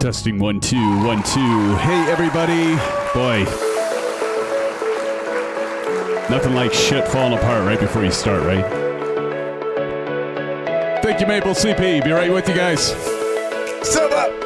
Testing 1 2 1 2. Hey everybody, boy, nothing like shit falling apart right before you start, right? Thank you, Maple CP. Be right with you guys. Sub up.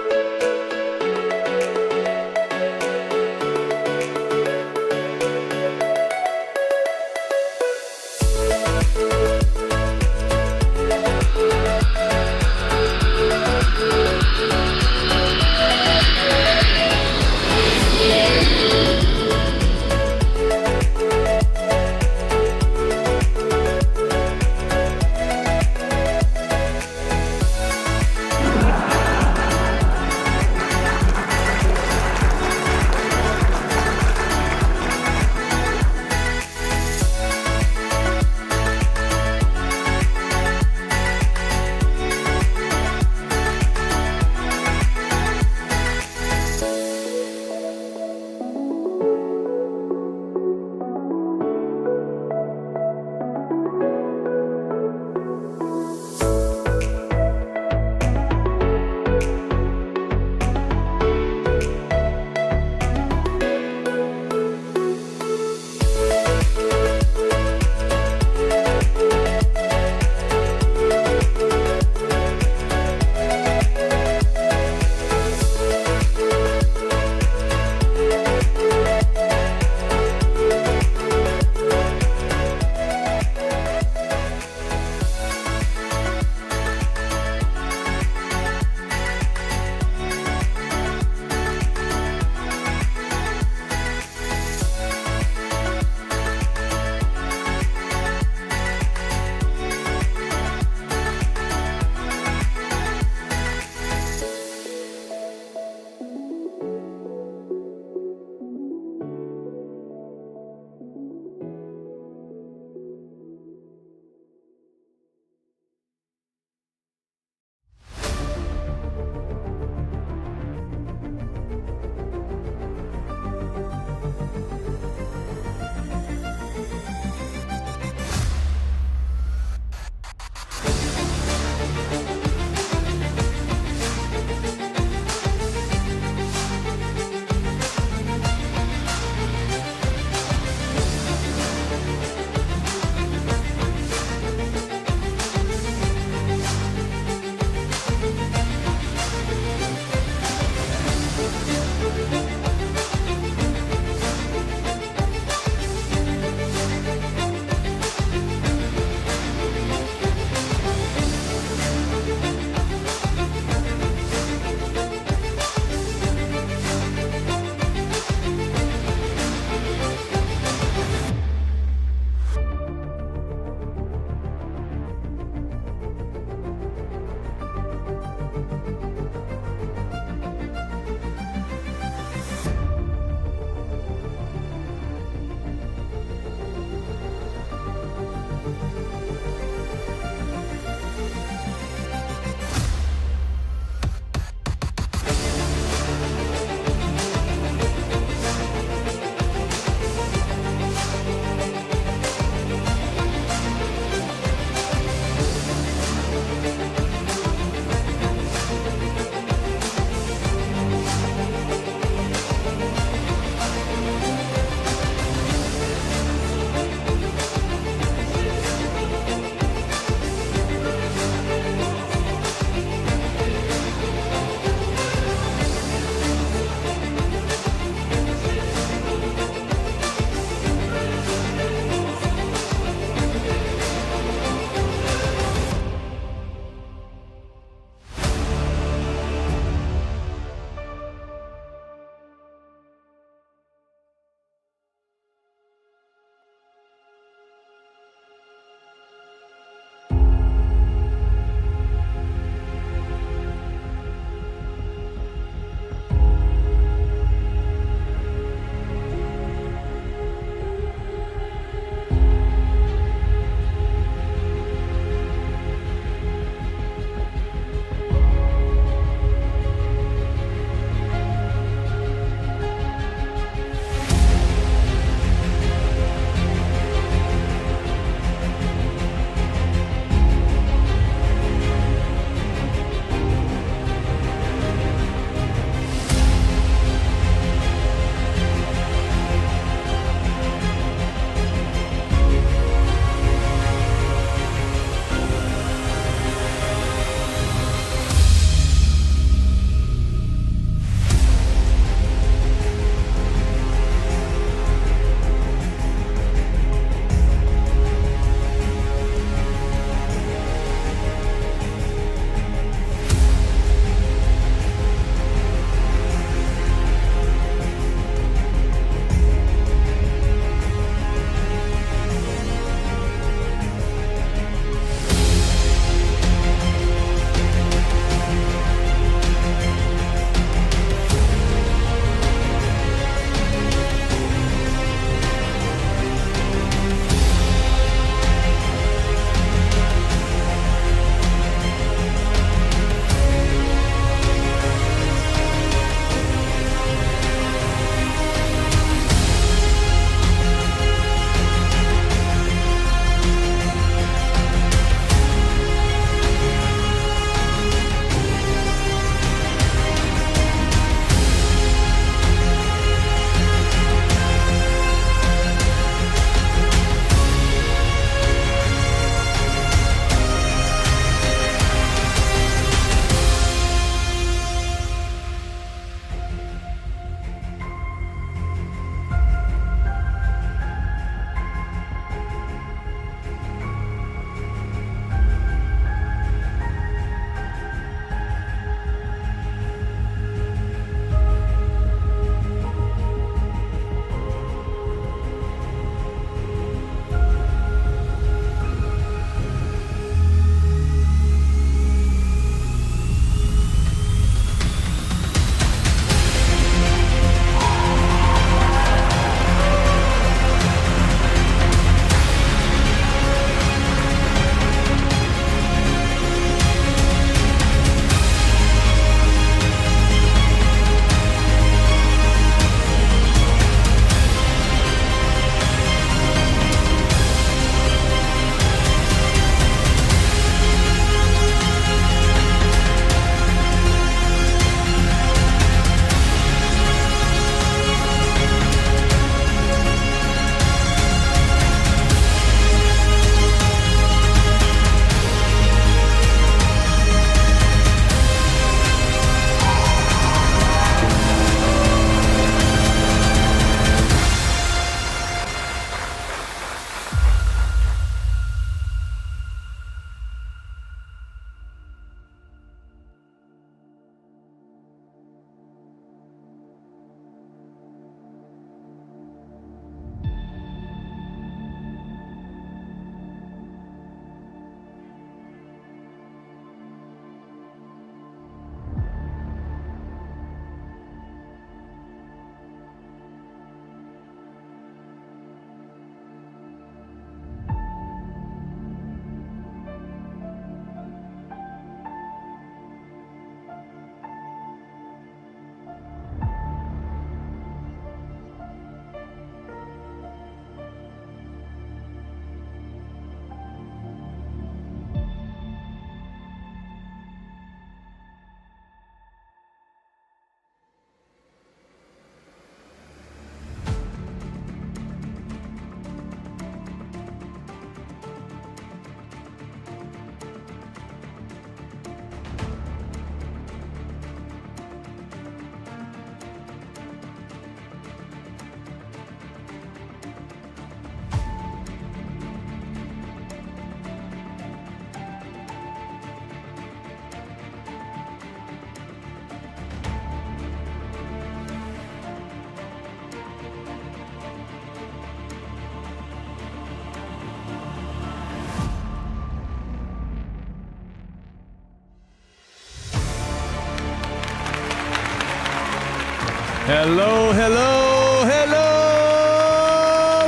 Hello, hello, hello!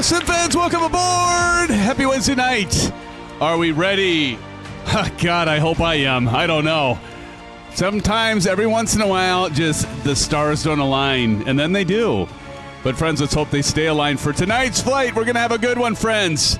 SimFans, welcome aboard! Happy Wednesday night. Are we ready? God, I hope I am. I don't know. Sometimes, every once in a while, just the stars don't align, and then they do. But friends, let's hope they stay aligned for tonight's flight. We're going to have a good one, friends.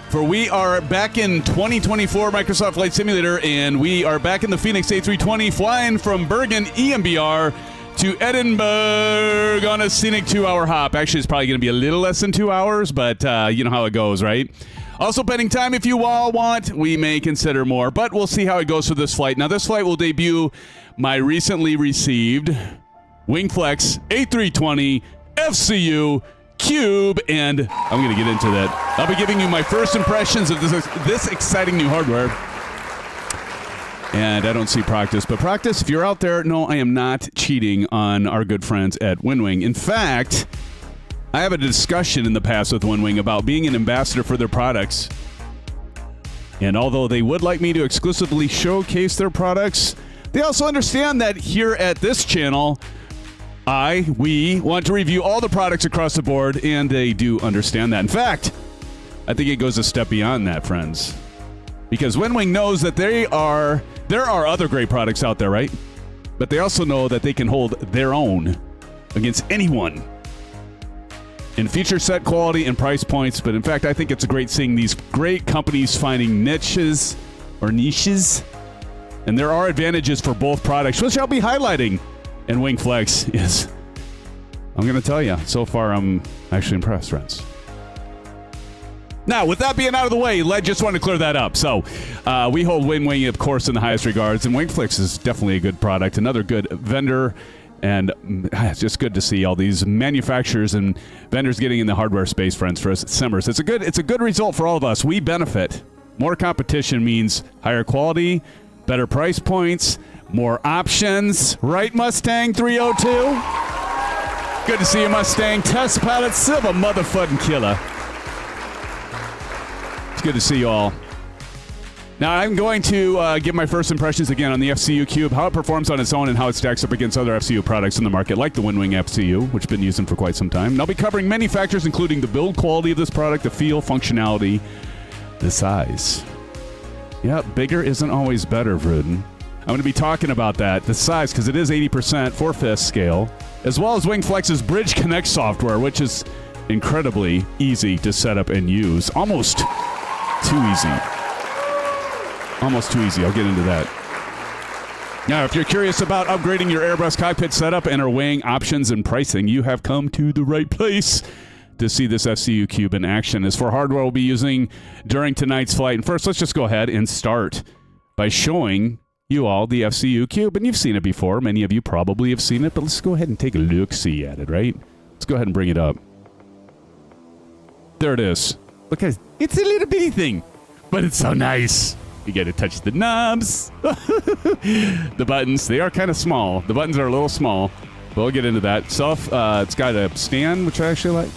For we are back in 2024 Microsoft Flight Simulator, and we are back in the Fenix A320 flying from Bergen, ENBR, to Edinburgh on a scenic 2-hour hop. Actually, it's probably going to be a little less than 2 hours, but you know how it goes, right? Also, pending time, if you all want, we may consider more, but we'll see how it goes for this flight. Now, this flight will debut my recently received WINGFLEX A320 FCU Cube, and I'm going to get into that. I'll be giving you my first impressions of this exciting new hardware. And I don't see practice, but practice, if you're out there, no, I am not cheating on our good friends at Winwing. In fact, I have a discussion in the past with Winwing about being an ambassador for their products. And although they would like me to exclusively showcase their products, they also understand that here at this channel, we want to review all the products across the board, and they do understand that. In fact, I think it goes a step beyond that, friends. Because Winwing knows that there are other great products out there, right? But they also know that they can hold their own against anyone in feature set, quality, and price points. But in fact, I think it's great seeing these great companies finding niches. And there are advantages for both products, which I'll be highlighting. And WINGFLEX is, I'm going to tell you, so far I'm actually impressed, friends. Now, with that being out of the way, I just want to clear that up. So, we hold Winwing, of course, in the highest regards, and WINGFLEX is definitely a good product, another good vendor, and it's just good to see all these manufacturers and vendors getting in the hardware space, friends, for us Simmers. It's a good result for all of us. We benefit. More competition means higher quality, better price points, more options. Right, Mustang 302? Good to see you, Mustang. Test pilot, Silva, motherfucking killer. It's good to see you all. Now, I'm going to give my first impressions again on the FCU Cube, how it performs on its own and how it stacks up against other FCU products in the market, like the Winwing FCU, which I've been using for quite some time. And I'll be covering many factors, including the build quality of this product, the feel, functionality, the size. Yeah, bigger isn't always better, Vruden. I'm going to be talking about that, the size, because it is 80% 4/5 scale, as well as WINGFLEX's Bridge Connect software, which is incredibly easy to set up and use. Almost too easy. Almost too easy. I'll get into that. Now, if you're curious about upgrading your Airbus cockpit setup and are weighing options and pricing, you have come to the right place to see this FCU Cube in action. As for hardware we'll be using during tonight's flight, and first, let's just go ahead and start by showing you all the FCU Cube. And you've seen it before. Many of you probably have seen it, but let's go ahead and take a look-see at it, right? Let's go ahead and bring it up. There it is. Look at it. It's a little bitty thing, but it's so nice. You get to touch the knobs. The buttons, they are kind of small. The buttons are a little small. We'll get into that. It's got a stand, which I actually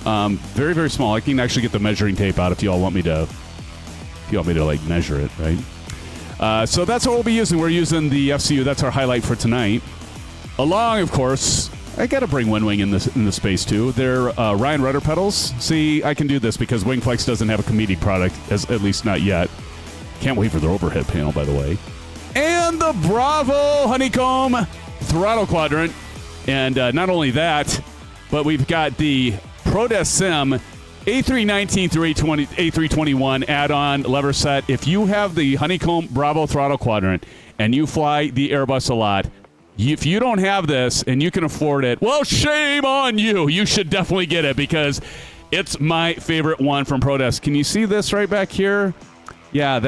like. Very, very small. I can actually get the measuring tape out if you all want me to, like measure it, right? So that's what we'll be using. We're using the FCU. That's our highlight for tonight. Along, of course, I got to bring Winwing in the space, too. They're Orion rudder pedals. See, I can do this because WINGFLEX doesn't have a comedic product, at least not yet. Can't wait for their overhead panel, by the way. And the Bravo Honeycomb Throttle Quadrant. And not only that, but we've got the ProDeskSim A319 through A321 add-on lever set. If you have the Honeycomb Bravo Throttle Quadrant and you fly the Airbus a lot, if you don't have this and you can afford it, well, shame on you. You should definitely get it because it's my favorite one from ProDesk. Can you see this right back here? Yeah,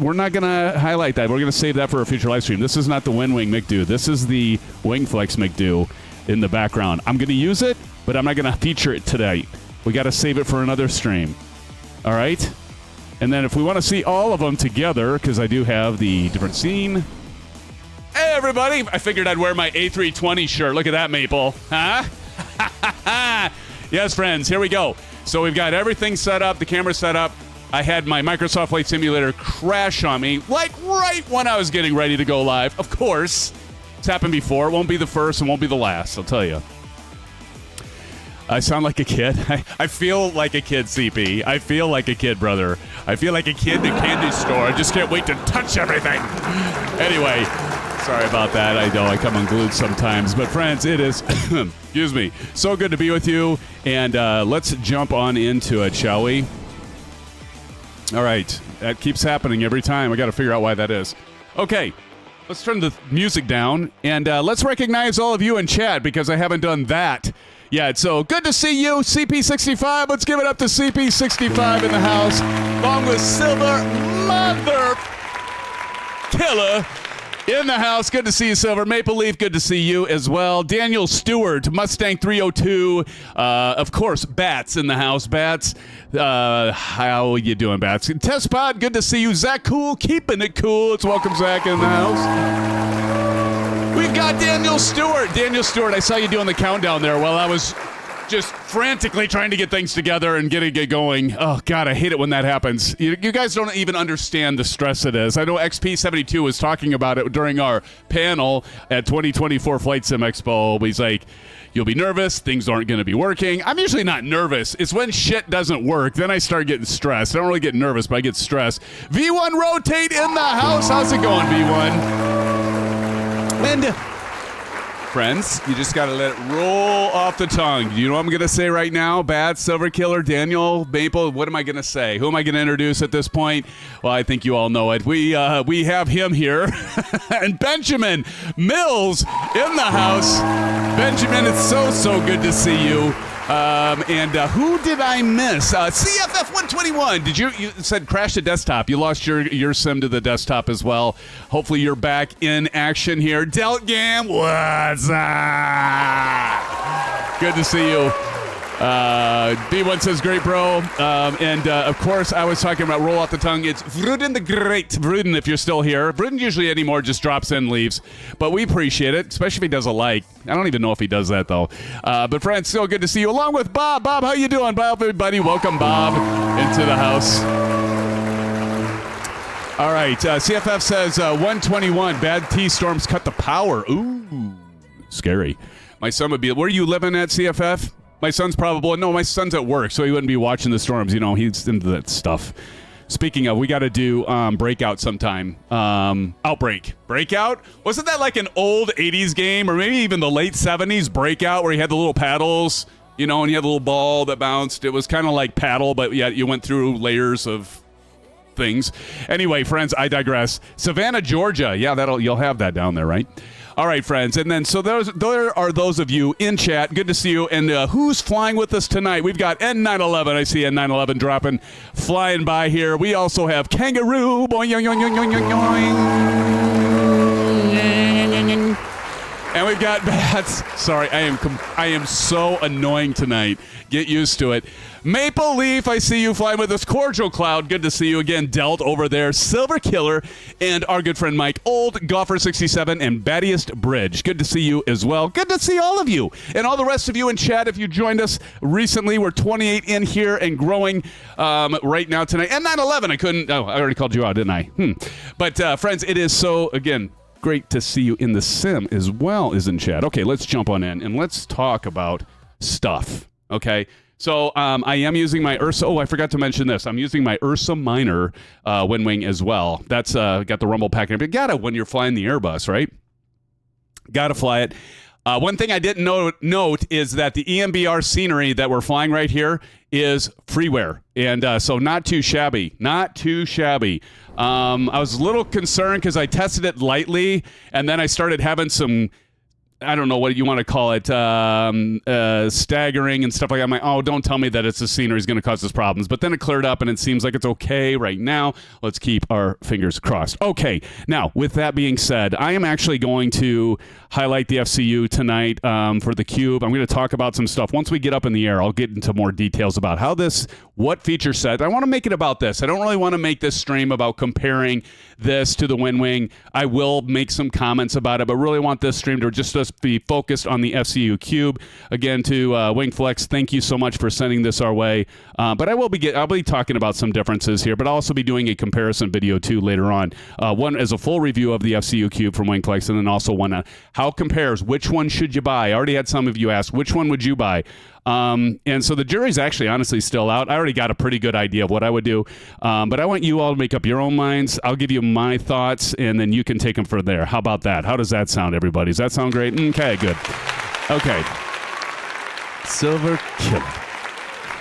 we're not going to highlight that. We're going to save that for a future live stream. This is not the Winwing McDo. This is the WINGFLEX McDo in the background. I'm going to use it, but I'm not going to feature it today. We got to save it for another stream. All right? And then if we want to see all of them together, because I do have the different scene. Hey, everybody. I figured I'd wear my A320 shirt. Look at that, Maple. Huh? Yes, friends. Here we go. So we've got everything set up, the camera set up. I had my Microsoft Flight Simulator crash on me, like right when I was getting ready to go live, of course. It's happened before. It won't be the first and won't be the last, I'll tell you. I sound like a kid. I feel like a kid, CP. I feel like a kid, brother. I feel like a kid in a candy store. I just can't wait to touch everything. Anyway, sorry about that. I know I come unglued sometimes. But friends, it is, excuse me, so good to be with you. And let's jump on into it, shall we? All right. That keeps happening every time. I got to figure out why that is. Okay. Let's turn the music down. And let's recognize all of you in chat because I haven't done that. Yeah, so good to see you, CP65. Let's give it up to CP65 in the house, along with Silver Mother Killer in the house. Good to see you, Silver. Maple Leaf, good to see you as well. Daniel Stewart, Mustang 302. Of course, Bats in the house. Bats, how you doing, Bats? Test Pod, good to see you. Zach Cool, keeping it cool. Let's welcome Zach in the house. We've got Daniel Stewart. Daniel Stewart, I saw you doing the countdown there while I was just frantically trying to get things together and getting it going. Oh, God, I hate it when that happens. You guys don't even understand the stress it is. I know XP72 was talking about it during our panel at 2024 Flight Sim Expo. He's like, you'll be nervous. Things aren't going to be working. I'm usually not nervous. It's when shit doesn't work. Then I start getting stressed. I don't really get nervous, but I get stressed. V1 Rotate in the house. How's it going, V1? And friends, you just got to let it roll off the tongue. You know what I'm going to say right now? Bad, Silver Killer, Daniel, Maple, what am I going to say? Who am I going to introduce at this point? Well, I think you all know it. We have him here. And Benjamin Mills in the house. Benjamin, it's so good to see you. And who did I miss? CFF 121. You said crash the desktop. You lost your sim to the desktop as well. Hopefully you're back in action here. Deltgam, what's up? Good to see you. B1 says great, bro. Of course, I was talking about roll off the tongue. It's Vruden the Great. Vruden, if you're still here. Vruden usually anymore just drops in, leaves. But we appreciate it, especially if he does a like. I don't even know if he does that, though. But friends, so good to see you. Along with Bob. Bob, how you doing? Bob, everybody. Welcome, Bob, into the house. All right. CFF says 121. Bad T-storms cut the power. Ooh, scary. My son would be... Where are you living at, CFF? My son's my son's at work, so he wouldn't be watching the storms. You know, he's into that stuff. Speaking of, we got to do Breakout sometime. Outbreak. Breakout? Wasn't that like an old 80s game, or maybe even the late 70s Breakout, where you had the little paddles, you know, and you had the little ball that bounced? It was kind of like paddle, but yeah, you went through layers of things. Anyway, friends, I digress. Savannah, Georgia. Yeah, you'll have that down there, right? All right, friends. And then, so there are those of you in chat. Good to see you. And who's flying with us tonight? We've got N911. I see N911 dropping, flying by here. We also have Kangaroo. Boing, yoing, yoing, yoing, yoing, yoing. And we've got Bats. Sorry, I am so annoying tonight. Get used to it. Maple Leaf, I see you flying with us. Cordial Cloud, good to see you again. Delt over there. Silver Killer, and our good friend Mike Old, Golfer67, and Battiest Bridge. Good to see you as well. Good to see all of you. And all the rest of you in chat, if you joined us recently. We're 28 in here and growing right now tonight. And 9/11, I already called you out, didn't I? But friends, it is so, again, great to see you in the sim as well as in chat. Okay, let's jump on in and let's talk about stuff, okay? So I am using my URSA. Oh, I forgot to mention this. I'm using my URSA Minor Winwing as well. That's got the rumble pack. You got it when you're flying the Airbus, right? Got to fly it. One thing I didn't note is that the ENBR scenery that we're flying right here is freeware. And so not too shabby. Not too shabby. I was a little concerned because I tested it lightly, and then I started having some... I don't know what you want to call it, staggering and stuff like that. I'm like, oh, don't tell me that it's the scenery is going to cause us problems. But then it cleared up, and it seems like it's okay right now. Let's keep our fingers crossed. Okay, now, with that being said, I am actually going to highlight the FCU tonight for the Cube. I'm going to talk about some stuff. Once we get up in the air, I'll get into more details about what feature set. I want to make it about this. I don't really want to make this stream about comparing this to the Winwing. I will make some comments about it, but really want this stream to just us just be focused on the FCU Cube. Again, to WINGFLEX, thank you so much for sending this our way. But I'll be talking about some differences here, but I'll also be doing a comparison video too later on. One as a full review of the FCU Cube from WINGFLEX, and then also one on how it compares. Which one should you buy? I already had some of you ask, which one would you buy? And so the jury's actually honestly still out. I already got a pretty good idea of what I would do, but I want you all to make up your own minds. I'll give you my thoughts, and then you can take them from there. How about that? How does that sound, everybody? Does that sound great? Okay, good. Okay. Silver Killer.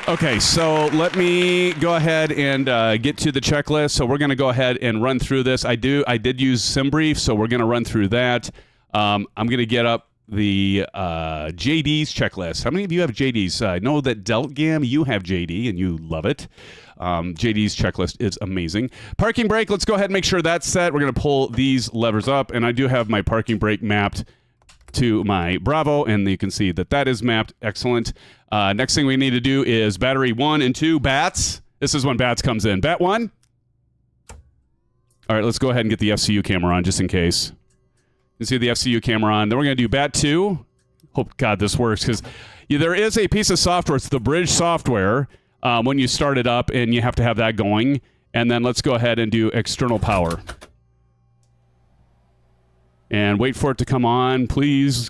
Okay, so let me go ahead and get to the checklist. So we're going to go ahead and run through this. I did use SimBrief, so we're going to run through that. I'm going to get up the JD's checklist. How many of you have JD's? I know that DeltGam, you have JD, and you love it. JD's checklist is amazing. Parking brake, let's go ahead and make sure that's set. We're going to pull these levers up, and I do have my parking brake mapped to my Bravo, and you can see that that is mapped. Excellent. Next thing we need to do is battery 1 and 2, bats. This is when bats comes in. Bat 1. All right, let's go ahead and get the FCU camera on just in case. You can see the FCU camera on. Then we're going to do bat 2. Hope God this works, because there is a piece of software. It's the bridge software when you start it up, and you have to have that going. And then let's go ahead and do external power. And wait for it to come on, please.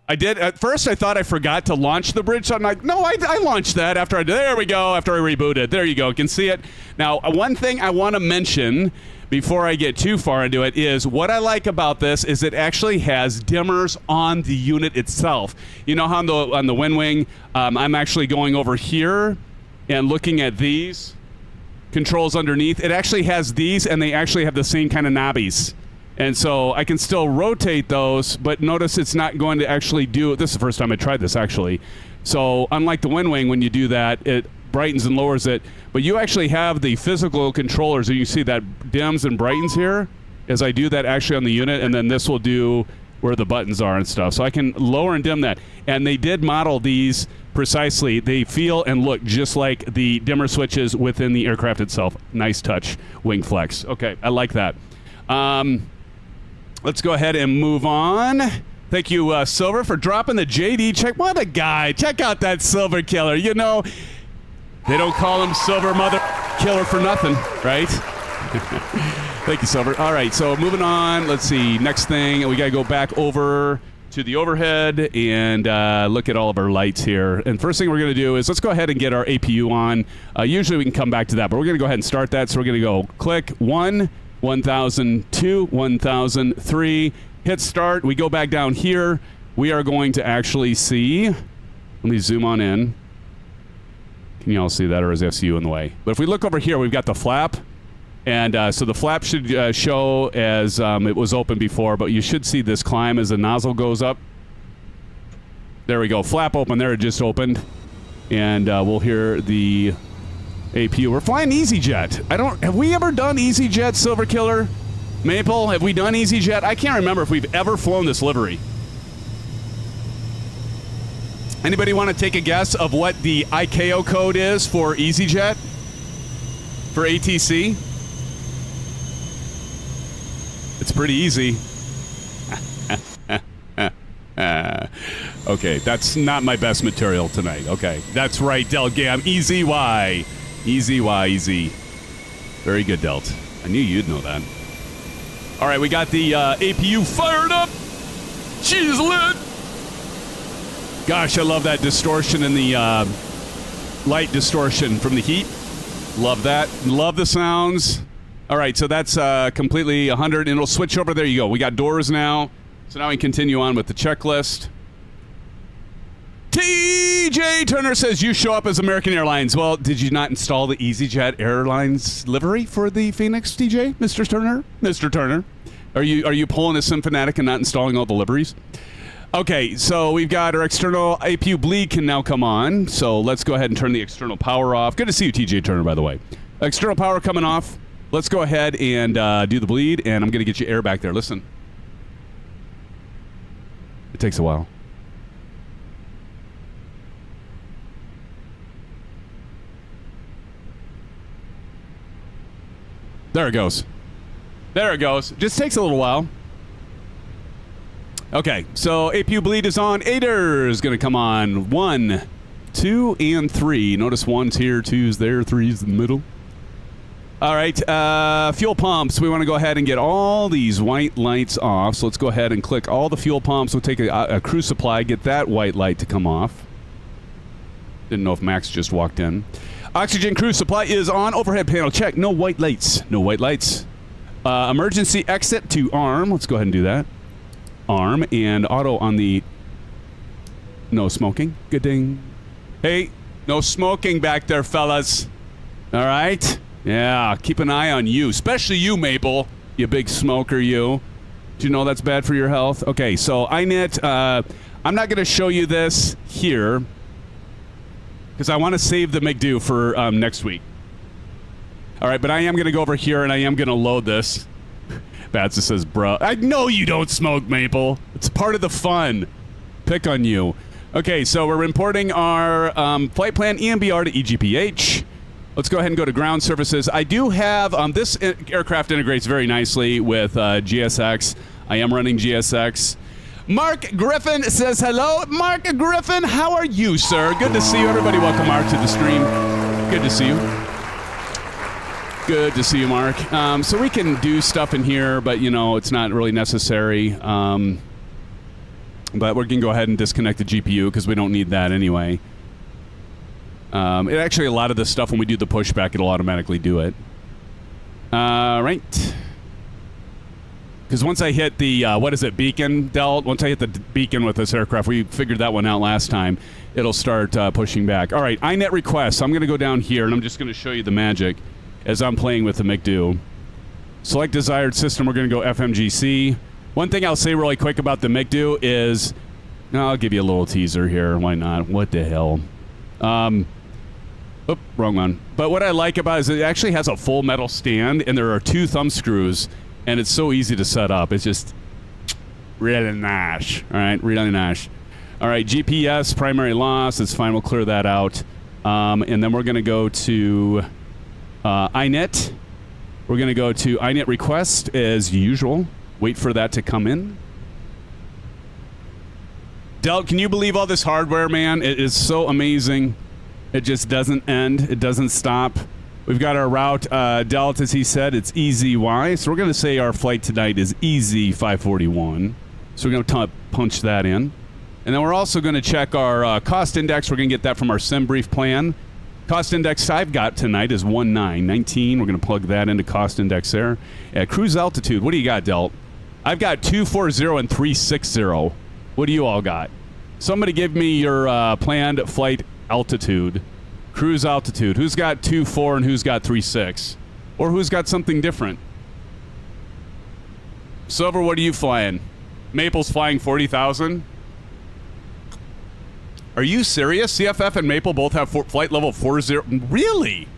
I did. At first, I thought I forgot to launch the bridge. So I'm like, no, I launched that after I did. There we go, after I rebooted. There you go. You can see it. Now, one thing I want to mention before I get too far into it is what I like about this is it actually has dimmers on the unit itself. You know how on the Winwing, I'm actually going over here and looking at these controls underneath. It actually has these, and they actually have the same kind of knobbies. And so I can still rotate those, but notice it's not going to actually do it. This is the first time I tried this, actually. So unlike the Winwing, when you do that, it brightens and lowers it. But you actually have the physical controllers, and you see that dims and brightens here as I do that actually on the unit, and then this will do where the buttons are and stuff. So I can lower and dim that. And they did model these precisely. They feel and look just like the dimmer switches within the aircraft itself. Nice touch, WINGFLEX. Okay, I like that. Let's go ahead and move on. Thank you, Silver, for dropping the JD check. What a guy. Check out that Silver Killer. You know, they don't call him Silver Mother Killer for nothing, right? Thank you, Silver. All right, so moving on. Let's see. Next thing, we got to go back over to the overhead and look at all of our lights here. And first thing we're going to do is let's go ahead and get our APU on. Usually we can come back to that, but we're going to go ahead and start that. So we're going to go click 1, 1002, 1003, hit start. We go back down here. We are going to actually see, let me zoom on in. Can you all see that, or is the FCU in the way? But if we look over here, we've got the flap. And so the flap should show as it was open before, but you should see this climb as the nozzle goes up. There we go. Flap open there. It just opened. And we'll hear the APU. We're flying EasyJet. Have we ever done EasyJet, Silver Killer? Maple, have we done EasyJet? I can't remember if we've ever flown this livery. Anybody want to take a guess of what the ICAO code is for EasyJet? For ATC? It's pretty easy. Okay, that's not my best material tonight. Okay, that's right, DeltGam. Easy Y. Easy Y, easy. Very good, Delt. I knew you'd know that. All right, we got the APU fired up. She's lit. Gosh, I love that distortion in the light distortion from the heat. Love that. Love the sounds. All right, so that's completely 100, and it'll switch over. There you go. We got doors now. So now we continue on with the checklist. TJ Turner says, you show up as American Airlines. Well, did you not install the EasyJet Airlines livery for the Phoenix, TJ? Mr. Turner? Mr. Turner? Are you pulling a SimFanatic and not installing all the liveries? Okay, so we've got our external APU bleed can now come on. So let's go ahead and turn the external power off. Good to see you, TJ Turner, by the way. External power coming off. Let's go ahead and do the bleed, and I'm going to get you air back there. Listen. It takes a while. There it goes. There it goes. Just takes a little while. Okay, so APU bleed is on. ADER is going to come on. 1, 2, and 3. Notice 1's here, 2's there, 3's in the middle. All right, fuel pumps. We want to go ahead and get all these white lights off. So let's go ahead and click all the fuel pumps. We'll take a crew supply, get that white light to come off. Didn't know if Max just walked in. Oxygen crew supply is on. Overhead panel check. No white lights. No white lights. Emergency exit to arm. Let's go ahead and do that. Arm and auto on the no smoking. Good ding. Hey, no smoking back there, fellas. All right. Yeah, keep an eye on you, especially you, Maple. You big smoker, you. Do you know that's bad for your health? Okay, so INET. I'm not going to show you this here because I want to save the McDo for next week. All right, but I am going to go over here and I am going to load this. Batsa says, bruh. I know you don't smoke, Maple. It's part of the fun. Pick on you. Okay, so we're importing our flight plan ENBR to EGPH. Let's go ahead and go to ground services. I do have, this aircraft integrates very nicely with GSX. I am running GSX. Mark Griffin says hello. Mark Griffin, how are you, sir? Good to see you. Everybody welcome Mark to the stream. Good to see you. Good to see you, Mark. So we can do stuff in here, but, you know, it's not really necessary. But we can go ahead and disconnect the GPU because we don't need that anyway. It actually, a lot of this stuff, when we do the pushback, it'll automatically do it. Right. Because once I hit the, what is it, beacon, Delt? Once I hit the beacon with this aircraft, we figured that one out last time, it'll start pushing back. All right, INET requests. I'm going to go down here, and I'm just going to show you the magic as I'm playing with the McDo. Select desired system. We're going to go FMGC. One thing I'll say really quick about the McDo is, I'll give you a little teaser here. Why not? What the hell? Oop, wrong one. But what I like about it is it actually has a full metal stand, and there are 2 thumb screws, and it's so easy to set up. It's just really nice. All right, really nice. All right, GPS, primary loss. It's fine. We'll clear that out. And then we're going to go to INET. We're going to go to INET request as usual. Wait for that to come in. Delt, can you believe all this hardware, man? It is so amazing. It just doesn't end. It doesn't stop. We've got our route, Delt, as he said, it's EZY. So we're going to say our flight tonight is EZ541. So we're going to punch that in. And then we're also going to check our cost index. We're going to get that from our sim brief plan. Cost index I've got tonight is 1919. We're going to plug that into cost index there. At cruise altitude, what do you got, Delt? I've got 240 and 360. What do you all got? Somebody give me your planned flight altitude. Cruise altitude. Who's got 24 and who's got 36? Or who's got something different? Silver, what are you flying? Maple's flying 40,000? Are you serious? CFF and Maple both have flight level 40. Really?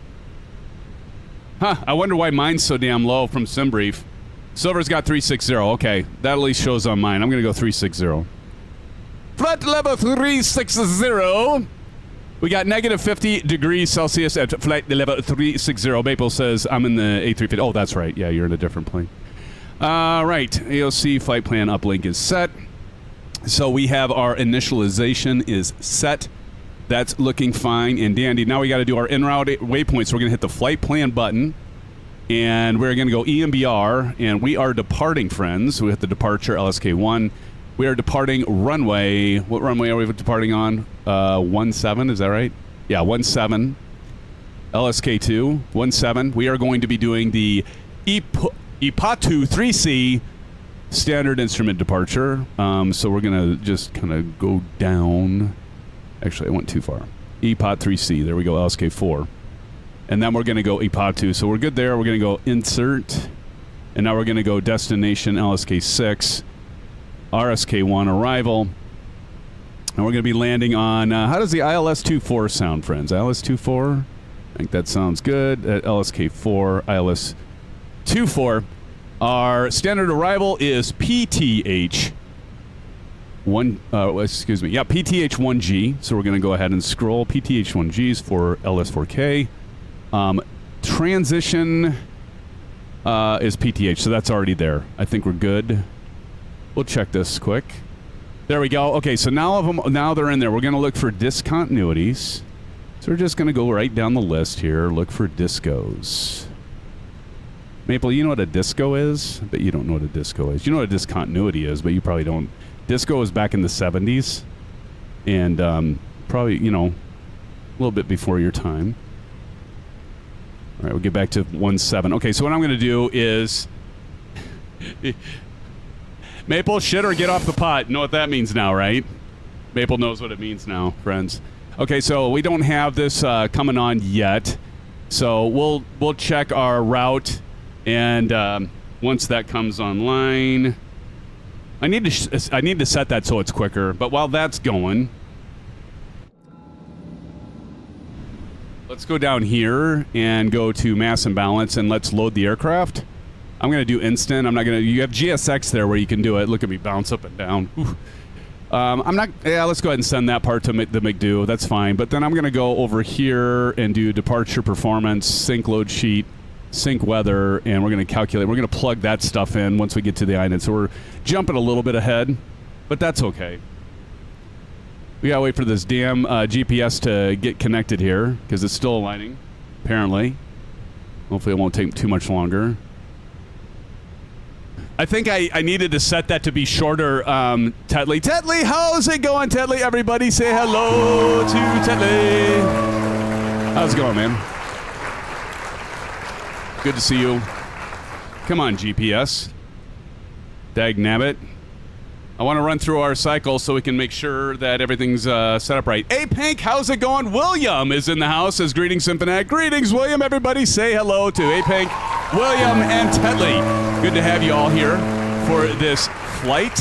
Huh, I wonder why mine's so damn low from SimBrief. Silver's got 360. Okay, that at least shows on mine. I'm going to go 360. Flight level 360. We got negative 50 degrees Celsius at flight level 360. Maple says I'm in the A350. Oh, that's right. Yeah, you're in a different plane. Right. AOC flight plan uplink is set. So we have our initialization is set. That's looking fine and dandy. Now we got to do our en route waypoints. We're going to hit the flight plan button, and we're going to go ENBR, and we are departing, friends. We hit the departure, LSK1. We are departing runway. What runway are we departing on? 17, is that right? Yeah, 17. LSK2, 17. We are going to be doing the IPATU 3C standard instrument departure. So we're going to just kind of go down. Actually, I went too far. EPOT 3C. There we go, LSK4. And then we're going to go IPATU. So we're good there. We're going to go insert. And now we're going to go destination LSK6. RSK1 arrival. And we're going to be landing on, how does the ILS-24 sound, friends? ILS-24? I think that sounds good. At LSK4, ILS-24. Our standard arrival is PTH1, PTH1G. So we're going to go ahead and scroll. PTH1Gs for LS4K. Transition is PTH, so that's already there. I think we're good. We'll check this quick. There we go. Okay, so now they're in there. We're going to look for discontinuities. So we're just going to go right down the list here. Look for discos. Maple, you know what a disco is? I bet you don't know what a disco is. You know what a discontinuity is, but you probably don't. Disco was back in the 70s. And probably, you know, a little bit before your time. All right, we'll get back to 1.7. Okay, so what I'm going to do is... Maple, shit or get off the pot. You know what that means now, right? Maple knows what it means now, friends. Okay, so we don't have this coming on yet. So we'll check our route, and once that comes online, I need to set that so it's quicker. But while that's going, let's go down here and go to mass and balance, and let's load the aircraft. I'm going to do instant. I'm not going to... You have GSX there where you can do it. Look at me bounce up and down. I'm not... Yeah, let's go ahead and send that part to the McDo. That's fine. But then I'm going to go over here and do departure performance, sync load sheet, sync weather, and we're going to calculate. We're going to plug that stuff in once we get to the island. So we're jumping a little bit ahead, but that's okay. We got to wait for this damn GPS to get connected here because it's still aligning, apparently. Hopefully it won't take too much longer. I think I needed to set that to be shorter, Tetley. Tetley, how's it going, Tetley? Everybody say hello to Tetley. How's it going, man? Good to see you. Come on, GPS. Dag nabbit. I want to run through our cycle so we can make sure that everything's set up right. Hey, Pink, how's it going? William is in the house. Says greetings, Symphonat. Greetings, William. Everybody say hello to Hey, Pink, William, and Tetley. Good to have you all here for this flight.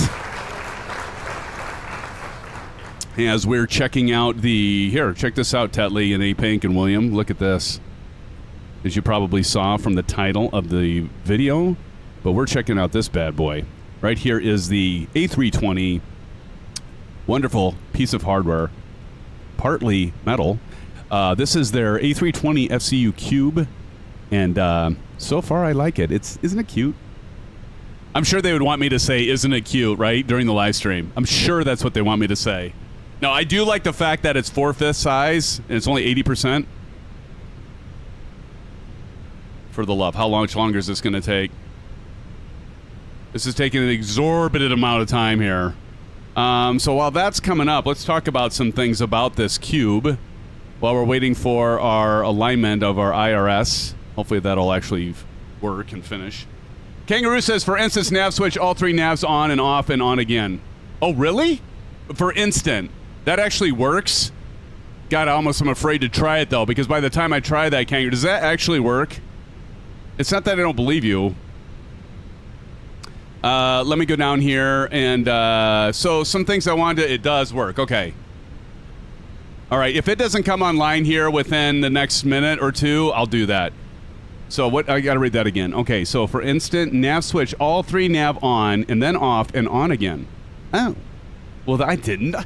As we're checking out the... Here, check this out, Tetley and Hey, Pink, and William. Look at this. As you probably saw from the title of the video. But we're checking out this bad boy. Right here is the A320, wonderful piece of hardware, partly metal. This is their A320 FCU Cube, and so far I like it. Isn't it cute? I'm sure they would want me to say, isn't it cute, right, during the live stream. I'm sure that's what they want me to say. No, I do like the fact that it's 4/5 size, and it's only 80%. For the love. How much longer is this going to take? This is taking an exorbitant amount of time here. So while that's coming up, let's talk about some things about this cube while we're waiting for our alignment of our IRS. Hopefully that'll actually work and finish. Kangaroo says, for instance, nav switch, all 3 navs on and off and on again. Oh, really? For instant. That actually works? God, I almost am afraid to try it, though, because by the time I try that, Kangaroo, does that actually work? It's not that I don't believe you. Let me go down here, and so some things I wanted to... It does work. Okay. All right, if it doesn't come online here within the next minute or two, I'll do that. So what... I got to read that again. Okay, so for instant, nav switch, all 3 nav on, and then off, and on again. Oh. Well, I didn't.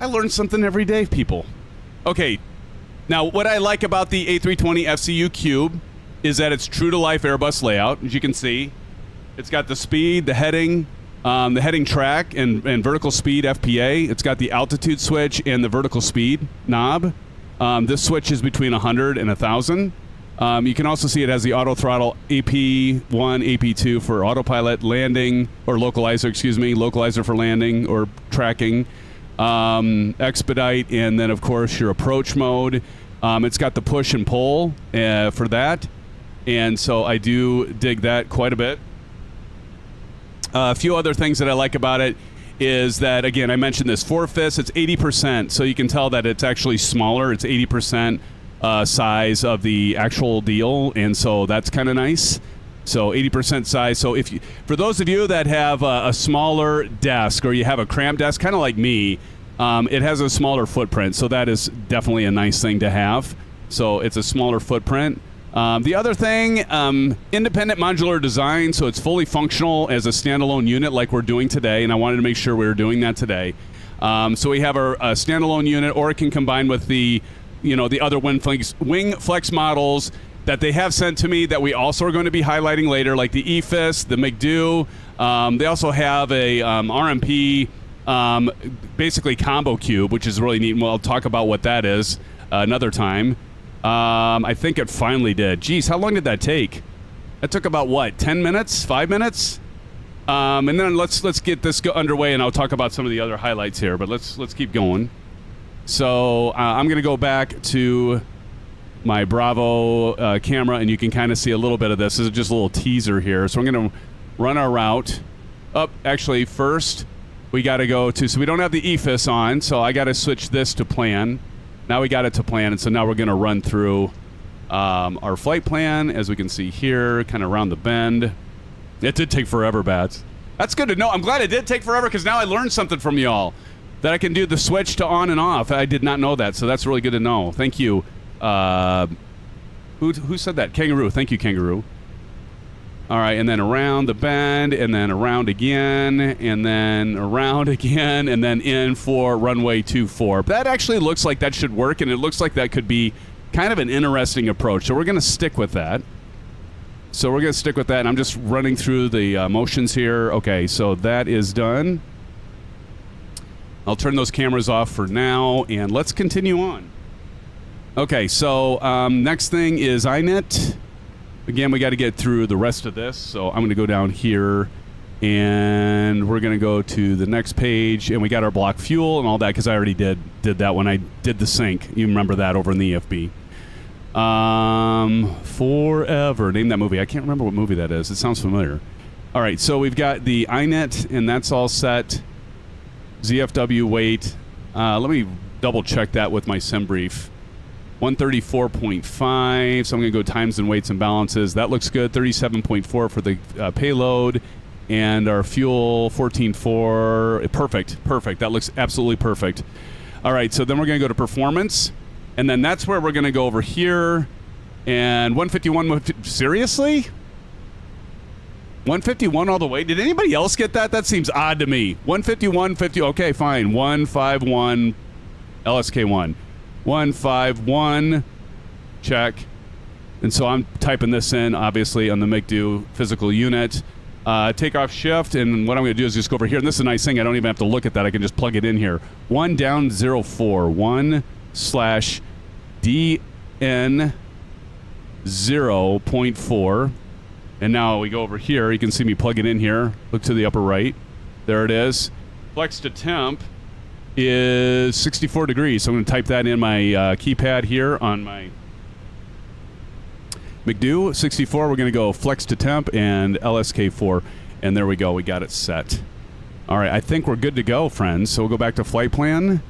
I learn something every day, people. Okay. Now, what I like about the A320 FCU Cube is that it's true-to-life Airbus layout, as you can see. It's got the speed, the heading track, and vertical speed FPA. It's got the altitude switch and the vertical speed knob. This switch is between 100 and 1,000. You can also see it has the auto throttle AP1, AP2 for autopilot landing, or localizer, excuse me, localizer for landing or tracking, expedite, and then, of course, your approach mode. It's got the push and pull for that, and so I do dig that quite a bit. A few other things that I like about it is that, again, I mentioned this, 4/5, it's 80%, so you can tell that it's actually smaller. It's 80% size of the actual deal, and so that's kind of nice. So 80% size. So if you, for those of you that have a smaller desk or you have a cramped desk, kind of like me, it has a smaller footprint, so that is definitely a nice thing to have. So it's a smaller footprint. The other thing, independent modular design, so it's fully functional as a standalone unit like we're doing today, and I wanted to make sure we were doing that today. So we have a standalone unit, or it can combine with the, you know, the other WINGFLEX models, that they have sent to me that we also are going to be highlighting later, like the EFIS, the McDo. They also have a RMP, basically combo cube, which is really neat. And we'll talk about what that is another time. I think it finally did. Geez, how long did that take? That took about, what, 10 minutes? 5 minutes? And then let's get this underway, and I'll talk about some of the other highlights here. But let's keep going. So I'm going to go back to my Bravo camera, and you can kind of see a little bit of this. This is just a little teaser here. So I'm going to run our route. Actually, first, we got to go to... So we don't have the EFIS on, so I got to switch this to plan. Now we got it to plan, and so now we're going to run through our flight plan, as we can see here, kind of around the bend. It did take forever, Bats. That's good to know. I'm glad it did take forever, because now I learned something from y'all. That I can do the switch to on and off. I did not know that, so that's really good to know. Thank you. Who said that? Kangaroo. Thank you, Kangaroo. All right, and then around the bend, and then around again, and then around again, and then in for runway 24. That actually looks like that should work, and it looks like that could be kind of an interesting approach. So we're going to stick with that. And I'm just running through the motions here. Okay, so that is done. I'll turn those cameras off for now, and let's continue on. Okay, so next thing is INET. Again, we got to get through the rest of this, so I'm going to go down here, and we're going to go to the next page, and we got our block fuel and all that, because I already did that when I did the sync. You remember that over in the EFB. Forever. Name that movie. I can't remember what movie that is. It sounds familiar. All right, so we've got the INET, and that's all set. ZFW weight. Let me double check that with my sim brief. 134.5. So I'm going to go times and weights and balances. That looks good. 37.4 for the payload. And our fuel, 14.4. Perfect. That looks absolutely perfect. All right, so then we're going to go to performance. And then that's where we're going to go over here. And 151. Seriously? 151 all the way? Did anybody else get that? That seems odd to me. 151, 50. Okay, fine. 151 LSK1. 151. Check. And so I'm typing this in, obviously, on the McDo physical unit. Takeoff shift, and what I'm going to do is just go over here. And this is a nice thing. I don't even have to look at that. I can just plug it in here. 1 down 04. 1/DN 0.4. And now we go over here. You can see me plug it in here. Look to the upper right. There it is. Flex to temp is 64 degrees. So I'm going to type that in my keypad here on my McDo. 64. We're going to go flex to temp and LSK4. And there we go. We got it set. All right. I think we're good to go, friends. So we'll go back to flight plan.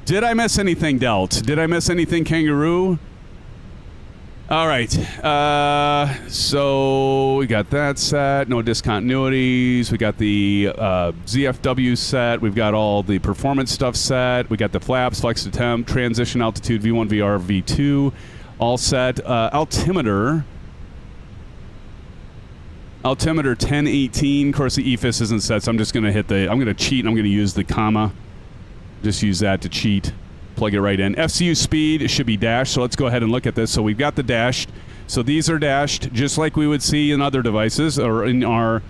Did I miss anything, Delt? Did I miss anything, Kangaroo? All right, so we got that set, no discontinuities. We got the ZFW set. We've got all the performance stuff set. We got the flaps, flex to temp, transition altitude, V1, VR, V2, all set. Altimeter 1018. Of course, the EFIS isn't set, so I'm just going to hit the, I'm going to cheat, and I'm going to use the comma. Just use that to cheat. Plug it right in. FCU speed should be dashed, so let's go ahead and look at this. So we've got the dashed. So these are dashed just like we would see in other devices, or in our...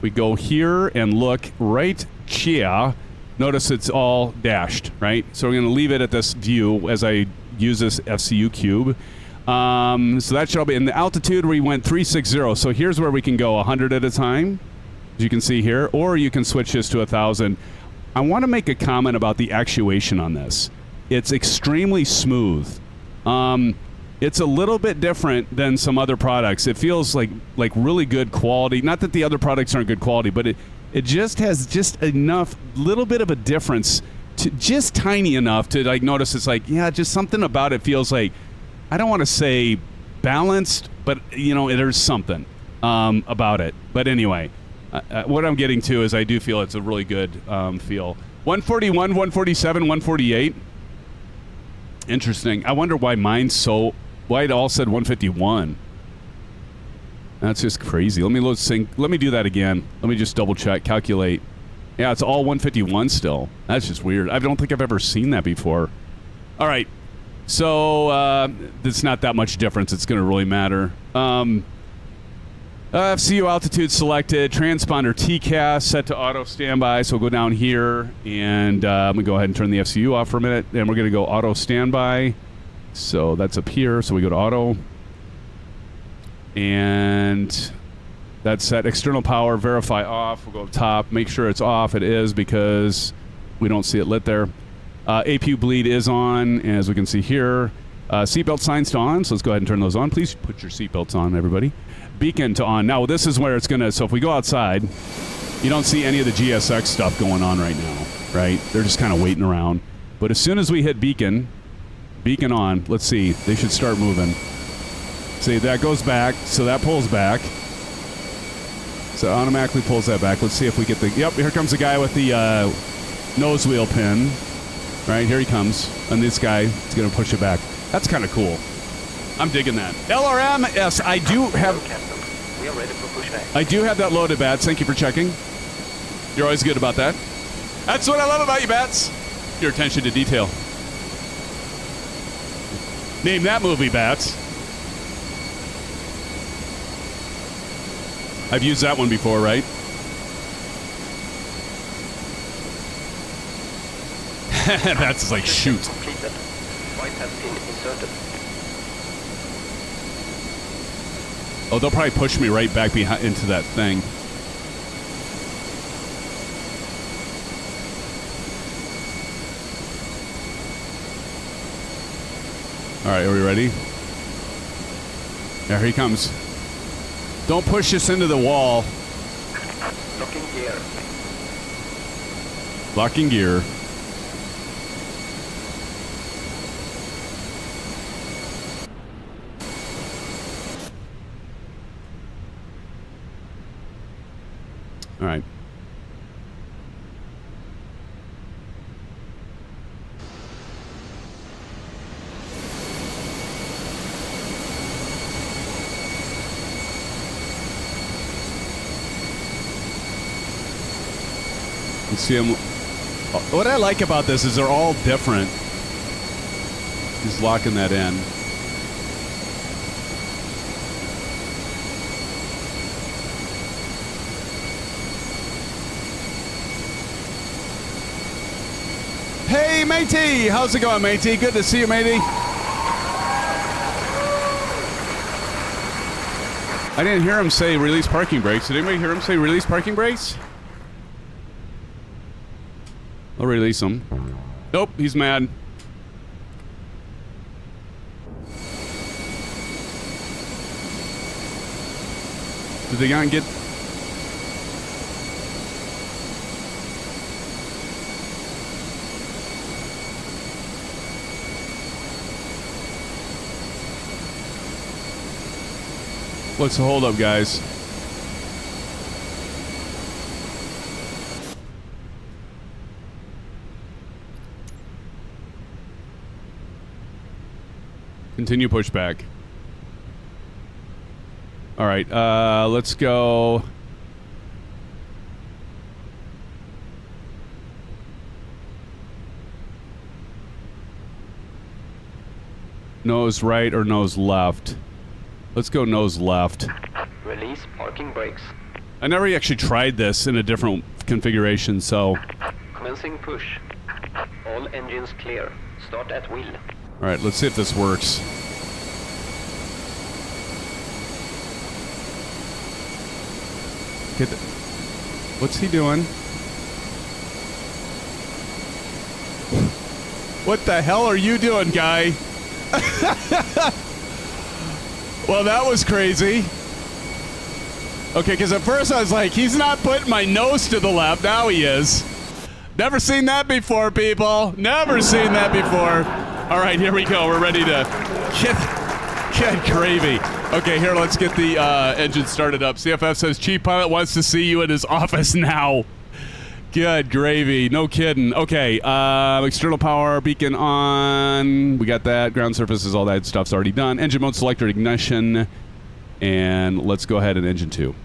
We go here and look right here. Notice it's all dashed, right? So we're going to leave it at this view as I use this FCU Cube. So that should all be... In the altitude, we went 360. So here's where we can go 100 at a time, as you can see here, or you can switch this to 1,000. I want to make a comment about the actuation on this. It's extremely smooth. It's a little bit different than some other products. It feels like really good quality. Not that the other products aren't good quality, but it just has just enough, little bit of a difference, to just tiny enough to like notice it's like, yeah, just something about it feels like, I don't want to say balanced, but you know, there's something about it. But anyway. What I'm getting to is I do feel it's a really good feel. 141, 147, 148. Interesting. I wonder why mine's so... Why it all said 151. That's just crazy. Let me let me do that again. Let me just double check, calculate. Yeah, it's all 151 still. That's just weird. I don't think I've ever seen that before. All right. So it's not that much difference. It's going to really matter. FCU altitude selected. Transponder TCAS set to auto standby. So we'll go down here, and I'm going to go ahead and turn the FCU off for a minute. Then we're going to go auto standby. So that's up here. So we go to auto. And that's set. External power, verify off. We'll go up top. Make sure it's off. It is, because we don't see it lit there. APU bleed is on, as we can see here. Seatbelt signs to on, so let's go ahead and turn those on. Please put your seatbelts on, everybody. Beacon to on. Now, this is where it's going to... So if we go outside, you don't see any of the GSX stuff going on right now, right? They're just kind of waiting around. But as soon as we hit beacon on, let's see. They should start moving. See, that goes back, so that pulls back. So it automatically pulls that back. Let's see if we get the... Yep, here comes the guy with the nose wheel pin. Right, here he comes. And this guy is going to push it back. That's kind of cool. I'm digging that. LRM, yes, I do have... We are ready for pushback. I do have that loaded, Bats. Thank you for checking. You're always good about that. That's what I love about you, Bats. Your attention to detail. Name that movie, Bats. I've used that one before, right? That's like, shoot. Completed. White has been inserted. Oh, they'll probably push me right back behind into that thing. All right, are we ready? There he comes. Don't push us into the wall. Locking gear. Locking gear. All right. Let's see him. What I like about this is they're all different. He's locking that in. Hey, matey! How's it going, matey? Good to see you, matey. I didn't hear him say release parking brakes. Did anybody hear him say release parking brakes? I'll release him. Nope, he's mad. Did they not get... What's the holdup, guys? Continue pushback. All right, let's go. Nose right or nose left? Let's go nose left. Release parking brakes. I never actually tried this in a different configuration, so... Commencing push. All engines clear. Start at wheel. All right, let's see if this works. Get the... What's he doing? What the hell are you doing, guy? Well, that was crazy. Okay, because at first I was like, he's not putting my nose to the left. Now he is. Never seen that before, people. Never seen that before. All right, here we go. We're ready to get gravy. Okay, here, let's get the engine started up. CFF says, Chief Pilot wants to see you in his office now. Good gravy. No kidding. Okay, external power, beacon on. We got that. Ground surfaces, all that stuff's already done. Engine mode selector, ignition. And let's go ahead and engine 2.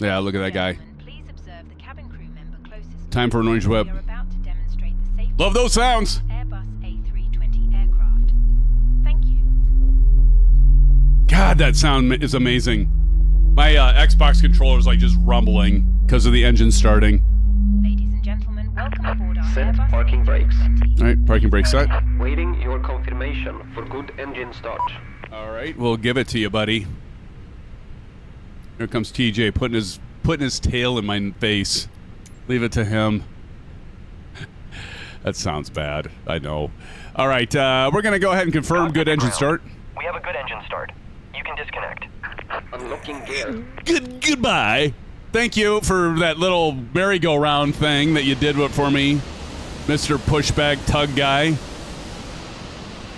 Yeah, look at that guy. Please observe the cabin crew member closest. Time for an orange whip. We are about to demonstrate the safety Love those sounds. of Airbus A320 aircraft. Thank you. God, that sound is amazing. My Xbox controller is like just rumbling because of the engine starting. Ladies and gentlemen, welcome aboard our Set Airbus parking brakes. A320. All right, parking brake set. Waiting your confirmation for good engine start. All right, we'll give it to you, buddy. Here comes TJ putting his tail in my face. Leave it to him. That sounds bad. I know. All right, we're gonna go ahead and confirm good engine start. We have a good engine start. You can disconnect. Unlocking gear. Goodbye. Thank you for that little merry-go-round thing that you did for me, Mr. Pushback Tug Guy.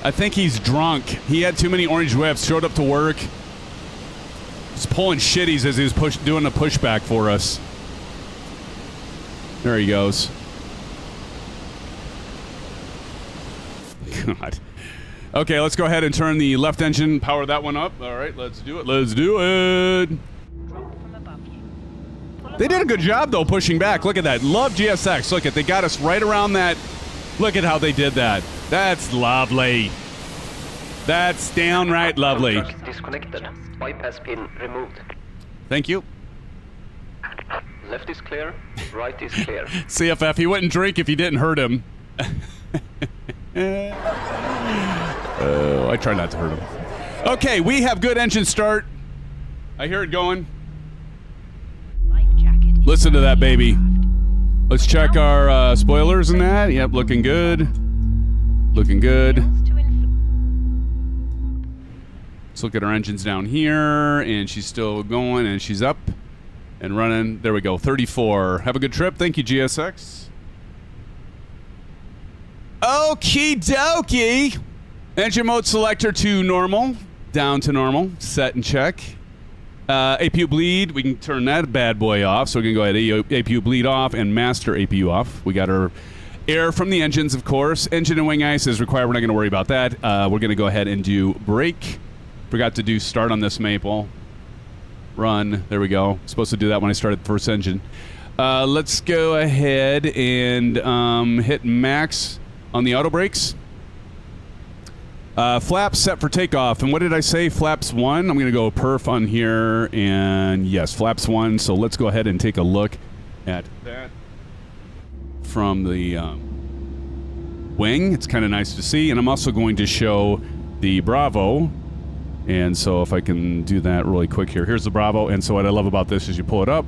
I think he's drunk. He had too many orange whips, showed up to work. He's pulling shitties as he was doing a pushback for us. There he goes. God. Okay, let's go ahead and turn the left engine, power that one up. All right, let's do it. Let's do it. Drop from above you. They did a good job, though, pushing back. Look at that. Love GSX. Look at, they got us right around that. Look at how they did that. That's lovely. That's downright lovely. Contract disconnected. Bypass pin removed. Thank you. Left is clear. Right is clear. CFF, he wouldn't drink if you didn't hurt him. I try not to hurt him. Okay, we have good engine start. I hear it going. Life jacket. Listen to that, baby. Let's check our spoilers and that. Yep, looking good. Looking good. Let's look at our engines down here, and she's still going, and she's up and running. There we go, 34. Have a good trip. Thank you, GSX. Okie dokie. Engine mode selector to normal, down to normal, set and check. APU bleed, we can turn that bad boy off, so we can go ahead and APU bleed off and master APU off. We got our air from the engines, of course. Engine and wing ice is required. We're not going to worry about that. We're going to go ahead and do brake. Forgot to do start on this maple. Run. There we go. Supposed to do that when I started the first engine. Let's go ahead and hit max on the auto brakes. Flaps set for takeoff. And what did I say? Flaps 1. I'm going to go perf on here. And yes, flaps 1. So let's go ahead and take a look at that from the wing. It's kind of nice to see. And I'm also going to show the Bravo. And so if I can do that really quick here. Here's the Bravo. And so what I love about this is you pull it up,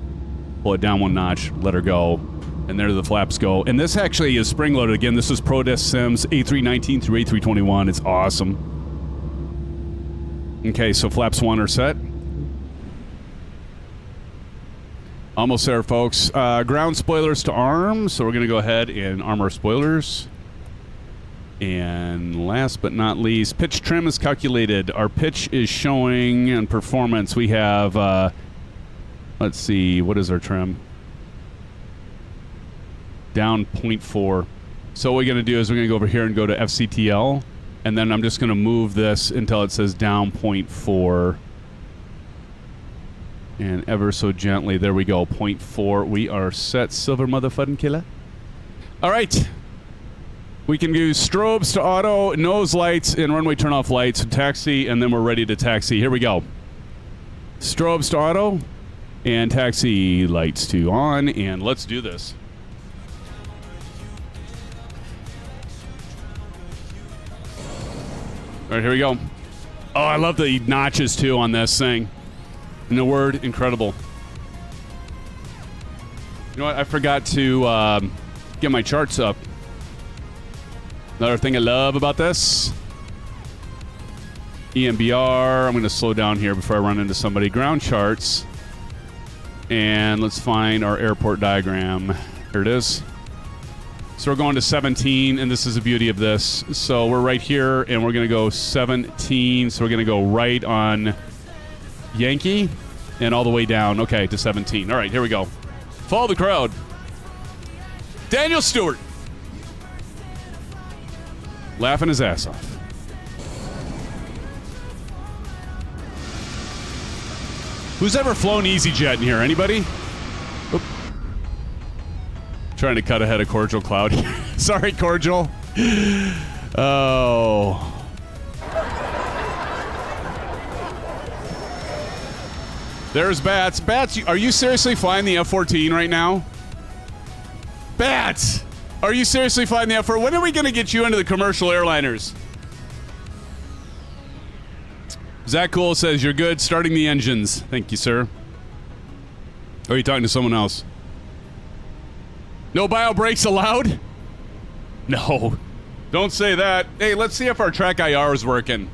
pull it down one notch, let her go. And there the flaps go. And this actually is spring-loaded. Again, this is ProDeskSim's A319 through A321. It's awesome. Okay, so flaps 1 are set. Almost there, folks. Ground spoilers to arm. So we're going to go ahead and arm our spoilers. And last but not least, pitch trim is calculated. Our pitch is showing in performance. We have, let's see, what is our trim? Down 0.4. So what we're going to do is we're going to go over here and go to FCTL. And then I'm just going to move this until it says down 0.4. And ever so gently, there we go, 0.4. We are set, silver motherfucking killer. All right. We can use strobes to auto, nose lights, and runway turn-off lights to taxi, and then we're ready to taxi. Here we go. Strobes to auto, and taxi lights to on, and let's do this. All right, here we go. Oh, I love the notches, too, on this thing. In the word, incredible. You know what? I forgot to get my charts up. Another thing I love about this. ENBR. I'm going to slow down here before I run into somebody. Ground charts. And let's find our airport diagram. Here it is. So we're going to 17, and this is the beauty of this. So we're right here, and we're going to go 17. So we're going to go right on Yankee and all the way down, okay, to 17. All right, here we go. Follow the crowd. Daniel Stewart. Laughing his ass off. Who's ever flown EasyJet in here? Anybody? Oop. Trying to cut ahead of Cordial Cloud. Sorry, Cordial. Oh. There's Bats. Bats, are you seriously flying the F-14 right now? Bats! Are you seriously flying the F-14? When are we going to get you into the commercial airliners? Zach Cool says, you're good. Starting the engines. Thank you, sir. Or are you talking to someone else? No bio brakes allowed? No. Don't say that. Hey, let's see if our track IR is working.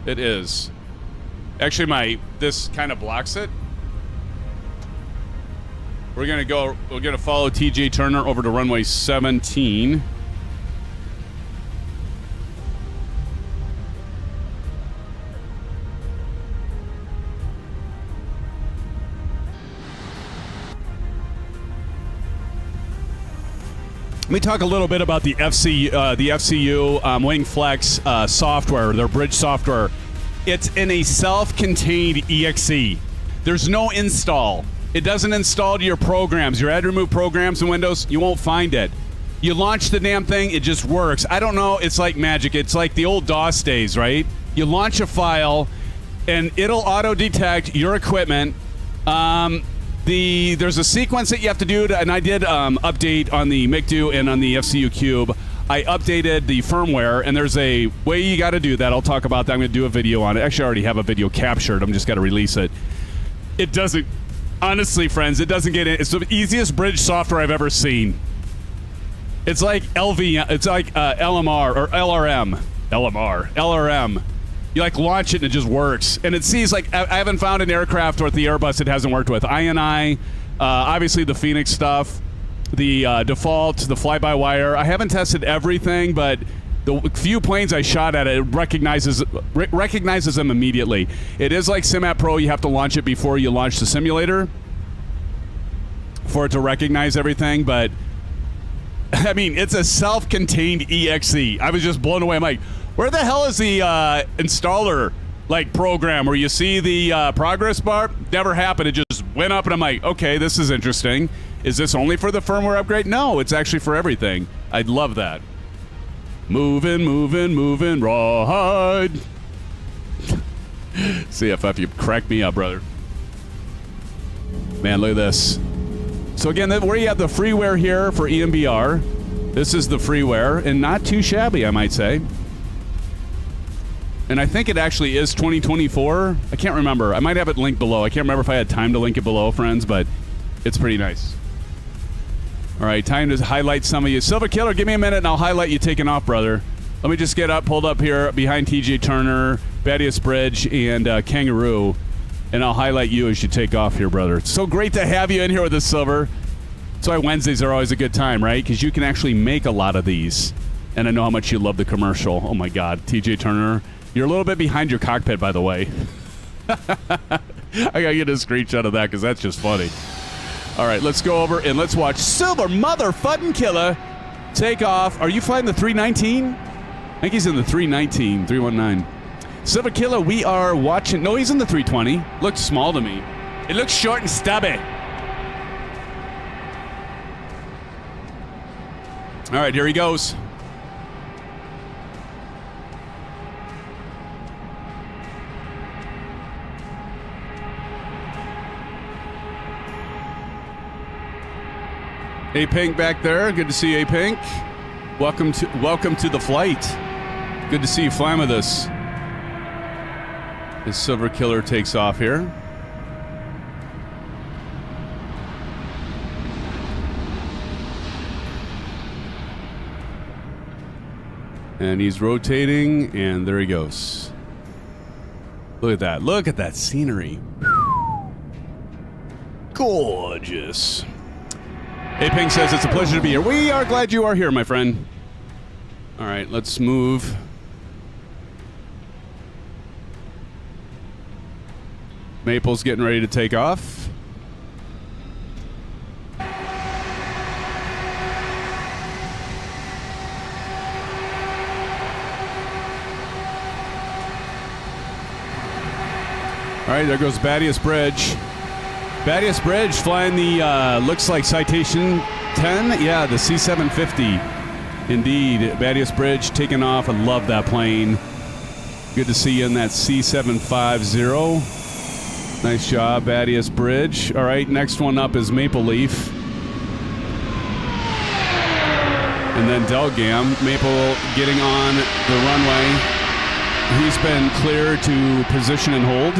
It is. Actually, this kind of blocks it. We're gonna follow TJ Turner over to runway 17. Let me talk a little bit about the FCU WINGFLEX software, their bridge software. It's in a self-contained EXE. There's no install. It doesn't install to your programs. Your add remove programs in Windows, you won't find it. You launch the damn thing, it just works. I don't know, it's like magic. It's like the old DOS days, right? You launch a file, and it'll auto-detect your equipment. There's a sequence that you have to do, and I did update on the MICDO and on the FCU Cube. I updated the firmware, and there's a way you got to do that. I'll talk about that. I'm going to do a video on it. Actually, I already have a video captured. I'm just got to release it. It doesn't, honestly, friends, it doesn't get in. It's the easiest bridge software I've ever seen. It's like LMR or LRM. You launch it and it just works. And it sees I haven't found an aircraft with the Airbus it hasn't worked with. INI, obviously the Fenix stuff. The default, the fly-by-wire. I haven't tested everything, but the few planes I shot at it recognizes them immediately. It is like SimApp Pro. You have to launch it before you launch the simulator for it to recognize everything. But, I mean, it's a self-contained EXE. I was just blown away. I'm like, where the hell is the installer program where you see the progress bar? Never happened. It just went up, and I'm like, okay, this is interesting. Is this only for the firmware upgrade? No, it's actually for everything. I'd love that. Moving, rawhide. CFF, you cracked me up, brother. Man, look at this. So again, where you have the freeware here for ENBR. This is the freeware, and not too shabby, I might say. And I think it actually is 2024. I can't remember. I might have it linked below. I can't remember if I had time to link it below, friends, but it's pretty nice. All right, time to highlight some of you. Silver Killer, give me a minute and I'll highlight you taking off, brother. Let me just get pulled up here behind TJ Turner, Badius Bridge, and Kangaroo, and I'll highlight you as you take off here, brother. It's so great to have you in here with us, Silver. That's why Wednesdays are always a good time, right? Because you can actually make a lot of these. And I know how much you love the commercial. Oh, my God. TJ Turner, you're a little bit behind your cockpit, by the way. I got to get a screenshot of that because that's just funny. All right, let's go over and let's watch Silver Motherfucking Killer take off. Are you flying the 319? I think he's in the 319, 319. Silver Killer, we are watching. No, he's in the 320. Looks small to me. It looks short and stubby. All right, here he goes. A-Pink back there. Good to see you, A-Pink. Welcome to the flight. Good to see you flying with us. This Silver Killer takes off here. And he's rotating, and there he goes. Look at that. Look at that scenery. Gorgeous. A-Pink says, it's a pleasure to be here. We are glad you are here, my friend. All right, let's move. Maple's getting ready to take off. All right, there goes Badius Bridge. Badius Bridge flying the, looks like Citation 10. Yeah, the C750. Indeed, Badius Bridge taking off. I love that plane. Good to see you in that C750. Nice job, Badius Bridge. All right, next one up is Maple Leaf. And then Delgam. Maple getting on the runway. He's been cleared to position and hold.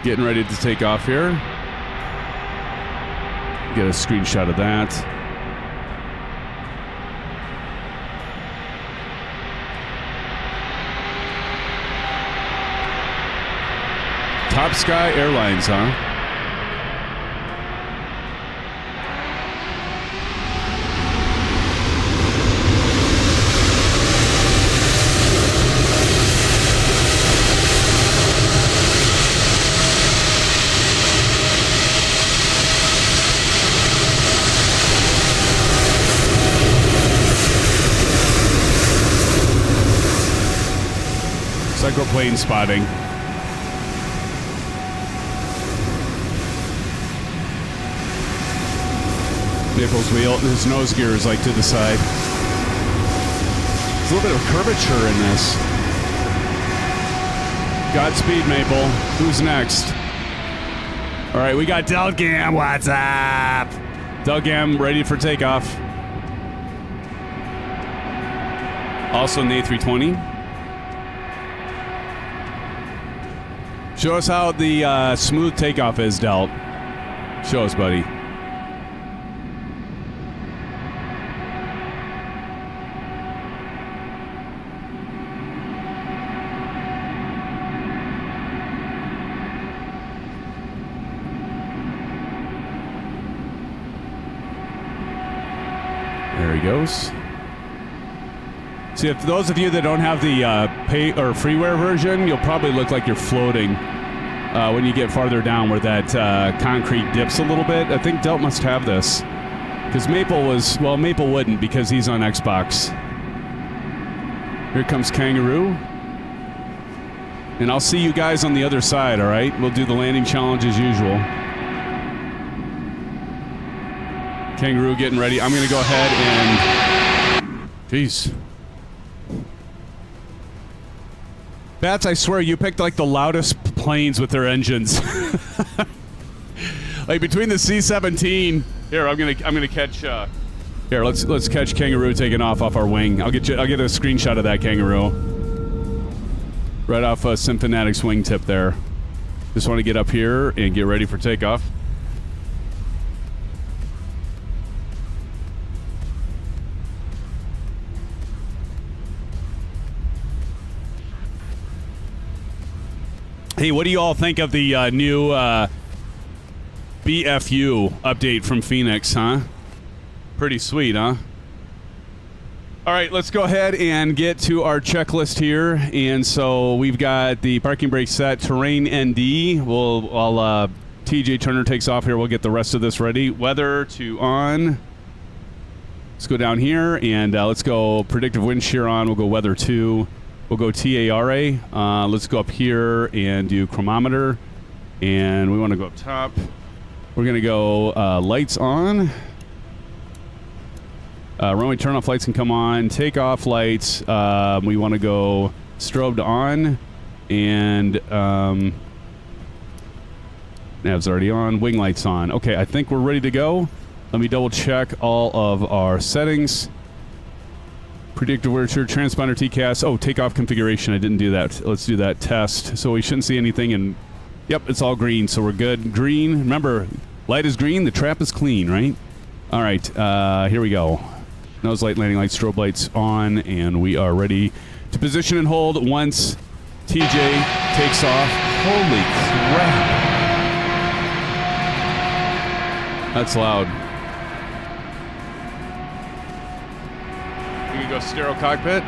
Getting ready to take off here. Get a screenshot of that. Top Sky Airlines, huh? Psychoplane spotting. Maple's wheel, his nose gear is like to the side. There's a little bit of curvature in this. Godspeed, Maple. Who's next? All right, we got Delgam. What's up? Delgam ready for takeoff. Also in the A320. Show us how the smooth takeoff is, Delt. Show us, buddy. There he goes. See, if those of you that don't have the pay or freeware version, you'll probably look like you're floating when you get farther down where that concrete dips a little bit. I think Delt must have this. Because Maple was, well, Maple wouldn't because he's on Xbox. Here comes Kangaroo. And I'll see you guys on the other side, all right? We'll do the landing challenge as usual. Kangaroo getting ready. I'm going to go ahead and... Jeez. Bats, I swear you picked like the loudest planes with their engines. Like between the C-17. Here, I'm gonna catch. Here, let's catch Kangaroo taking off our wing. I'll get a screenshot of that Kangaroo. Right off SimFanatics wingtip there. Just want to get up here and get ready for takeoff. Hey, what do you all think of the new BFU update from Phoenix, huh? Pretty sweet, huh? All right, let's go ahead and get to our checklist here. And so we've got the parking brake set, terrain ND. While TJ Turner takes off here, we'll get the rest of this ready. Weather to on. Let's go down here and let's go predictive wind shear on. We'll go weather 2. We'll go TARA. Let's go up here and do chronometer. And we want to go up top. We're going to go lights on. Runway turn-off lights can come on. Take-off lights. We want to go strobed on. And nav's already on. Wing lights on. Okay, I think we're ready to go. Let me double-check all of our settings. Predictive wind shear, transponder TCAS. Oh, takeoff configuration. I didn't do that. Let's do that test. So we shouldn't see anything. And yep, it's all green, so we're good. Green. Remember, light is green, the trap is clean, right? All right, here we go. Nose light, landing light, strobe lights on, and we are ready to position and hold once TJ takes off. Holy crap. That's loud. We can go stereo cockpit.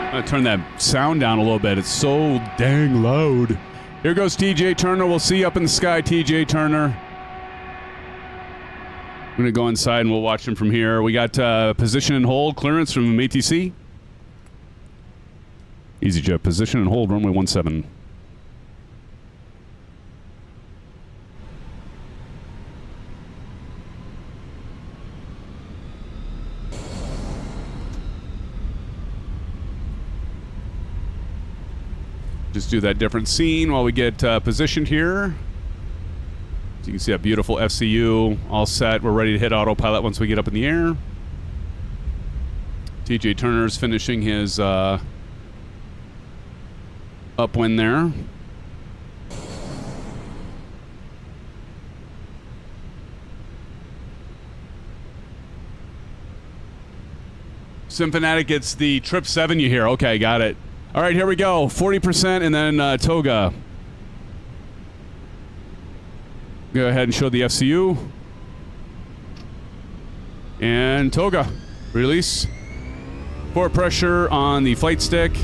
I'm going to turn that sound down a little bit. It's so dang loud. Here goes TJ Turner. We'll see you up in the sky, TJ Turner. I'm going to go inside and we'll watch him from here. We got position and hold clearance from ATC. EasyJet position and hold runway 17. Just do that different scene while we get positioned here. So you can see that beautiful FCU all set. We're ready to hit autopilot once we get up in the air. TJ Turner's finishing his upwind there. SimFanatic gets the Trip 7 you hear. Okay, got it. All right, here we go. 40% and then Toga. Go ahead and show the FCU. And Toga. Release. Forward pressure on the flight stick.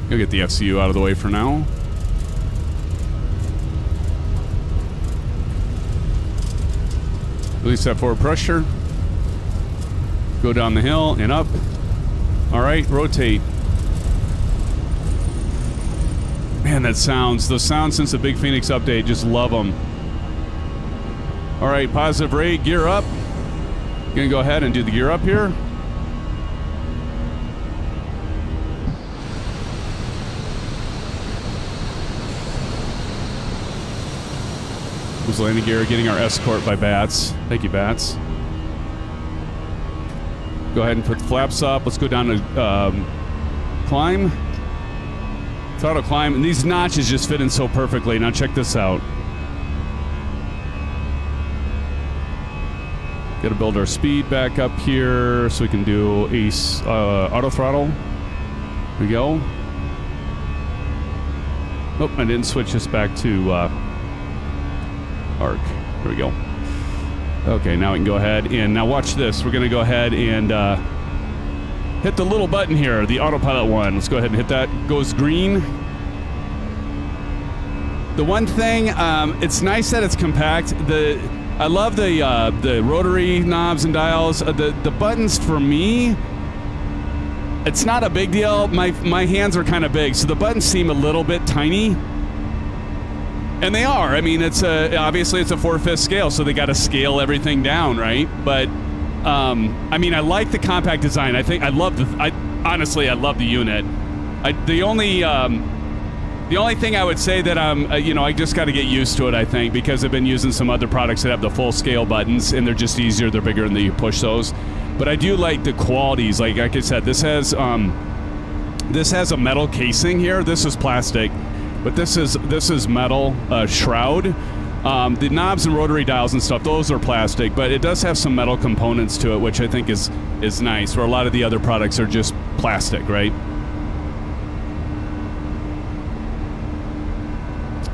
You'll get the FCU out of the way for now. Release that forward pressure. Go down the hill and up. All right, rotate. Man, that sounds, those sounds since the big Fenix update, just love them. All right, positive rate, gear up. Gonna go ahead and do the gear up here. Was landing gear, getting our escort by Bats. Thank you, Bats. Go ahead and put the flaps up. Let's go down to climb. Throttle climb. And these notches just fit in so perfectly. Now check this out. Got to build our speed back up here so we can do ace auto throttle. There we go. Oh, I didn't switch this back to arc. There we go. Okay, now we can go ahead and now watch this. We're going to go ahead and hit the little button here, the autopilot one. Let's go ahead and hit that. Goes green. The one thing, it's nice that it's compact. I love the rotary knobs and dials. The buttons for me, it's not a big deal. My hands are kind of big, so the buttons seem a little bit tiny. And they are. I mean, it's obviously it's a 4/5 scale, so they got to scale everything down, right? But I mean, I like the compact design. Honestly, I love the unit. The only thing I would say that I just got to get used to it. I think because I've been using some other products that have the full scale buttons, and they're just easier. They're bigger, and you push those. But I do like the qualities. Like I said, this has a metal casing here. This is plastic. But this is metal shroud. The knobs and rotary dials and stuff, those are plastic, but it does have some metal components to it, which I think is nice, where a lot of the other products are just plastic, right?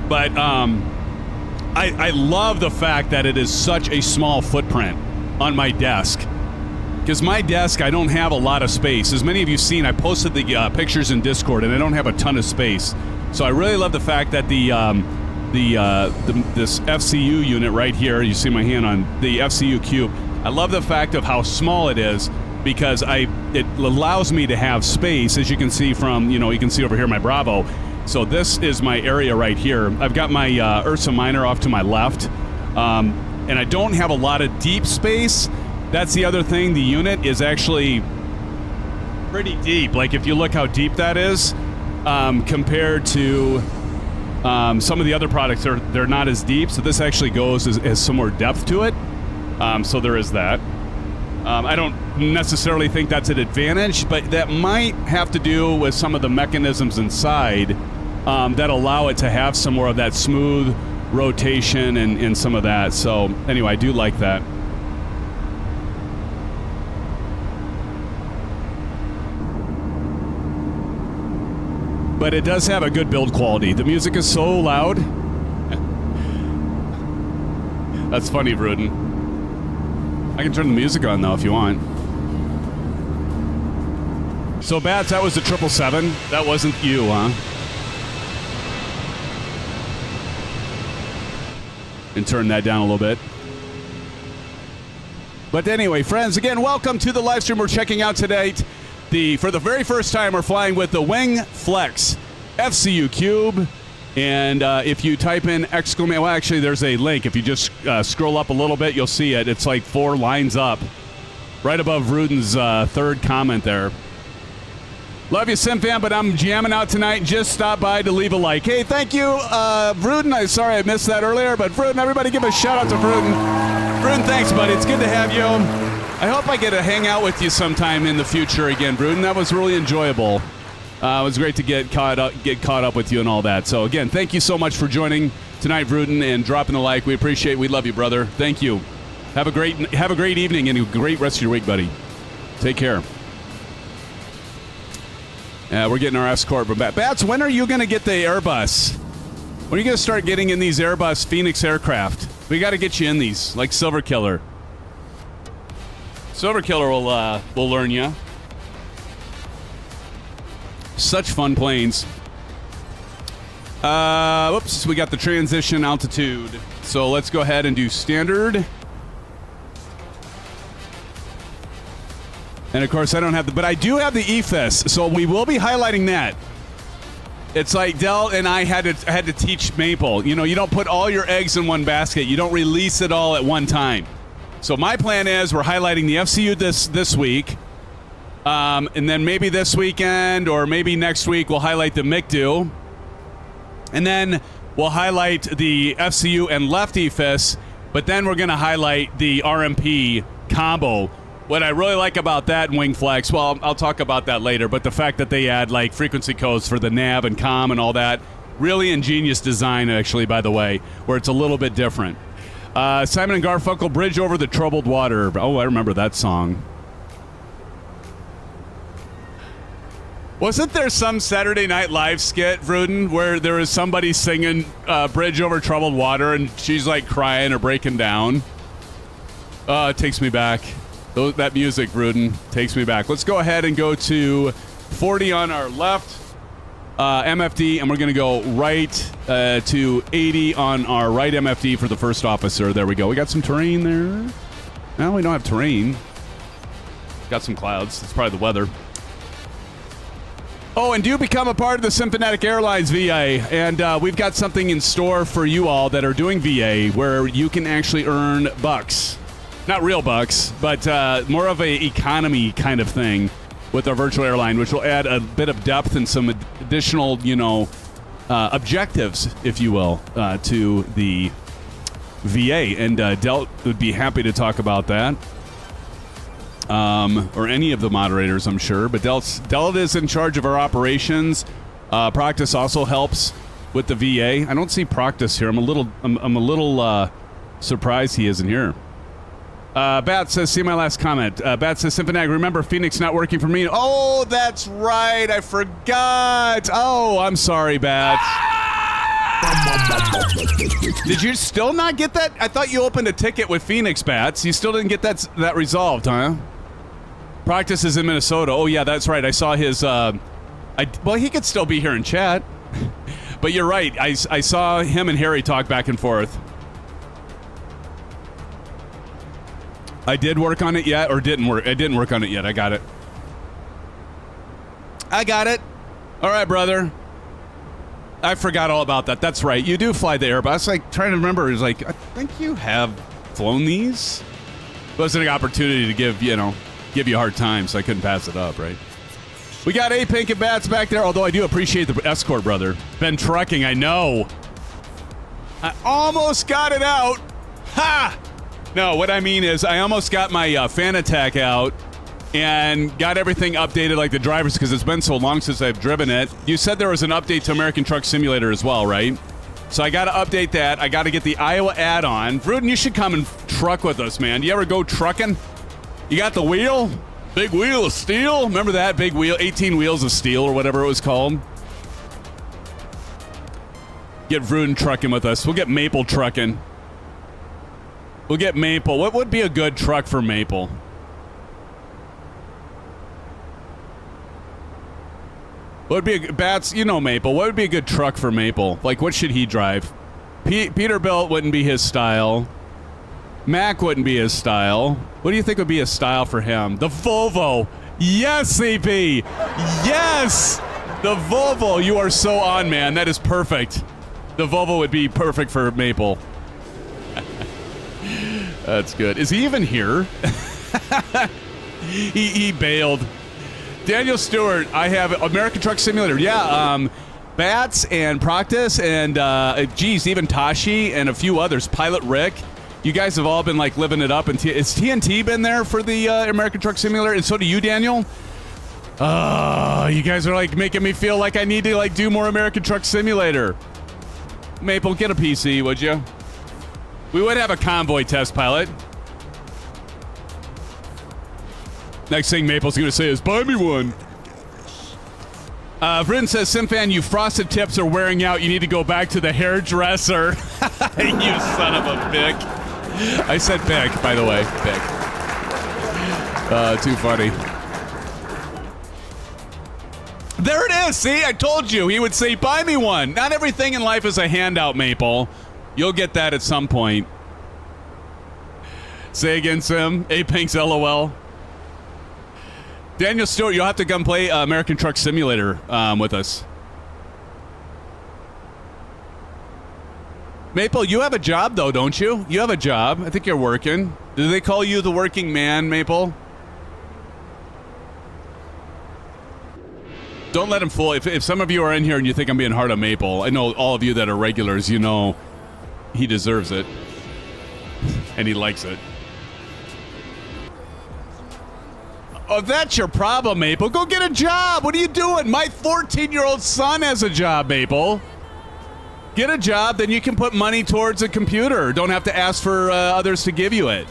But I love the fact that it is such a small footprint on my desk. Because my desk, I don't have a lot of space. As many of you have seen, I posted the pictures in Discord, and I don't have a ton of space. So I really love the fact that this FCU unit right here, you see my hand on the FCU Cube. I love the fact of how small it is because it allows me to have space, as you can see from, you can see over here my Bravo. So this is my area right here. I've got my URSA Minor off to my left, and I don't have a lot of deep space. That's the other thing. The unit is actually pretty deep. Like if you look how deep that is, compared to some of the other products, they're not as deep. So this actually goes as some more depth to it. So there is that. I don't necessarily think that's an advantage, but that might have to do with some of the mechanisms inside that allow it to have some more of that smooth rotation and some of that. So anyway, I do like that. But it does have a good build quality. The music is so loud. That's funny, Rudder. I can turn the music on, though, if you want. So, Bats, that was the 777. That wasn't you, huh? and turn that down a little bit. But anyway, friends, again, welcome to the live stream we're checking out today. For the very first time, we're flying with the WINGFLEX FCU Cube. And if you type in exclamation, well, actually, there's a link. If you just scroll up a little bit, you'll see it. It's like 4 lines up, right above Ruden's third comment there. Love you, SimFan, but I'm jamming out tonight. Just stop by to leave a like. Hey, thank you, Ruden. I'm sorry I missed that earlier, but Ruden, everybody give a shout out to Ruden. Ruden, thanks, buddy. It's good to have you. I hope I get to hang out with you sometime in the future again, Ruden. That was really enjoyable. It was great to get caught up with you and all that. So again, thank you so much for joining tonight, Ruden, and dropping the like. We appreciate it. We love you, brother. Thank you. Have a great evening and a great rest of your week, buddy. Take care. We're getting our escort back. Bats, when are you going to get the Airbus? When are you going to start getting in these Airbus Phoenix aircraft? We got to get you in these, like Silver Killer. Silver Killer will learn you. Such fun planes. Whoops, we got the transition altitude. So let's go ahead and do standard. And of course, I don't have but I do have the EFS, so we will be highlighting that. It's like Del and I had to teach Maple. You know, you don't put all your eggs in one basket. You don't release it all at one time. So my plan is we're highlighting the FCU this week, and then maybe this weekend or maybe next week we'll highlight the MICDU, and then we'll highlight the FCU and left EFS. But then we're going to highlight the RMP combo. What I really like about that in WINGFLEX, well, I'll talk about that later, but the fact that they add like frequency codes for the nav and comm and all that, really ingenious design, actually, by the way, where it's a little bit different. Simon and Garfunkel, Bridge Over the Troubled Water. Oh, I remember that song. Wasn't there some Saturday Night Live skit, Ruden, where there was somebody singing Bridge Over Troubled Water and she's like crying or breaking down? It takes me back. That music, Ruden, takes me back. Let's go ahead and go to 40 on our left, MFD, and we're going to go right to 80 on our right MFD for the first officer. There we go. We got some terrain there. No, we don't have terrain. Got some clouds. It's probably the weather. Oh, and do become a part of the Symphonetic Airlines VA. And we've got something in store for you all that are doing VA where you can actually earn bucks. Not real bucks, but more of a economy kind of thing with our virtual airline, which will add a bit of depth and some additional, objectives, if you will, to the VA. And Delt would be happy to talk about that. Or any of the moderators, I'm sure. But Delt is in charge of our operations. Proctus also helps with the VA. I don't see Proctus here. I'm a little surprised he isn't here. Bat says, see my last comment. Bat says, Symphonag, remember Phoenix not working for me? Oh, that's right. I forgot. Oh, I'm sorry, Bat. Did you still not get that? I thought you opened a ticket with Phoenix, Bats. You still didn't get that resolved, huh? Practice is in Minnesota. Oh, yeah, that's right. I saw his... well, he could still be here in chat. But you're right. I saw him and Harry talk back and forth. I did work on it yet, or didn't work? I didn't work on it yet. I got it. All right, brother. I forgot all about that. That's right. You do fly the Airbus. Like, trying to remember. It was like, I think you have flown these. It wasn't an opportunity to give you a hard time, so I couldn't pass it up, right? We got A Pink and Bats back there, although I do appreciate the escort, brother. Been trucking, I know. I almost got it out. Ha! No, what I mean is I almost got my fan attack out and got everything updated like the drivers because it's been so long since I've driven it. You said there was an update to American Truck Simulator as well, right? So I got to update that. I got to get the Iowa add-on. Ruden, you should come and truck with us, man. Do you ever go trucking? You got the wheel? Big wheel of steel? Remember that? Big wheel, 18 wheels of steel or whatever it was called. Get Ruden trucking with us. We'll get Maple trucking. We'll get Maple. What would be a good truck for Maple? What would be Bats? You know Maple. What would be a good truck for Maple? Like, what should he drive? Peterbilt wouldn't be his style. Mac wouldn't be his style. What do you think would be a style for him? The Volvo. Yes, CP. Yes. The Volvo. You are so on, man. That is perfect. The Volvo would be perfect for Maple. That's good. Is he even here? he bailed. Daniel Stewart, I have American Truck Simulator. Yeah, Bats and Proctus and, geez, even Tashi and a few others. Pilot Rick. You guys have all been, like, living it up. And has TNT been there for the American Truck Simulator? And so do you, Daniel? You guys are, like, making me feel like I need to, like, do more American Truck Simulator. Maple, get a PC, would you? We would have a convoy test pilot. Next thing Maple's going to say is, buy me one. Bryn says, SimFan, you frosted tips are wearing out. You need to go back to the hairdresser. You son of a bitch. I said big, by the way. Big. Too funny. There it is. See, I told you. He would say, buy me one. Not everything in life is a handout, Maple. You'll get that at some point. Say again, Sim. Apinks, LOL. Daniel Stewart, you'll have to come play American Truck Simulator with us. Maple, you have a job, though, don't you? You have a job. I think you're working. Do they call you the working man, Maple? Don't let him fool. If some of you are in here and you think I'm being hard on Maple, I know all of you that are regulars, you know he deserves it. And he likes it. Oh, that's your problem, Maple. Go get a job. What are you doing? My 14-year-old son has a job, Maple. Get a job, then you can put money towards a computer. Don't have to ask for others to give you it.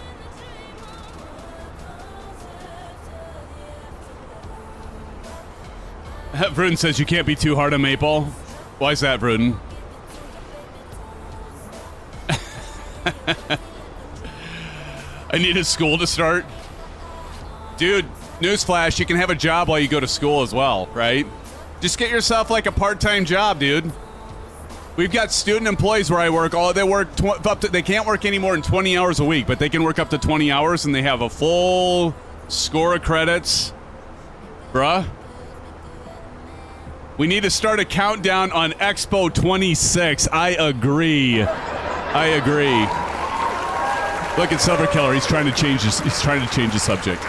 Vruden says you can't be too hard on Maple. Why is that, Vruden? I need a school to start. Dude, newsflash, you can have a job while you go to school as well, right? Just get yourself like a part-time job, dude. We've got student employees where I work. They work they can't work any more than 20 hours a week, but they can work up to 20 hours and they have a full score of credits. Bruh. We need to start a countdown on Expo 26. I agree. I agree. Look at Silver Killer. He's trying to change the subject.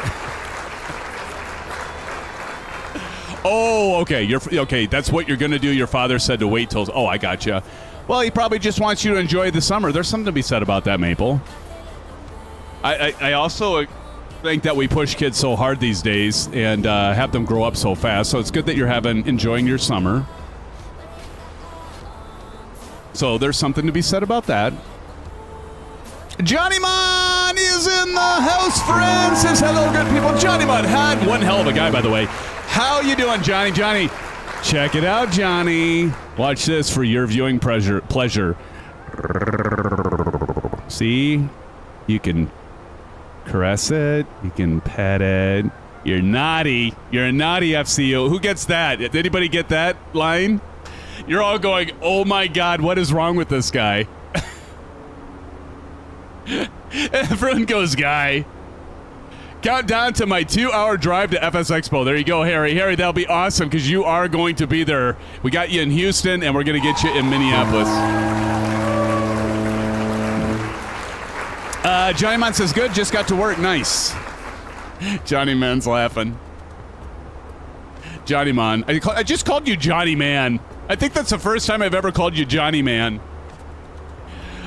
Oh, okay. Okay. That's what you're gonna do. Your father said to wait till. Oh, I gotcha. Well, he probably just wants you to enjoy the summer. There's something to be said about that, Maple. I also think that we push kids so hard these days and have them grow up so fast. So it's good that you're enjoying your summer. So there's something to be said about that. Johnny Mon is in the house, friends. Says hello, good people. Johnny Mon had one hell of a guy, by the way. How you doing, Johnny? Johnny, check it out, Johnny. Watch this for your viewing pleasure. See? You can caress it. You can pet it. You're naughty. You're a naughty FCU. Who gets that? Did anybody get that line? You're all going, oh my God, what is wrong with this guy? Everyone goes, guy. Count down to my 2-hour drive to FS Expo. There you go, Harry. Harry, that'll be awesome because you are going to be there. We got you in Houston, and we're going to get you in Minneapolis. Johnny Man says, good, just got to work. Nice. Johnny Man's laughing. Johnny Man. I just called you Johnny Man. I think that's the first time I've ever called you Johnny Man.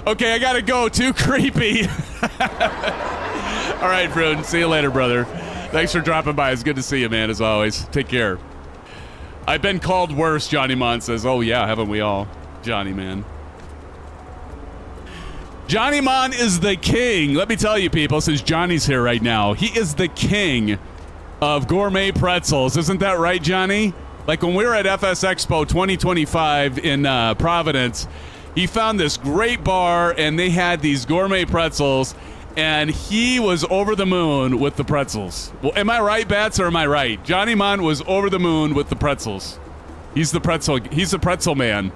Okay, I got to go. Too creepy. All right, Bruden. See you later, brother. Thanks for dropping by. It's good to see you, man, as always. Take care. I've been called worse, Johnny Mon says. Oh, yeah, haven't we all? Johnny, man. Johnny Mon is the king. Let me tell you, people, since Johnny's here right now, he is the king of gourmet pretzels. Isn't that right, Johnny? Like when we were at FS Expo 2025 in Providence, he found this great bar, and they had these gourmet pretzels, and he was over the moon with the pretzels. Well, am I right, Bats, or am I right? Johnny Mon was over the moon with the pretzels. He's the pretzel man.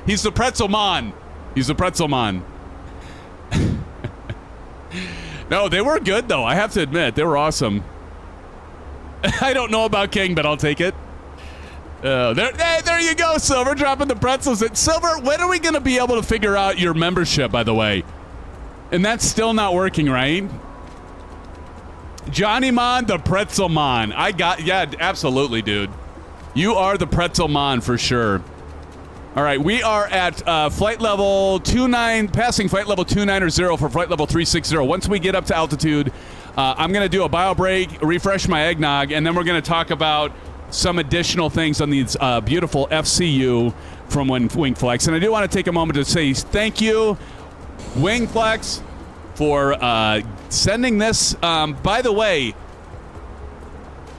He's the pretzel mon. He's the Pretzelman. No, they were good, though. I have to admit. They were awesome. I don't know about King, but I'll take it. There you go, Silver, dropping the pretzels. Silver, when are we going to be able to figure out your membership, by the way? And that's still not working, right? Johnny Mon, the Pretzelman. Yeah, absolutely, dude. You are the Pretzelman for sure. All right, we are at flight level 29, passing flight level 290 for flight level 360. Once we get up to altitude, I'm going to do a bio break, refresh my eggnog, and then we're going to talk about some additional things on these beautiful FCU from WINGFLEX. And I do want to take a moment to say thank you, WINGFLEX, for sending this. By the way,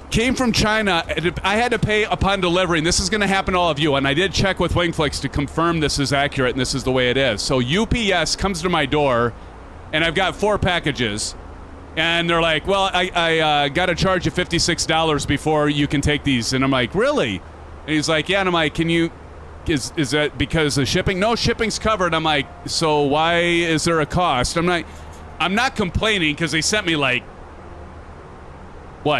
came from China. I had to pay upon delivery, and this is going to happen to all of you. And I did check with WINGFLEX to confirm this is accurate and this is the way it is. So UPS comes to my door, and I've got 4 packages. And they're like, well, I got to charge you $56 before you can take these. And I'm like, really? And he's like, yeah. And I'm like, is that because of shipping? No, shipping's covered. I'm like, so why is there a cost? I'm not complaining because they sent me like a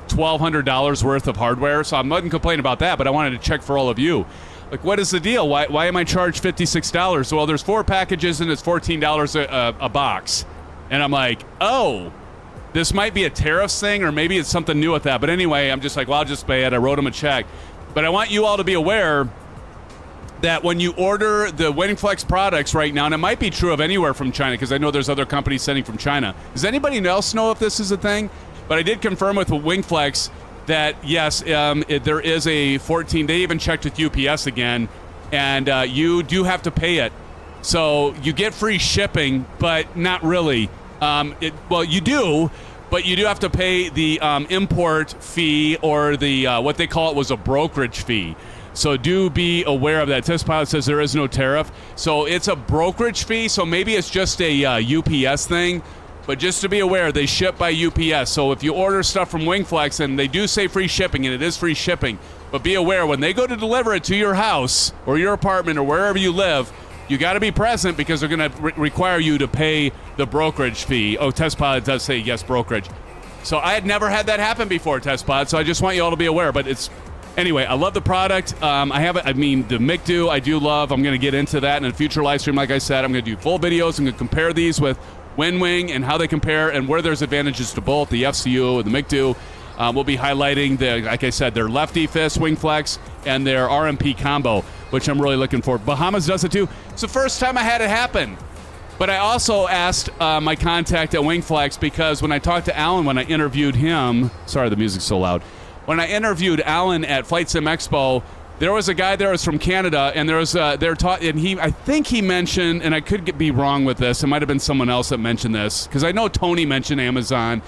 $1,200 worth of hardware. So I wasn't complaining about that, but I wanted to check for all of you. Like, what is the deal? Why am I charged $56? Well, there's 4 packages and it's $14 a box. And I'm like, oh, this might be a tariffs thing, or maybe it's something new with that. But anyway, I'm just like, well, I'll just pay it. I wrote him a check. But I want you all to be aware that when you order the WINGFLEX products right now, and it might be true of anywhere from China, because I know there's other companies sending from China. Does anybody else know if this is a thing? But I did confirm with WINGFLEX that, yes, there is a 14. They even checked with UPS again, and you do have to pay it. So you get free shipping, but not really. Well, you do, but you do have to pay the import fee, or the what they call it was a brokerage fee. So do be aware of that. Test Pilot says there is no tariff. So it's a brokerage fee, so maybe it's just a UPS thing. But just to be aware, they ship by UPS. So if you order stuff from WINGFLEX, and they do say free shipping, and it is free shipping, but be aware, when they go to deliver it to your house or your apartment or wherever you live, you got to be present, because they're going to require you to pay the brokerage fee. Oh, Test Pilot does say yes, brokerage. So I had never had that happen before, Test Pilot, so I just want you all to be aware. But it's... Anyway, I love the product. The MICDO I do love. I'm going to get into that in a future live stream. Like I said, I'm going to do full videos. I'm going to compare these with Winwing and how they compare and where there's advantages to both, the FCU and the MICDO. We'll be highlighting, like I said, their lefty fist WINGFLEX and their RMP combo, which I'm really looking for. Bahamas does it too. It's the first time I had it happen. But I also asked my contact at WINGFLEX, because when I talked to Alan, when I interviewed him, sorry, the music's so loud. When I interviewed Alan at Flight Sim Expo, there was a guy there who was from Canada, and there was I think he mentioned, and I could be wrong with this, it might have been someone else that mentioned this, because I know Tony mentioned Amazon,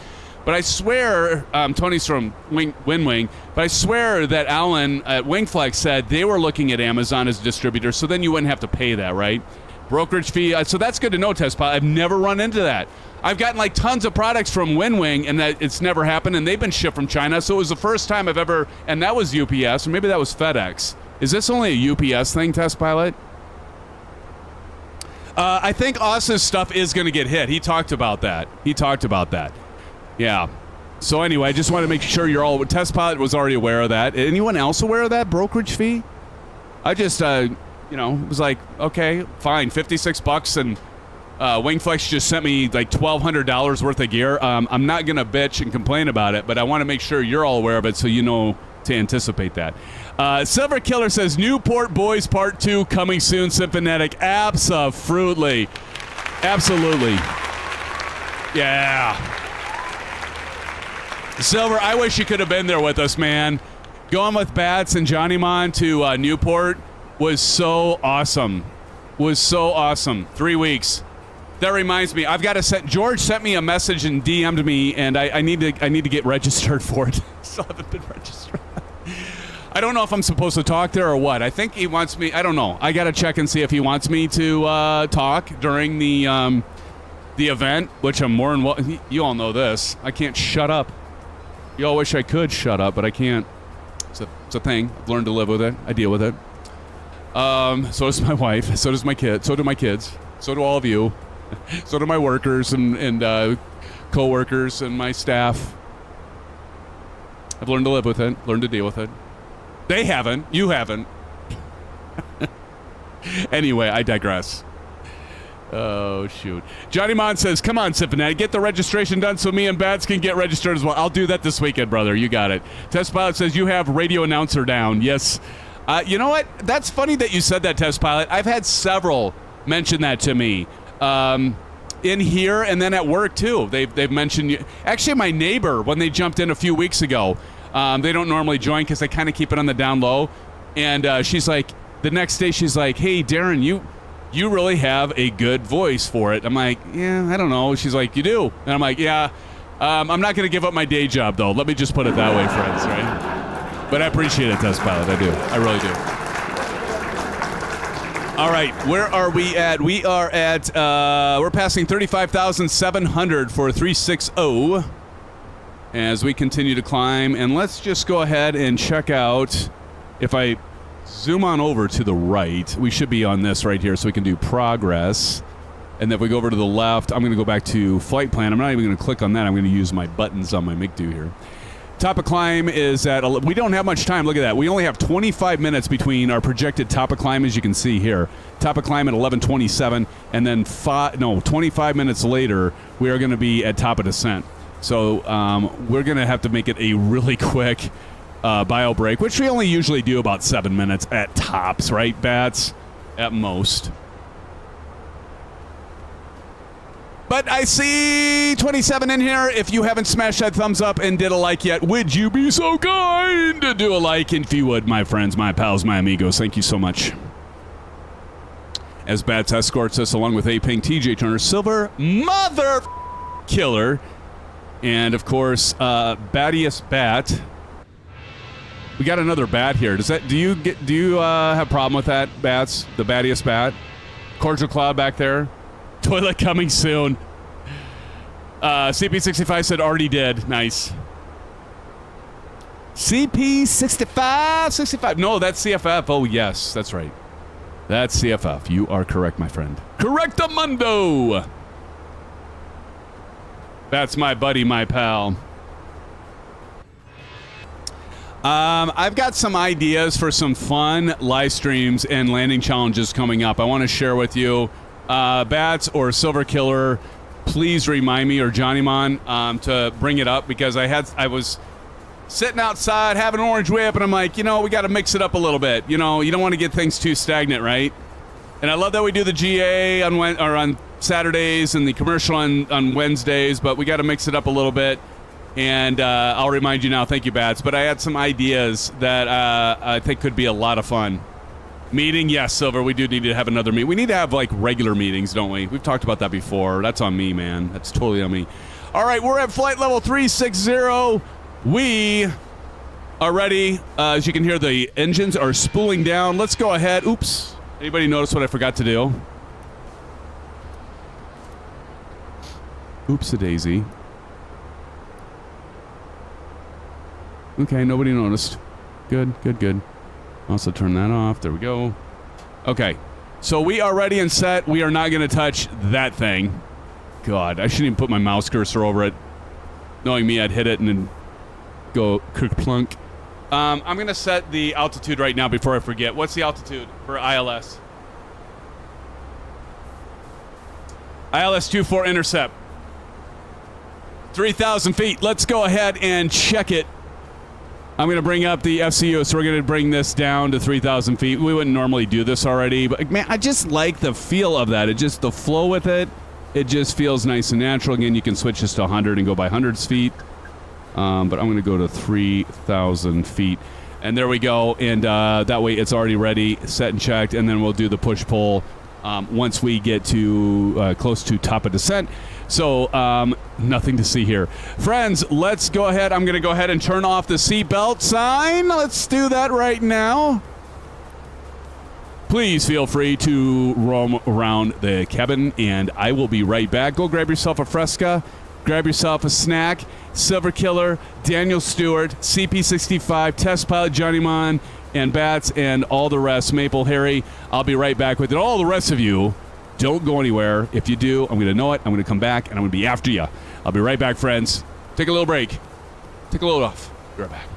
but I swear, Tony's from Winwing, but I swear that Alan at WINGFLEX said they were looking at Amazon as a distributor, so then you wouldn't have to pay that, right? Brokerage fee, so that's good to know, Test Pilot. I've never run into that. I've gotten like tons of products from Winwing, and that it's never happened, and they've been shipped from China, so it was the first time I've ever, and that was UPS, or maybe that was FedEx. Is this only a UPS thing, Test Pilot? I think Aus's stuff is going to get hit. He talked about that. Yeah. So anyway, I just want to make sure you're all... Test Pilot was already aware of that. Anyone else aware of that brokerage fee? I just, was like, okay, fine, $56, and WINGFLEX just sent me like $1,200 worth of gear. I'm not going to bitch and complain about it, but I want to make sure you're all aware of it so you know to anticipate that. Silver Killer says, Newport Boys Part 2 coming soon, Symphonetic. Abso-fruitly. Absolutely. Yeah. Silver, I wish you could have been there with us, man. Going with Bats and Johnny Mon to Newport was so awesome. 3 weeks. That reminds me, I've got to send... George sent me a message and DM'd me, and I need to get registered for it. Still haven't been registered. I don't know if I'm supposed to talk there or what. I think he wants me... I don't know. I got to check and see if he wants me to talk during the event, which I'm more than... Well, you all know this. I can't shut up. You all wish I could shut up, but I can't. It's a thing. I've learned to live with it. I deal with it. So does my wife. So does my kid. So do my kids. So do all of you. So do my workers and co-workers and my staff. I've learned to live with it. Learned to deal with it. They haven't. You haven't. Anyway, I digress. Oh, shoot. Johnny Mon says, come on, SimFans, get the registration done so me and Bats can get registered as well. I'll do that this weekend, brother. You got it. Test Pilot says, you have radio announcer down. Yes. You know what? That's funny that you said that, Test Pilot. I've had several mention that to me. In here and then at work, too. They've mentioned you. Actually, my neighbor, when they jumped in a few weeks ago, they don't normally join because they kind of keep it on the down low. And she's like, the next day, she's like, hey, Darren, you really have a good voice for it. I'm like, yeah, I don't know. She's like, you do? And I'm like, yeah. I'm not going to give up my day job, though. Let me just put it that way, friends, right? But I appreciate it, Test Pilot. I do. I really do. All right, where are we at? We are at, we're passing 35,700 for 360 as we continue to climb. And let's just go ahead and check out, if I zoom on over to the right, we should be on this right here so we can do progress. And then if we go over to the left, I'm going to go back to flight plan. I'm not even going to click on that. I'm going to use my buttons on my MiG-2 here. Top of climb is at, we don't have much time. Look at that. We only have 25 minutes between our projected top of climb, as you can see here. Top of climb at 11:27, and then 25 minutes later, we are going to be at top of descent. So we're going to have to make it a really quick bio break, which we only usually do about 7 minutes at tops, right, Bats? At most. But I see 27 in here. If you haven't smashed that thumbs up and did a like yet, would you be so kind to do a like? And if you would, my friends, my pals, my amigos, thank you so much. As Bats escorts us along with A-Ping, TJ Turner, Silver, Mother Killer, and of course, Battiest Bat. We got another bat here. Do you have a problem with that, Bats? The Battiest Bat? Cordial Cloud back there. Toilet coming soon. CP65 said already did. Nice. CP65. No, that's CFF. Oh, yes, that's right. That's CFF. You are correct, my friend. Correctamundo. That's my buddy, my pal. I've got some ideas for some fun live streams and landing challenges coming up. I want to share with you. Bats or Silver Killer, please remind me, or Johnny Mon, to bring it up, because I was sitting outside having an orange whip, and I'm like, we got to mix it up a little bit. You don't want to get things too stagnant, right? And I love that we do the GA on Saturdays and the commercial on Wednesdays, but we got to mix it up a little bit. And I'll remind you now. Thank you, Bats. But I had some ideas that I think could be a lot of fun. Meeting, yes, Silver. We do need to have another meeting. We need to have, regular meetings, don't we? We've talked about that before. That's on me, man. That's totally on me. All right, we're at flight level 360. We are ready. As you can hear, the engines are spooling down. Let's go ahead. Oops. Anybody notice what I forgot to do? Oops-a-daisy. Okay, nobody noticed. Good, good, good. Also turn that off. There we go. Okay. So we are ready and set. We are not going to touch that thing. God, I shouldn't even put my mouse cursor over it. Knowing me, I'd hit it and then go plunk. I'm going to set the altitude right now before I forget. What's the altitude for ILS? ILS 24 intercept. 3,000 feet. Let's go ahead and check it. I'm going to bring up the FCU, so we're going to bring this down to 3,000 feet. We wouldn't normally do this already, but man, I just like the feel of that. The flow with it, it just feels nice and natural. Again, you can switch this to 100 and go by hundreds feet, but I'm going to go to 3,000 feet. And there we go, and that way it's already ready, set and checked, and then we'll do the push-pull once we get to close to top of descent. So, nothing to see here. Friends, let's go ahead. I'm going to go ahead and turn off the seatbelt sign. Let's do that right now. Please feel free to roam around the cabin, and I will be right back. Go grab yourself a Fresca grab yourself a snack. Silver Killer, Daniel Stewart, CP65, Test Pilot Johnny Mon, and Bats, and all the rest. Maple, Harry, I'll be right back with it. All the rest of you, don't go anywhere. If you do, I'm going to know it. I'm going to come back, and I'm going to be after you. I'll be right back, friends. Take a little break. Take a load off. Be right back.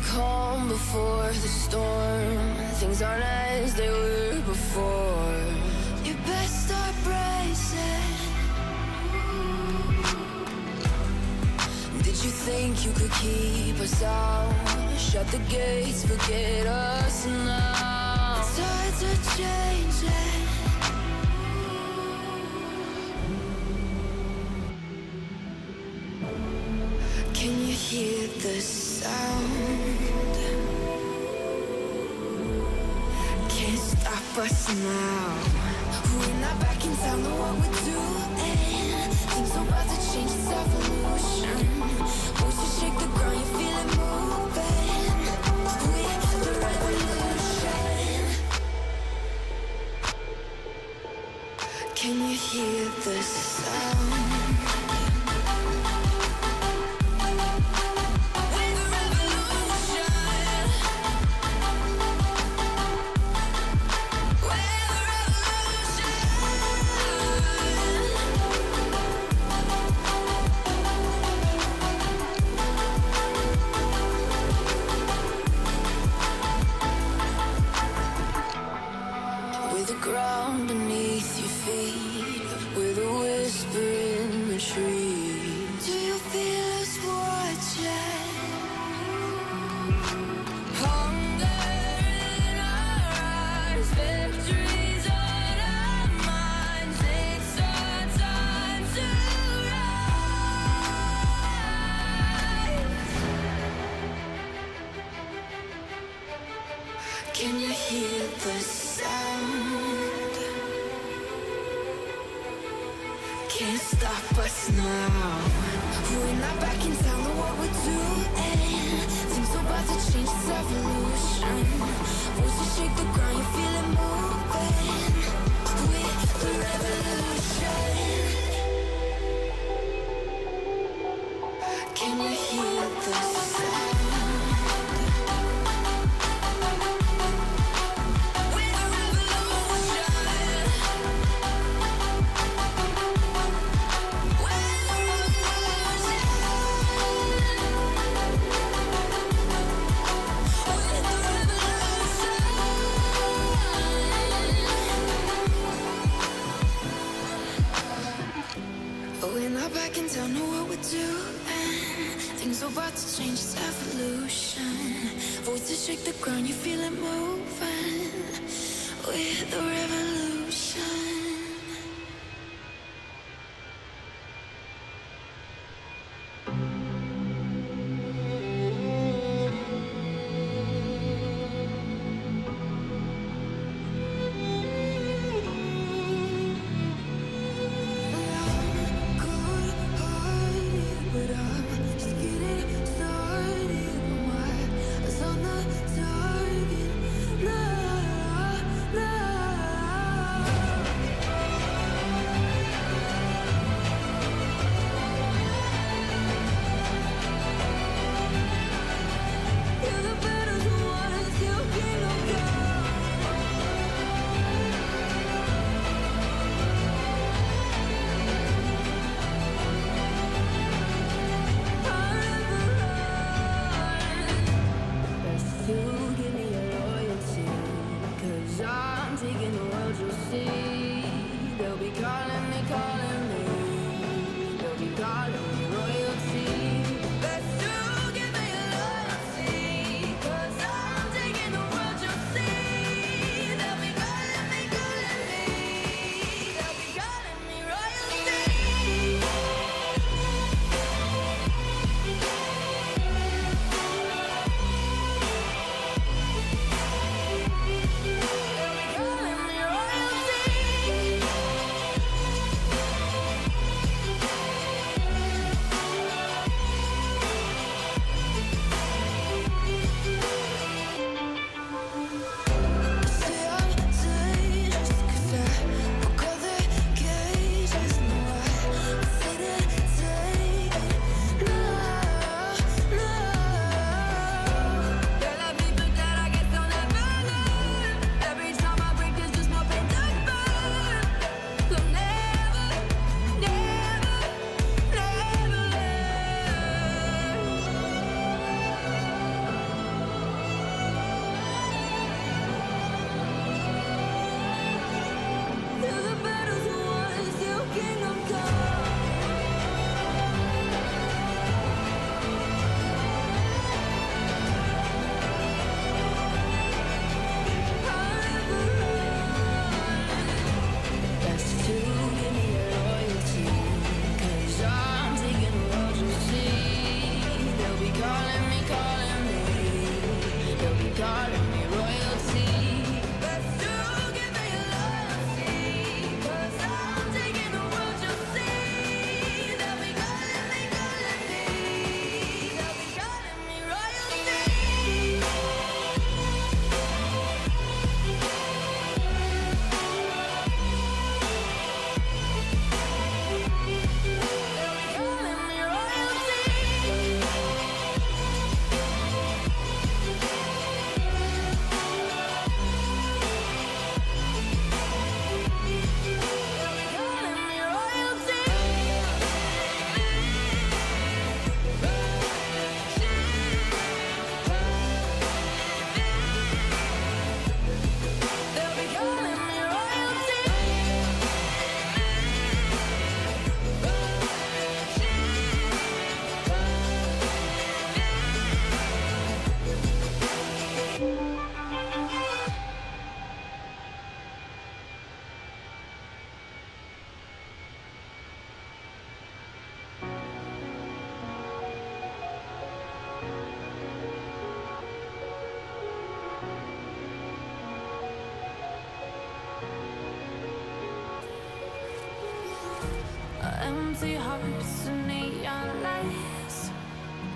calm before the storm. Things aren't as they were before. You best start bracing. Did you think you could keep us out? Shut the gates, forget us now. The tides are changing. Can you hear the sound? Can't stop us now. We're not back in town, know what we're doing. Things are about to change, it's evolution. Once you shake the ground, you feel it moving. We're the revolution. Can you hear the sound? Ground beneath your feet, with a whisper in the trees. Do you feel us watching? Hunger in our eyes, victories on our minds. It's our time to rise. Can you hear the sound? Can't stop us now. We're not back in town, know what we're doing. Things are about to change, it's evolution. Once you shake the ground, you feel it moving. We're the revolution. Can you hear the sound? Don't know what we're doing. Things are about to change, it's evolution. Voices shake the ground, you feel it moving. We're the revolution.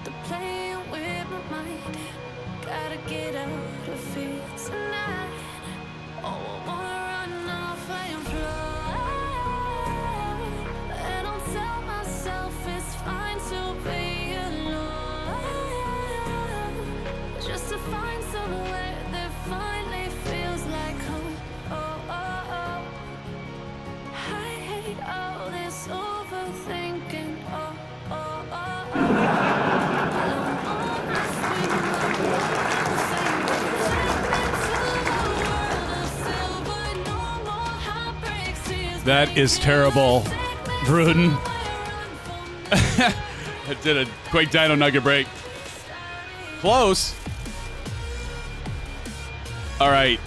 They're playing with my mind. Gotta get out of here tonight. Oh, I wanna run off and fly. And I'll tell myself it's fine to be alone. Just to find somewhere that finally feels like home. Oh, oh, oh. I hate all this overthinking. Oh, oh, oh, oh. That is terrible, Rudder. I did a quick dino nugget break. Close. All right.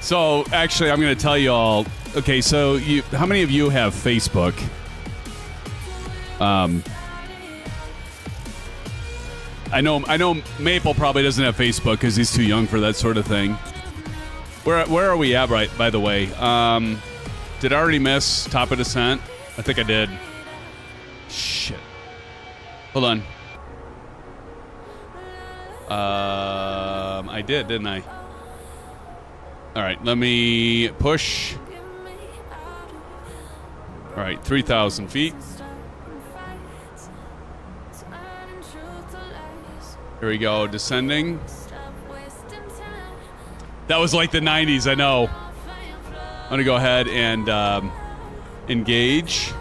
So actually, I'm going to tell you all. Okay, so how many of you have Facebook? I know Maple probably doesn't have Facebook because he's too young for that sort of thing. Where are we at, right? By the way, did I already miss top of descent? I think I did. Shit. Hold on. I did, didn't I? All right, let me push. All right, 3,000 feet. Here we go, descending. That was like the 90s, I know. I'm going to go ahead and engage.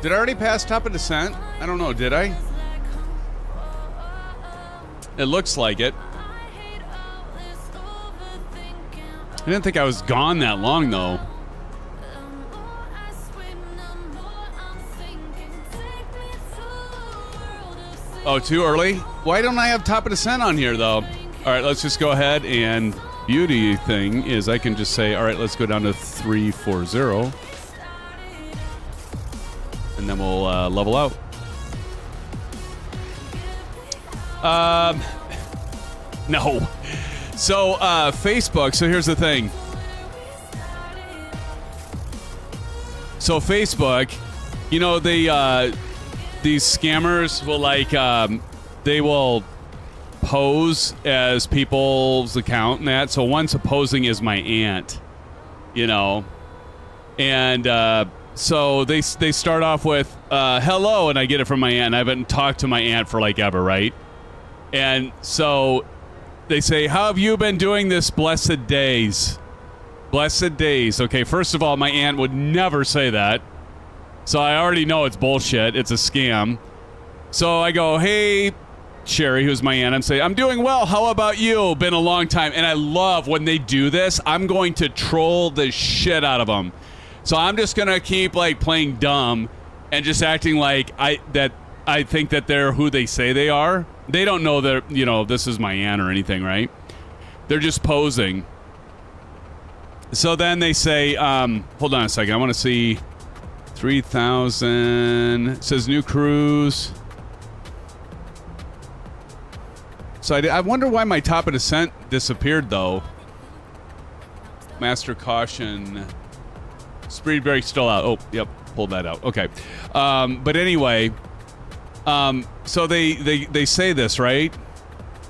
Did I already pass top of descent? I don't know, did I? It looks like it. I didn't think I was gone that long, though. Oh, too early? Why don't I have top of descent on here, though? All right, let's just go ahead, and beauty thing is I can just say, all right, let's go down to 340. And then we'll level out. No. So, Facebook, so here's the thing. So, Facebook, you know, these scammers will, like, they will pose as people's account and that. So, one supposing is my aunt, you know. And, so they start off with, hello, and I get it from my aunt. I haven't talked to my aunt for, like, ever, right? And so they say, how have you been doing this blessed days? Blessed days. Okay, first of all, my aunt would never say that. So I already know it's bullshit. It's a scam. So I go, hey, Sherry, who's my aunt, I'm saying, I'm doing well. How about you? Been a long time. And I love when they do this. I'm going to troll the shit out of them. So I'm just going to keep, like, playing dumb and just acting like I think that they're who they say they are. They don't know that, you know, this is my aunt or anything, right? They're just posing. So then they say, hold on a second. I want to see 3,000. It says new cruise. So I wonder why my top of descent disappeared, though. Master caution. Speed brake still out. Oh, yep. Pulled that out. Okay. But anyway, so they say this, right?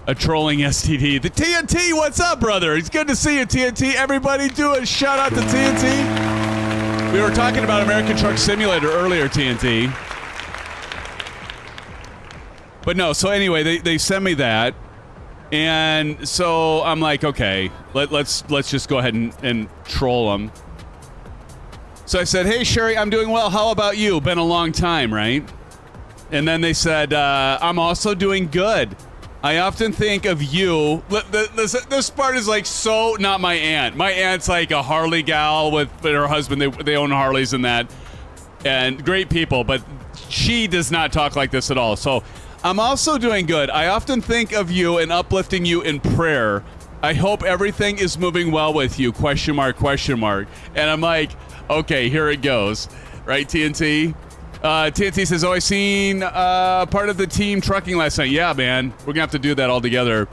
A trolling STD. The TNT, what's up, brother? It's good to see you, TNT. Everybody do a shout out to TNT. We were talking about American Truck Simulator earlier, TNT. But no, so anyway, they send me that. And so I'm like, okay, let's just go ahead and troll them. So I said, hey, Sherry, I'm doing well. How about you? Been a long time, right? And then they said, I'm also doing good. I often think of you. This part is like so not my aunt. My aunt's like a Harley gal with her husband. They own Harleys and that. And great people, but she does not talk like this at all. So I'm also doing good. I often think of you and uplifting you in prayer. I hope everything is moving well with you, question mark, question mark. And I'm like, okay, here it goes. Right, TNT? TNT says, oh, I seen part of the team trucking last night. Yeah, man. We're going to have to do that all together.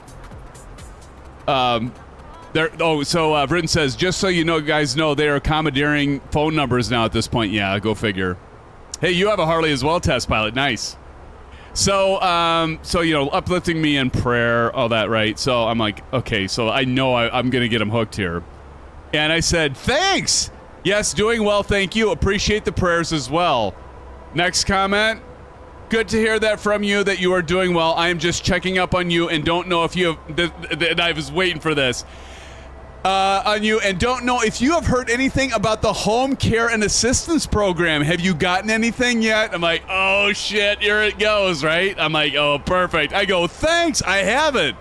Britton says, just so you know, guys know, they are commandeering phone numbers now at this point. Yeah, go figure. Hey, you have a Harley as well, test pilot. Nice. So uplifting me in prayer, all that, right? So I'm like, okay, so I know I'm going to get him hooked here. And I said, thanks. Yes, doing well, thank you. Appreciate the prayers as well. Next comment. Good to hear that from you, that you are doing well. I am just checking up on you and don't know if you have... And I was waiting for this. On you, and don't know if you have heard anything about the home care and assistance program. Have you gotten anything yet? I'm like, oh shit, here it goes, right? I'm like, oh, perfect. I go, thanks, I haven't.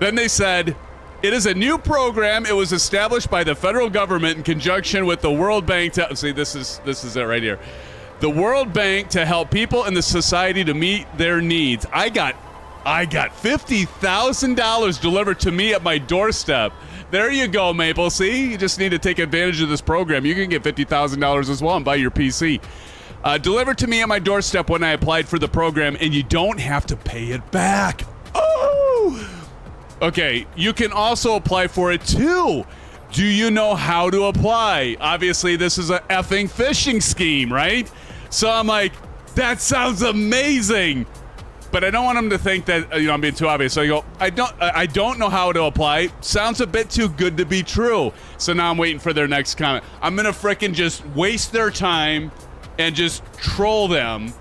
Then they said, it is a new program. It was established by the federal government in conjunction with the World Bank to... See, this is it right here. The World Bank to help people in the society to meet their needs. I got $50,000 delivered to me at my doorstep. There you go, Maple. See, you just need to take advantage of this program. You can get $50,000 as well and buy your PC. Delivered to me at my doorstep when I applied for the program, and you don't have to pay it back. Oh! Okay, you can also apply for it too. Do you know how to apply? Obviously, this is a effing phishing scheme, right? So I'm like, that sounds amazing. But I don't want them to think that I'm being too obvious. So I go, I don't know how to apply. Sounds a bit too good to be true. So now I'm waiting for their next comment. I'm gonna frickin' just waste their time and just troll them,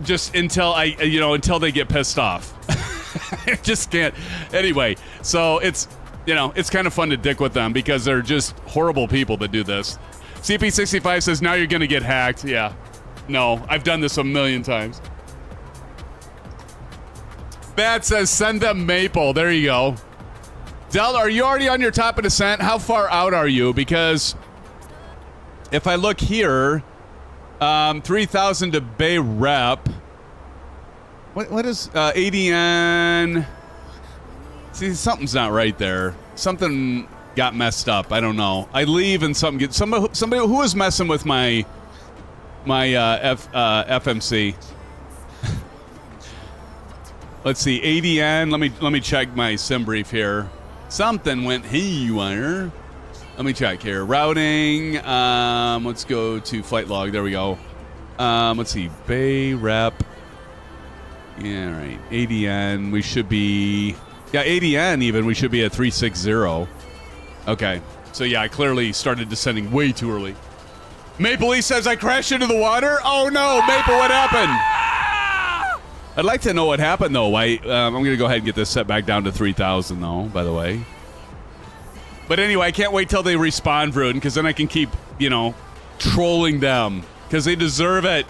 just until until they get pissed off. I just can't. Anyway, so it's kind of fun to dick with them because they're just horrible people that do this. CP65 says now you're gonna get hacked. Yeah, no, I've done this a million times. Bat says, send them Maple. There you go. Del, are you already on your top of descent? How far out are you? Because if I look here, 3,000 to Bay Rep. What is ADN? See, something's not right there. Something got messed up. I don't know. I leave and something gets... Somebody who was messing with my FMC. Let's see, ADN. Let me check my sim brief here. Something went haywire. Let me check here. Routing. Let's go to flight log. There we go. Let's see, Bay Rep. Yeah, all right. ADN. We should be. Yeah, ADN even. We should be at 360. Okay. So yeah, I clearly started descending way too early. Maple Lee says I crashed into the water. Oh no, Maple, what happened? I'd like to know what happened, though. I'm going to go ahead and get this set back down to 3,000, though, by the way. But anyway, I can't wait till they respawn, Vruden, because then I can keep, trolling them, because they deserve it.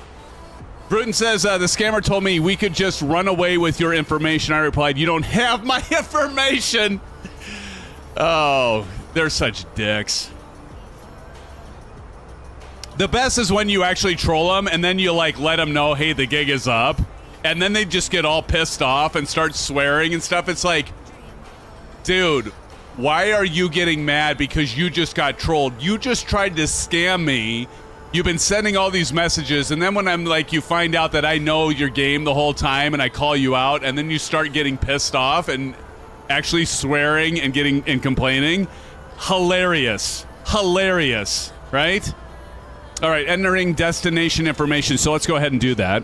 Vruden says, the scammer told me we could just run away with your information. I replied, you don't have my information. Oh, they're such dicks. The best is when you actually troll them, and then you, let them know, hey, the gig is up. And then they just get all pissed off and start swearing and stuff. It's like, dude, why are you getting mad because you just got trolled? You just tried to scam me. You've been sending all these messages. And then when I'm like, you find out that I know your game the whole time and I call you out and then you start getting pissed off and actually swearing and complaining. Hilarious. Hilarious, right? All right, entering destination information. So let's go ahead and do that.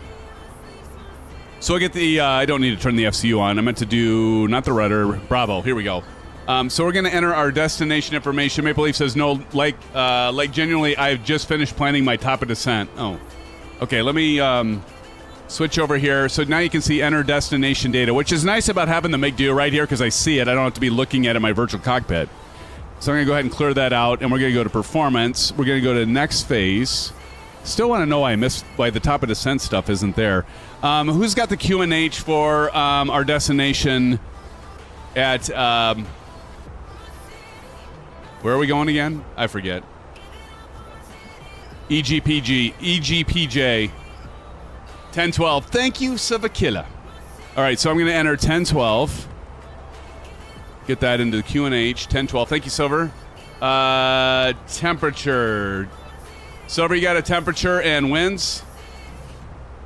So I get the, I don't need to turn the FCU on. I meant to do, not the rudder, Bravo. Here we go. So we're going to enter our destination information. Maple Leaf says, no, genuinely, I've just finished planning my top of descent. Oh, okay, let me switch over here. So now you can see enter destination data, which is nice about having the McDo right here because I see it. I don't have to be looking at it in my virtual cockpit. So I'm going to go ahead and clear that out, and we're going to go to performance. We're going to go to next phase. Still want to know why the top of descent stuff isn't there. Who's got the QNH for our destination at... where are we going again? I forget. EGPJ. 1012. Thank you, Savakilla. All right, so I'm going to enter 1012. Get that into the QNH. 1012. Thank you, Silver. Temperature. Silver, you got a temperature and winds?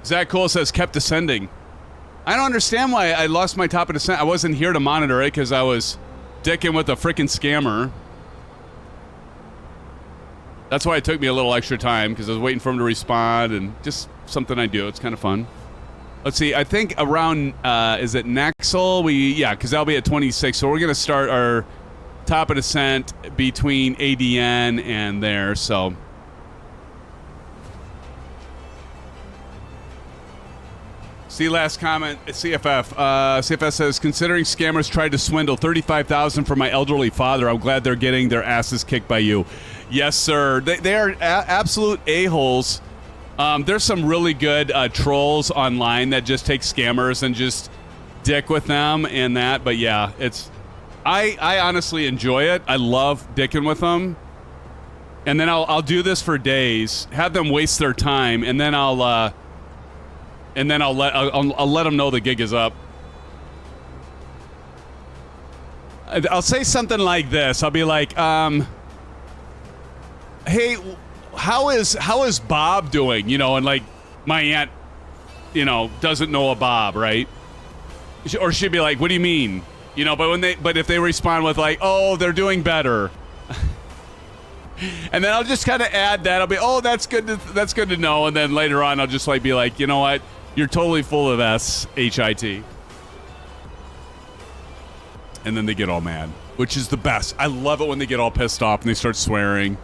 Zach Cole says kept descending. I don't understand why I lost my top of descent. I wasn't here to monitor it because I was dicking with a freaking scammer. That's why it took me a little extra time, because I was waiting for him to respond, and just something I do. It's kind of fun. Let's see. I think around, is it Naxel? Yeah, because that'll be at 26. So we're going to start our top of descent between ADN and there. So see last comment at CFF. CFF says, considering scammers tried to swindle $35,000 from my elderly father, I'm glad they're getting their asses kicked by you. Yes, sir. They are absolute a-holes. There's some really good trolls online that just take scammers and just dick with them and that. But yeah, I honestly enjoy it. I love dicking with them. And then I'll do this for days, have them waste their time, and then I'll let them know the gig is up. I'll say something like this. I'll be like, hey, how is Bob doing? You know, and like my aunt, you know, doesn't know a Bob, right? Or she'd be like, what do you mean? You know, but if they respond with like, oh, they're doing better. And then I'll just kind of add that. I'll be, oh, that's good to know. And then later on, I'll just like be like, you know what? You're totally full of shit. And then they get all mad, which is the best. I love it when they get all pissed off and they start swearing.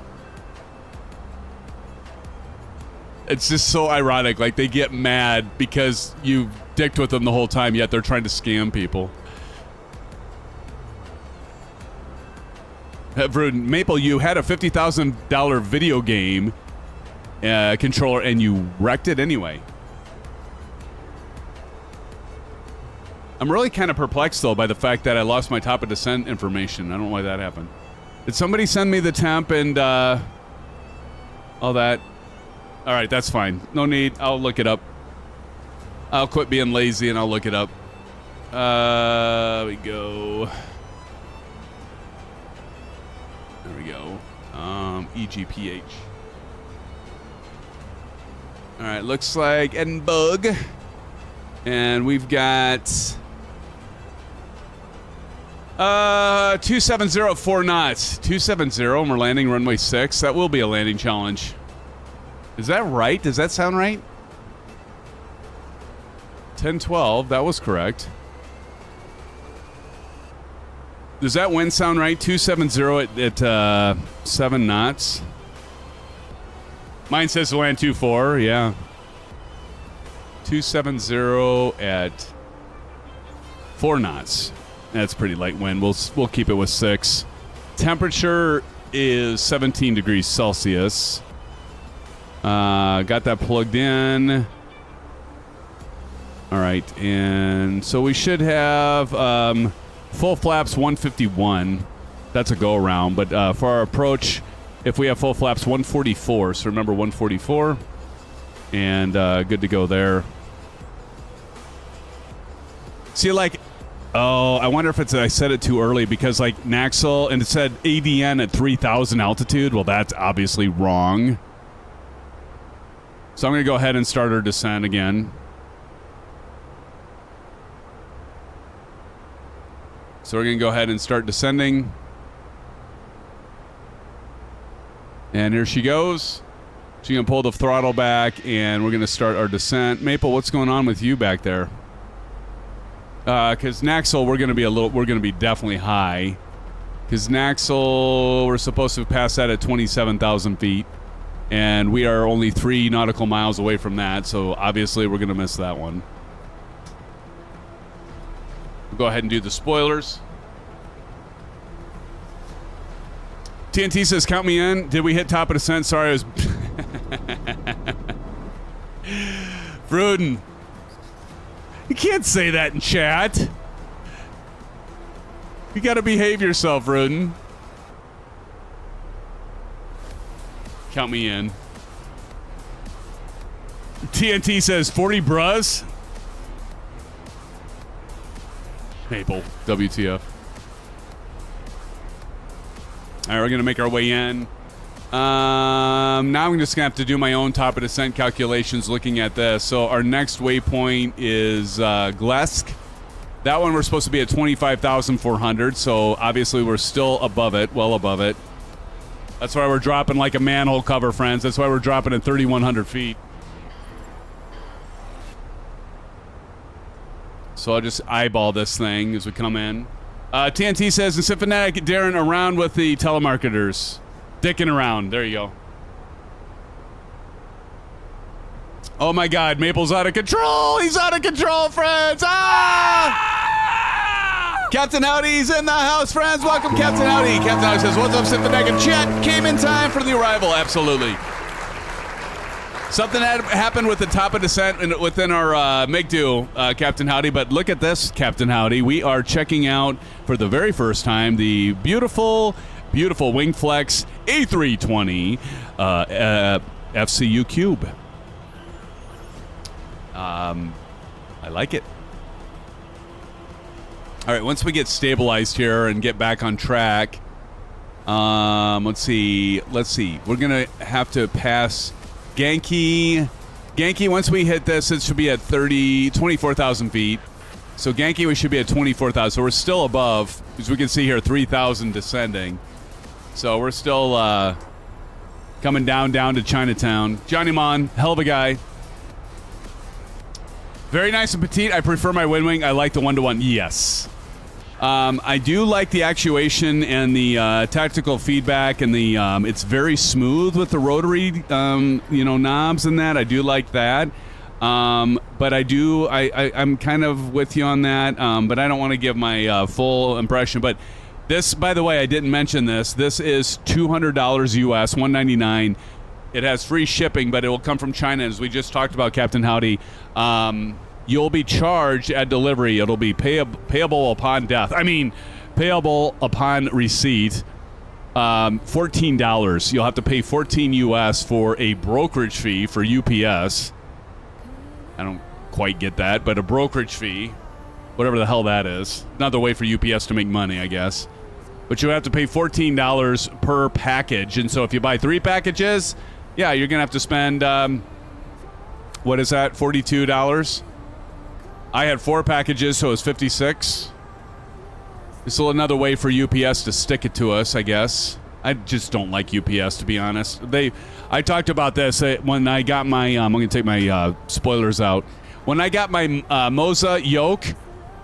It's just so ironic. Like, they get mad because you dicked with them the whole time, yet they're trying to scam people. Maple, you had a $50,000 video game controller and you wrecked it anyway. I'm really kind of perplexed, though, by the fact that I lost my top of descent information. I don't know why that happened. Did somebody send me the temp and all that? All right, that's fine. No need. I'll look it up. I'll quit being lazy and I'll look it up. We go. There we go. EGPH. All right, looks like Edinburgh. And we've got 270 4 knots. 270, and we're landing runway 6. That will be a landing challenge. Is that right? Does that sound right? 1012, that was correct. Does that wind sound right? 270 at 7 knots. Mine says to land 24, yeah. 270 at 4 knots. That's pretty light wind. We'll keep it with 6. Temperature is 17 degrees Celsius. Got that plugged in. All right, and so we should have full flaps 151. That's a go around, but for our approach, if we have full flaps 144, so remember 144, and good to go there. See, like, oh, I wonder if I said it too early, because like Naxel, and it said ADN at 3,000 altitude. Well, that's obviously wrong. So I'm going to go ahead and start our descent again. So we're going to go ahead and start descending. And here she goes. She's going to pull the throttle back, and we're going to start our descent. Maple, what's going on with you back there? Because Naxel, we're going to be definitely high. Because Naxel, we're supposed to pass that at 27,000 feet. And we are only 3 nautical miles away from that, so obviously we're going to miss that one. We'll go ahead and do the spoilers. TNT says, count me in. Did we hit top of descent? Sorry, I was... Fruden. You can't say that in chat. You got to behave yourself, Fruden. Count me in. TNT says 40 brus. Maple. WTF. All right, we're going to make our way in. Now I'm just going to have to do my own top of descent calculations looking at this. So our next waypoint is Glesk. That one we're supposed to be at 25,400, so obviously we're still above it, well above it. That's why we're dropping like a manhole cover, friends. That's why we're dropping at 3,100 feet. So I'll just eyeball this thing as we come in. TNT says, the Symphonic Darren around with the telemarketers. Dicking around. There you go. Oh my God, Maple's out of control. He's out of control, friends. Captain Howdy's in the house, friends. Welcome, Captain Howdy. Captain Howdy says, what's up, Symphonic? Chat came in time for the arrival. Absolutely. Something had happened with the top of descent within our MiG-2, Captain Howdy. But look at this, Captain Howdy. We are checking out, for the very first time, the beautiful, beautiful WINGFLEX A320 FCU Cube. I like it. All right, once we get stabilized here and get back on track, let's see. We're going to have to pass Genki. Genki, once we hit this, it should be at 24,000 feet. So Genki, we should be at 24,000. So we're still above, as we can see here, 3,000 descending. So we're still coming down to Chinatown. Johnny Mon, hell of a guy. Very nice and petite. I prefer my Winwing. I like the one-to-one. Yes. I do like the actuation and the tactical feedback, and the it's very smooth with the rotary, knobs and that. I do like that. But I'm kind of with you on that. But I don't want to give my full impression. But this, by the way, I didn't mention this. This is $200 US, $199. It has free shipping, but it will come from China, as we just talked about, Captain Howdy. You'll be charged at delivery. It'll be payable upon death. I mean, payable upon receipt. $14. You'll have to pay $14 US for a brokerage fee for UPS. I don't quite get that, but a brokerage fee, whatever the hell that is. Another way for UPS to make money, I guess. But you have to pay $14 per package. And so if you buy 3 packages, yeah, you're going to have to spend, what is that, $42? I had 4 packages, so it was $56. It's another way for UPS to stick it to us, I guess. I just don't like UPS, to be honest. I talked about this when I got my, I'm going to take my spoilers out. When I got my Moza yoke,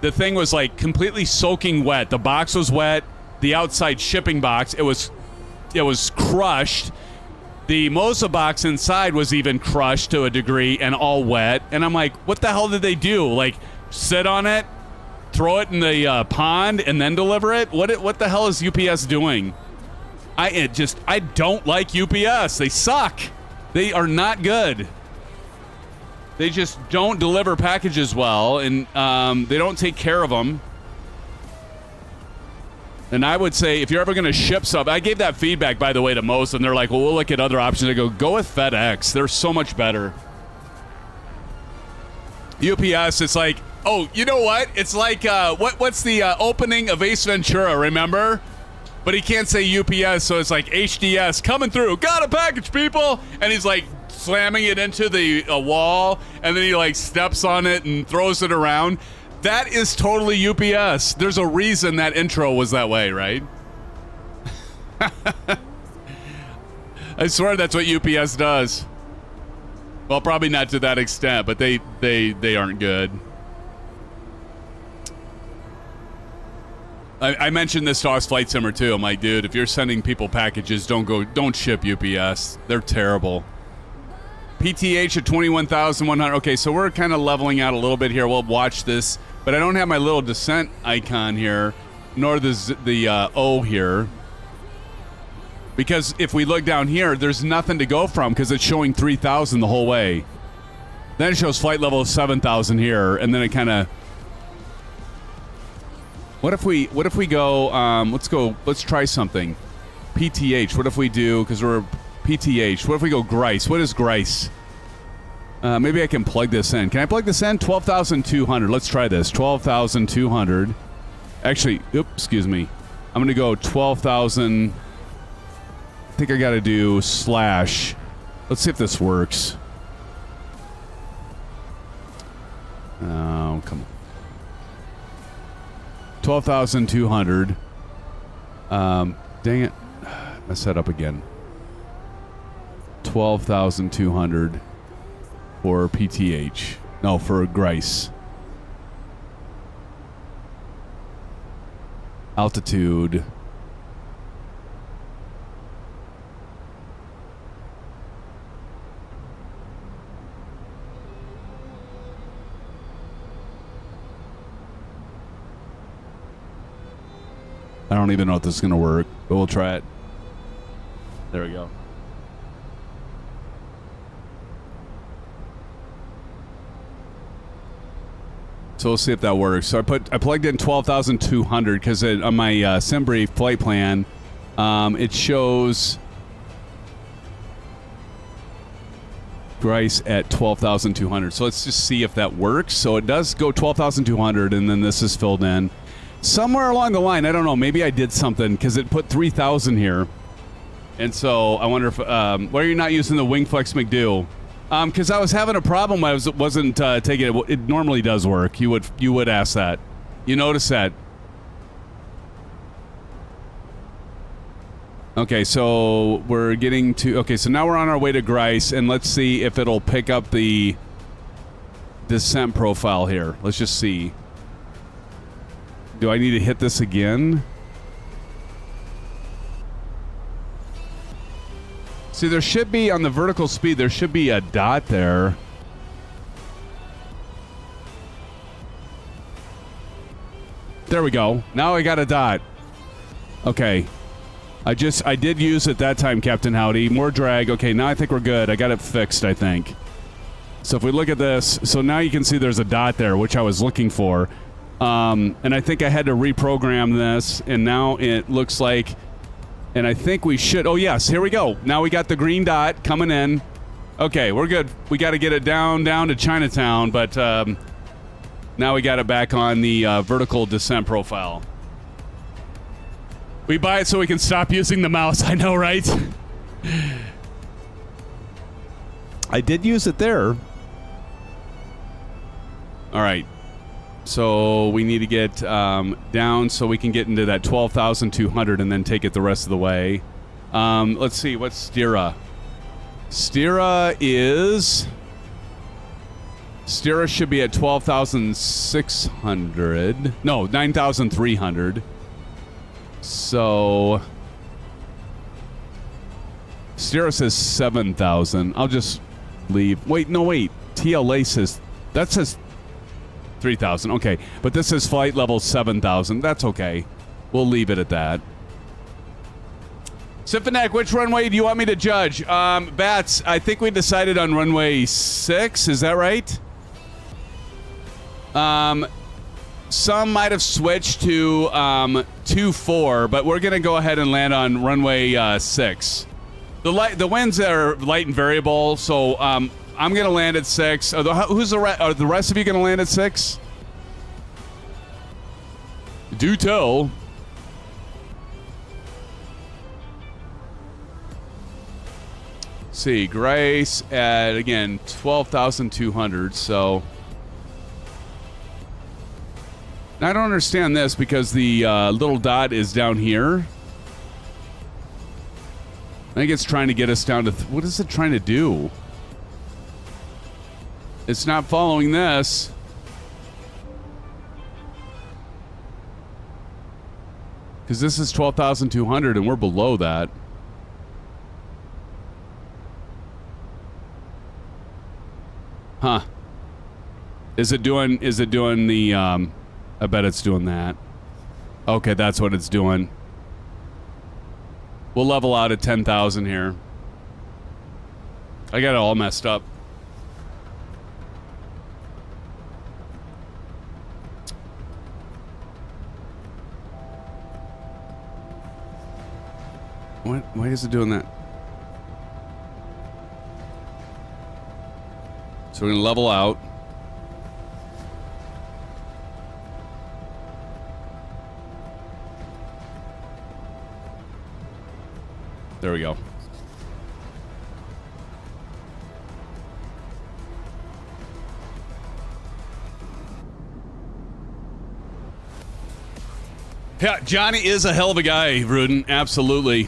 the thing was like completely soaking wet. The box was wet. The outside shipping box, it was crushed. The Moza box inside was even crushed to a degree and all wet. And I'm like, what the hell did they do? Like, sit on it, throw it in the pond, and then deliver it? What the hell is UPS doing? I don't like UPS. They suck. They are not good. They just don't deliver packages well, and they don't take care of them. And I would say, if you're ever going to ship something, I gave that feedback, by the way, to most, and they're like, well, we'll look at other options. I go with FedEx. They're so much better. UPS, it's like, oh, you know what? It's like, what's the opening of Ace Ventura, remember? But he can't say UPS, so it's like HDS coming through. Got a package, people! And he's like slamming it into the wall, and then he like steps on it and throws it around. That is totally UPS. There's a reason that intro was that way, right? I swear that's what UPS does. Well, probably not to that extent, but they aren't good. I mentioned this to Oz Flight Simmer too. I'm like, dude, if you're sending people packages, don't ship UPS. They're terrible. PTH at 21,100. Okay, so we're kind of leveling out a little bit here. We'll watch this, but I don't have my little descent icon here, nor the O here. Because if we look down here, there's nothing to go from because it's showing 3,000 the whole way. Then it shows flight level of 7,000 here, and then it kind of. What if we go? Let's try something. PTH. What if we do? Because we're PTH. What if we go Grice? What is Grice? Maybe I can plug this in. Can I plug this in? 12,200. Let's try this. 12,200. Actually, excuse me. I'm going to go 12,000. I think I got to do slash. Let's see if this works. Oh, come on. 12,200. Dang it. I set up again. 12,200 for PTH. No, for Grice. Altitude. I don't even know if this is going to work, but we'll try it. There we go. So we'll see if that works. So I plugged in 12,200 because on my SimBrief flight plan, it shows Grice at 12,200. So let's just see if that works. So it does go 12,200, and then this is filled in. Somewhere along the line, I don't know, maybe I did something because it put 3,000 here. And so I wonder if, why are you not using the WINGFLEX McDo? Because I was having a problem. I wasn't taking it. It normally does work. You would ask that. You notice that. Okay, so we're getting to... Okay, so now we're on our way to Grice, and let's see if it'll pick up the descent profile here. Let's just see. Do I need to hit this again? See, there should be, on the vertical speed, there should be a dot there. There we go. Now I got a dot. Okay. I did use it that time, Captain Howdy. More drag. Okay, now I think we're good. I got it fixed, I think. So if we look at this, so now you can see there's a dot there, which I was looking for. And I think I had to reprogram this, and now it looks like... And I think we should... Oh, yes. Here we go. Now we got the green dot coming in. Okay, we're good. We got to get it down to Chinatown, but now we got it back on the vertical descent profile. We buy it so we can stop using the mouse. I know, right? I did use it there. All right. So we need to get down so we can get into that 12,200 and then take it the rest of the way. Let's see, what's Stira? Stira should be at 12,600. No, 9,300. So Stira says 7,000. I'll just leave. Wait, no, wait. TLA says, that says 3,000. Okay, but this is flight level 7,000. That's okay. We'll leave it at that. Symphonic, which runway do you want me to judge? Bats, I think we decided on runway 6. Is that right? Some might have switched to 2-4, but we're going to go ahead and land on runway 6. The winds are light and variable, so I'm going to land at 6. Are the rest of you going to land at 6? Do tell. See, Grace at, again, 12,200, so... I don't understand this because the little dot is down here. I think it's trying to get us down to... what is it trying to do? It's not following this. Because this is 12,200 and we're below that. Huh. Is it doing the... I bet it's doing that. Okay, that's what it's doing. We'll level out at 10,000 here. I got it all messed up. What? Why is it doing that? So we're going to level out. There we go. Yeah, Johnny is a hell of a guy, Rudin. Absolutely.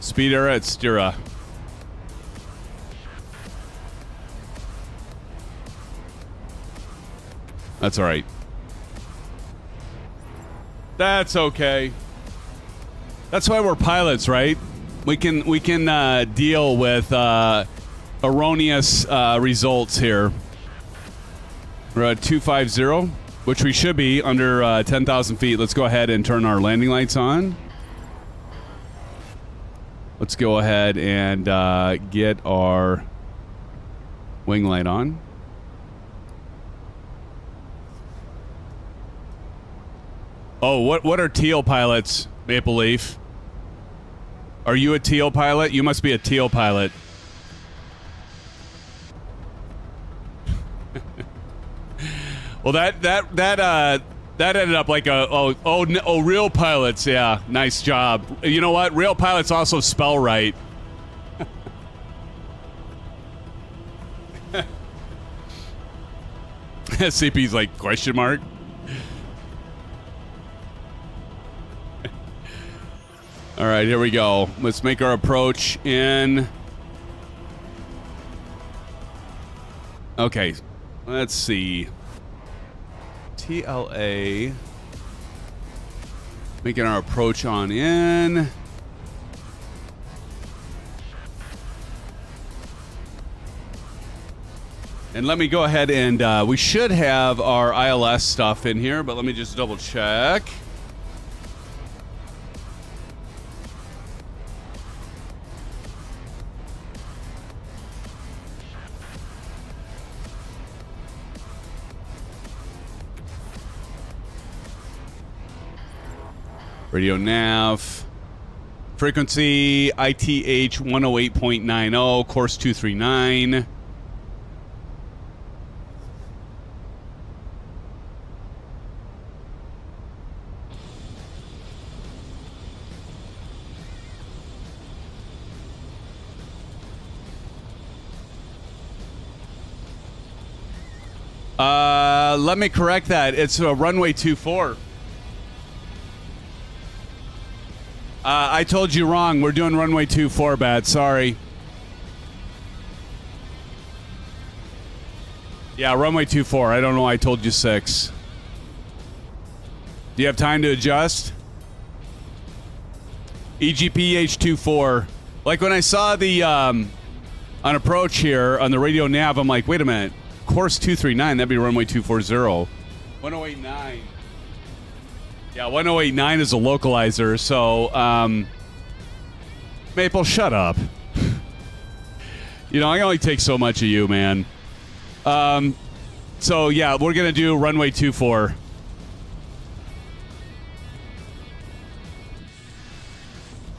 Speed era at Stira. That's all right. That's okay. That's why we're pilots, right? We can deal with erroneous results here. We're at 250, which we should be under 10,000 feet. Let's go ahead and turn our landing lights on. Let's go ahead and get our wing light on. Oh, what are teal pilots, Maple Leaf? Are you a teal pilot? You must be a teal pilot. Well, that ended up like real pilots. Yeah, nice job. You know what? Real pilots also spell right. CP's like question mark. All right, here we go. Let's make our approach in. Okay, let's see. TLA. Making our approach on in. And let me go ahead and we should have our ILS stuff in here, but let me just double check. Radio nav, frequency ITH 108.90, course 239. Let me correct that. It's a runway 24. I told you wrong. We're doing runway 24, Bat. Sorry. Yeah, runway 24. I don't know why I told you 6. Do you have time to adjust? EGPH 24. Like when I saw the on approach here on the radio nav, I'm like, wait a minute. Course 239, that'd be runway 240. 1089. Yeah, 1089 is a localizer, so Maple, shut up. You know, I only take so much of you, man. So yeah, we're gonna do runway 24.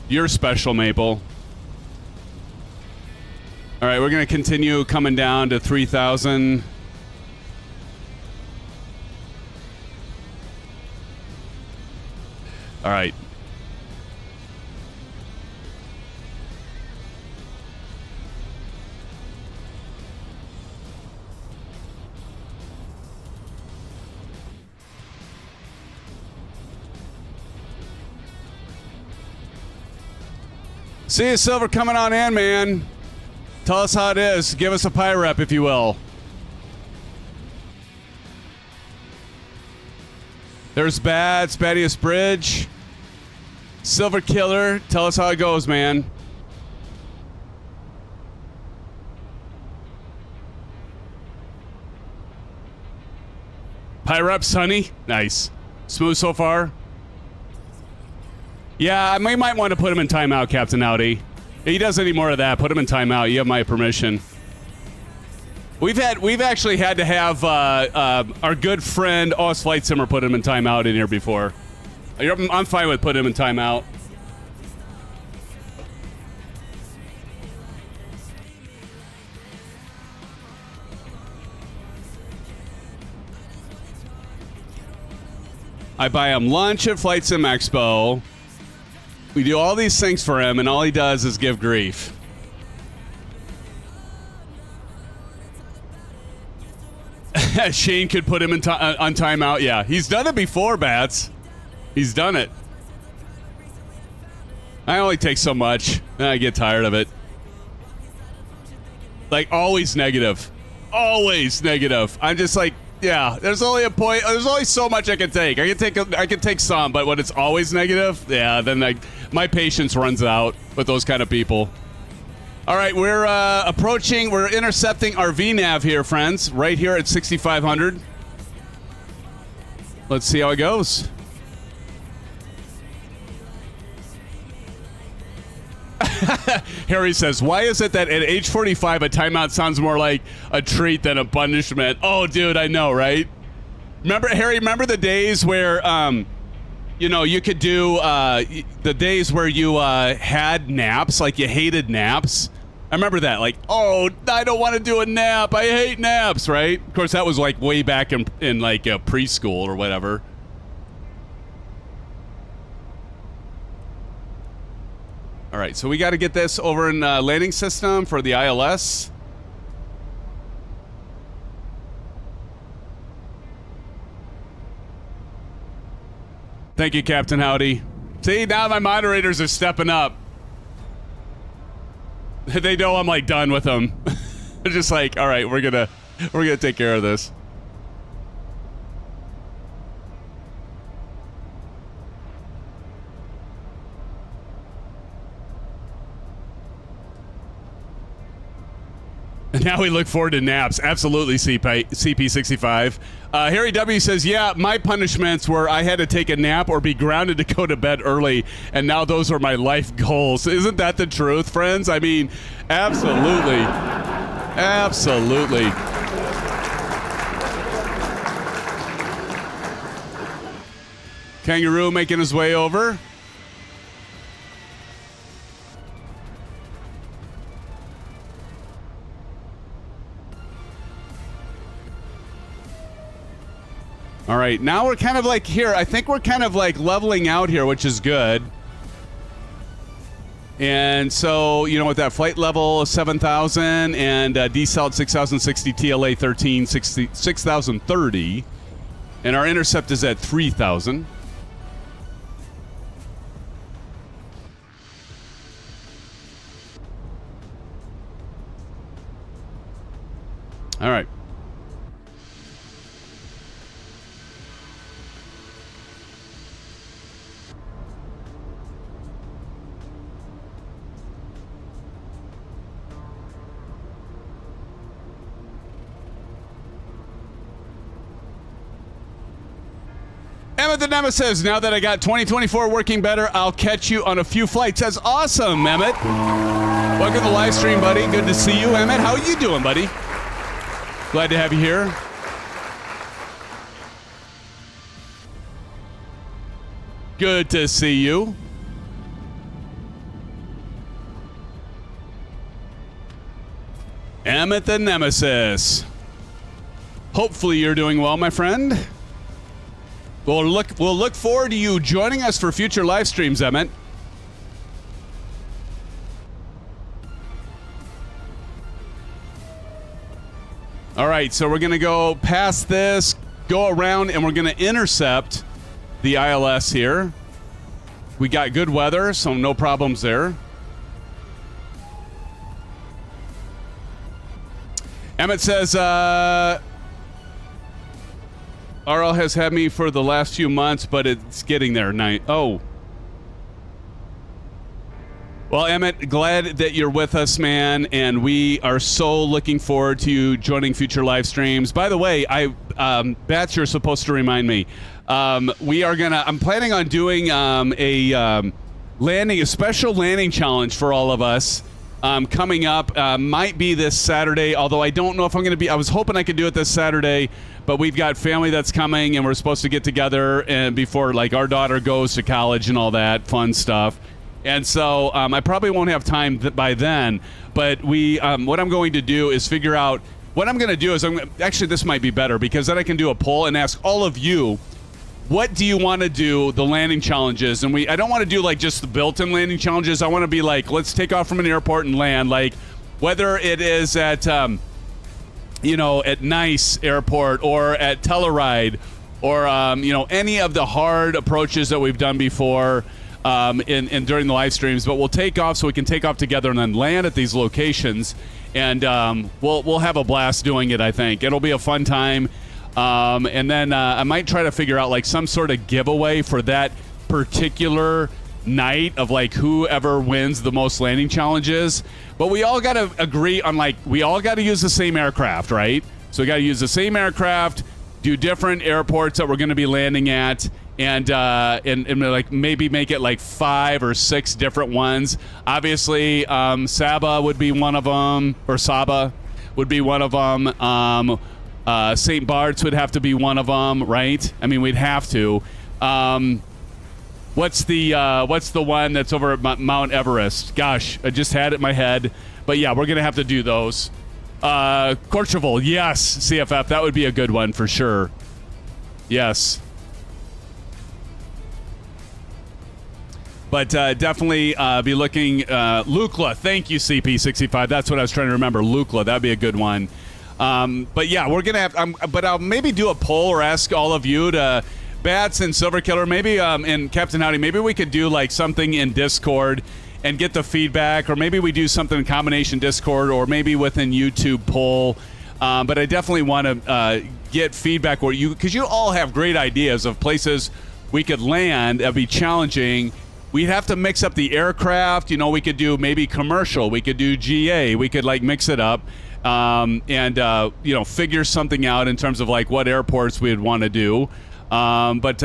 You're special, Maple. All right, we're going to continue coming down to 3,000. All right. See you, Silver, coming on in, man. Tell us how it is. Give us a pie rep, if you will. There's Bad, Spadius Bridge. Silver Killer, tell us how it goes, man. Pie reps, honey. Nice. Smooth so far. Yeah, we might want to put him in timeout, Captain Audi. If he does any more of that, put him in timeout. You have my permission. We've actually had to have our good friend Oz Flight Simmer put him in timeout in here before. I'm fine with putting him in timeout. I buy him lunch at Flight Sim Expo. We do all these things for him, and all he does is give grief. Shane could put him in on timeout. Yeah, he's done it before, Bats. He's done it. I only take so much, and I get tired of it. Like, always negative. Always negative. I'm just like, yeah, there's only a point. There's only so much I can take. I can take some, but when it's always negative, yeah, then my patience runs out with those kind of people. All right, we're intercepting our VNAV here, friends, right here at 6,500. Let's see how it goes. Harry says, why is it that at age 45 a timeout sounds more like a treat than a punishment? Oh, dude, I know, right? Remember the days where, you could do the days where you had naps, like you hated naps? I remember that, like, oh, I don't want to do a nap. I hate naps, right? Of course, that was like way back in like preschool or whatever. All right, so we got to get this over in landing system for the ILS. Thank you, Captain Howdy. See, now my moderators are stepping up. They know I'm like done with them. They're just like, all right, we're gonna take care of this. And now we look forward to naps. Absolutely, CP65. Harry W says, yeah, my punishments were I had to take a nap or be grounded to go to bed early, and now those are my life goals. Isn't that the truth, friends? I mean, absolutely. Absolutely. Kangaroo making his way over. All right, now we're kind of like here. I think we're kind of like leveling out here, which is good. And so, with that flight level of 7,000 and decel 6,060 TLA 13, 6,030. And our intercept is at 3,000. All right. Emmett the Nemesis, now that I got 2024 working better, I'll catch you on a few flights. That's awesome, Emmett. Welcome to the live stream, buddy. Good to see you, Emmett. How are you doing, buddy? Glad to have you here. Good to see you. Emmett the Nemesis. Hopefully you're doing well, my friend. We'll look forward to you joining us for future live streams, Emmett. All right, so we're going to go past this, go around, and we're going to intercept the ILS here. We got good weather, so no problems there. Emmett says, RL has had me for the last few months, but it's getting there. Oh. Well, Emmett, glad that you're with us, man, and we are so looking forward to you joining future live streams. By the way, Bats, you're supposed to remind me. I'm planning on doing a special landing challenge for all of us. Coming up, might be this Saturday, although I don't know if I'm going to be. I was hoping I could do it this Saturday, but we've got family that's coming, and we're supposed to get together and before, like, our daughter goes to college and all that fun stuff. And so I probably won't have time by then, but what I'm going to do is figure out what I'm going to do is actually this might be better because then I can do a poll and ask all of you, what do you want to do the landing challenges? And I don't want to do like just the built-in landing challenges. I want to be like, let's take off from an airport and land, like whether it is at at Nice Airport or at Telluride or you know, any of the hard approaches that we've done before in during the live streams. But we'll take off so we can take off together and then land at these locations, and we'll have a blast doing it. I think it'll be a fun time, and then I might try to figure out like some sort of giveaway for that particular night of like whoever wins the most landing challenges. But we all got to agree on like we all got to use the same aircraft, right? So we got to use the same aircraft, do different airports that we're going to be landing at, and like maybe make it like 5 or 6 different ones. Obviously, Saba would be one of them, or Saba would be one of them. St. Bart's would have to be one of them, right? I mean, we'd have to. What's the one that's over at Mount Everest? Gosh, I just had it in my head. But yeah, we're going to have to do those. Courchevel, yes, CFF, that would be a good one for sure. Yes. But definitely be looking, Lukla, thank you, CP65. That's what I was trying to remember, Lukla, that'd be a good one. But yeah, we're going to have, but I'll maybe do a poll or ask all of you to, Bats and Silver Killer, maybe, and Captain Howdy, maybe we could do like something in Discord and get the feedback, or maybe we do something in combination Discord, or maybe within YouTube poll. But I definitely want to get feedback where you, because you all have great ideas of places we could land that'd be challenging. We'd have to mix up the aircraft. You know, we could do maybe commercial, we could do GA, we could like mix it up, and you know, figure something out in terms of like what airports we'd want to do. But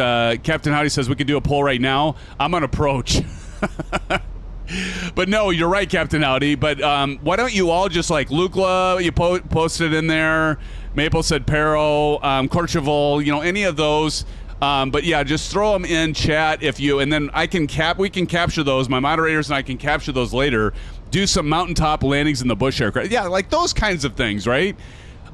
Captain Howdy says we could do a poll right now. I'm on approach. But no, you're right, Captain Howdy. But why don't you all just like Lukla, you post it in there. Maple said Pero, Courchevel, you know, any of those. But yeah, just throw them in chat if you, and then we can capture those. My moderators and I can capture those later. Do some mountaintop landings in the bush aircraft. Yeah, like those kinds of things, right?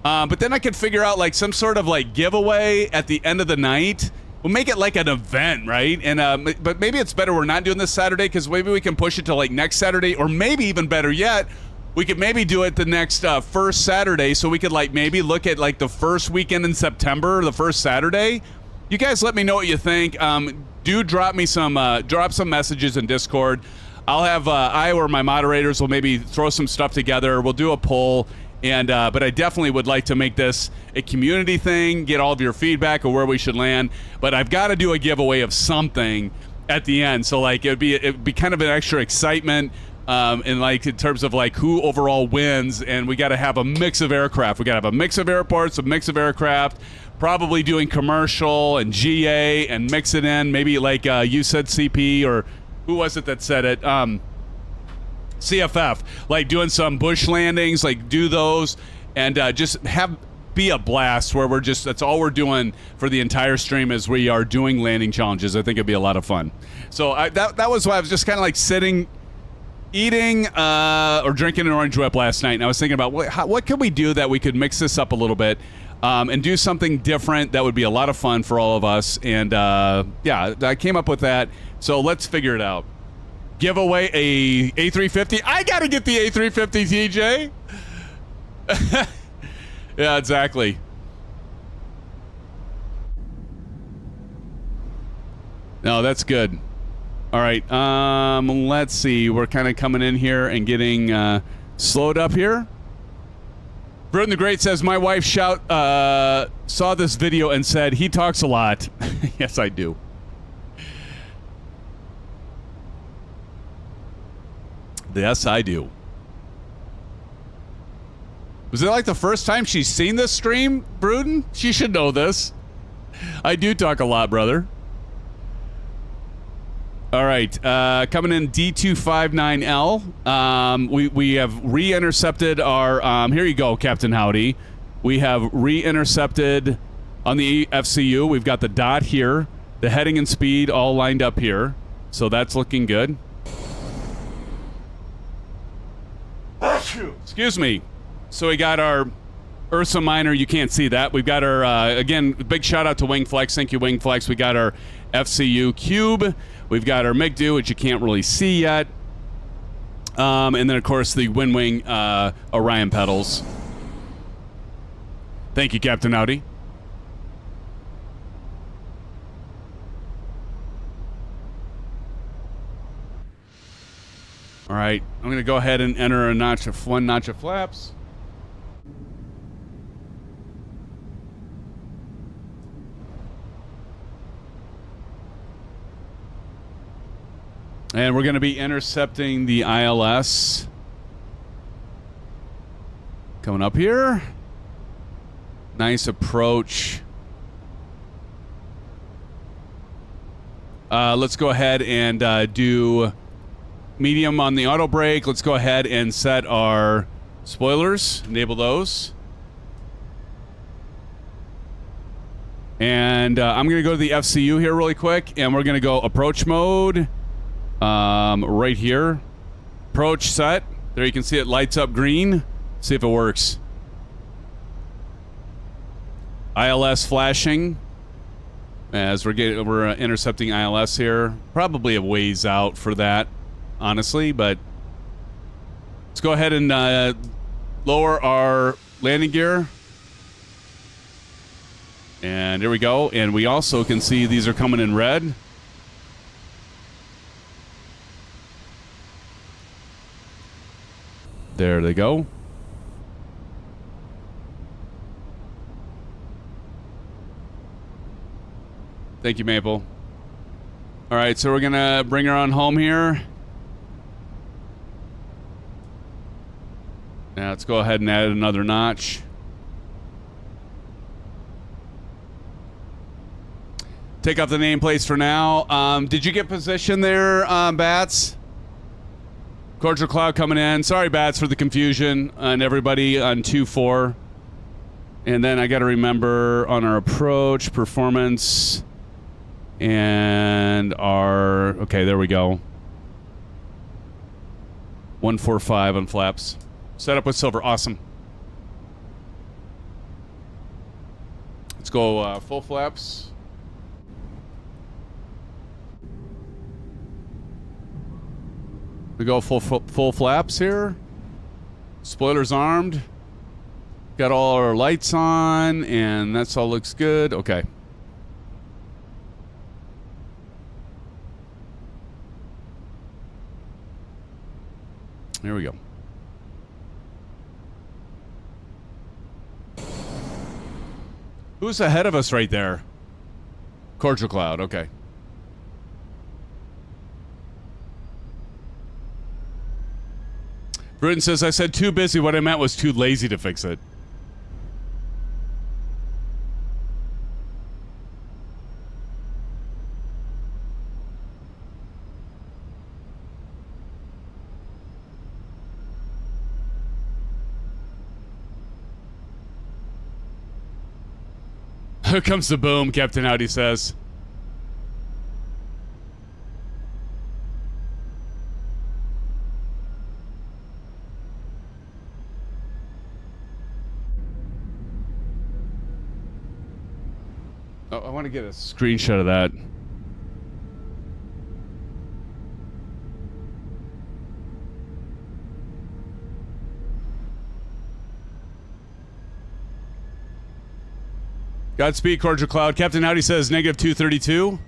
But then I could figure out like some sort of like giveaway at the end of the night. We'll make it like an event, right? And but maybe it's better we're not doing this Saturday, because maybe we can push it to like next Saturday, or maybe even better yet, we could maybe do it the next first Saturday, so we could like maybe look at like the first weekend in September, the first Saturday. You guys let me know what you think. Do drop me some messages in Discord. I'll have I or my moderators will maybe throw some stuff together. We'll do a poll. And but I definitely would like to make this a community thing, get all of your feedback of where we should land. But I've got to do a giveaway of something at the end, so like it'd be kind of an extra excitement, in like in terms of like who overall wins. And we got to have a mix of aircraft. We got to have a mix of airports, a mix of aircraft. Probably doing commercial and GA and mix it in. Maybe like you said, CP, or who was it that said it? CFF, like doing some bush landings, like do those, and just be a blast where we're just, that's all we're doing for the entire stream is we are doing landing challenges. I think it'd be a lot of fun. So that was why I was just kind of like sitting, eating or drinking an orange whip last night, and I was thinking about what could we do that we could mix this up a little bit and do something different that would be a lot of fun for all of us. And yeah, I came up with that. So let's figure it out. Give away a A350. I gotta get the A350, TJ. Yeah, exactly. No, that's good. All right. Let's see. We're kind of coming in here and getting slowed up here. Bruton the Great says, my wife saw this video and said, he talks a lot. Yes, I do. Yes, I do. Was it like the first time she's seen this stream, Bruton? She should know this. I do talk a lot, brother. All right, coming in D259L. We have re-intercepted our, here you go, Captain Howdy. We have re-intercepted on the FCU. We've got the dot here, the heading and speed all lined up here. So that's looking good. Excuse me. So we got our Ursa Minor. You can't see that. We've got our, again, big shout out to WINGFLEX. Thank you, WINGFLEX. We got our FCU Cube. We've got our MiG-2, which you can't really see yet. And then, of course, the Winwing Orion pedals. Thank you, Captain Audi. All right, I'm going to go ahead and enter one notch of flaps. And we're going to be intercepting the ILS. Coming up here. Nice approach. Let's go ahead and do medium on the auto brake. Let's go ahead and set our spoilers. Enable those. And I'm going to go to the FCU here really quick. And we're going to go approach mode. Right here. Approach set. There you can see it lights up green. See if it works. ILS flashing. As we're intercepting ILS here. Probably a ways out for that, honestly, but let's go ahead and lower our landing gear. And here we go. And we also can see these are coming in red. There they go. Thank you, Maple. All right, so we're going to bring her on home here. Now let's go ahead and add another notch. Take off the nameplates for now. Did you get position there, Bats? Cordial Cloud coming in. Sorry, Bats, for the confusion on everybody on 2-4. And then I got to remember on our approach, performance, and our... Okay, there we go. 145 on flaps. Set up with silver. Awesome. Let's go full flaps. We go full flaps here. Spoilers armed. Got all our lights on, and that's all looks good. Okay. Here we go. Who's ahead of us right there? Cordial Cloud, okay. Bruton says, I said too busy. What I meant was too lazy to fix it. Here comes the boom, Captain Howdy says. Oh, I want to get a screenshot of that. Godspeed, Cordial Cloud. Captain Howdy says negative 232.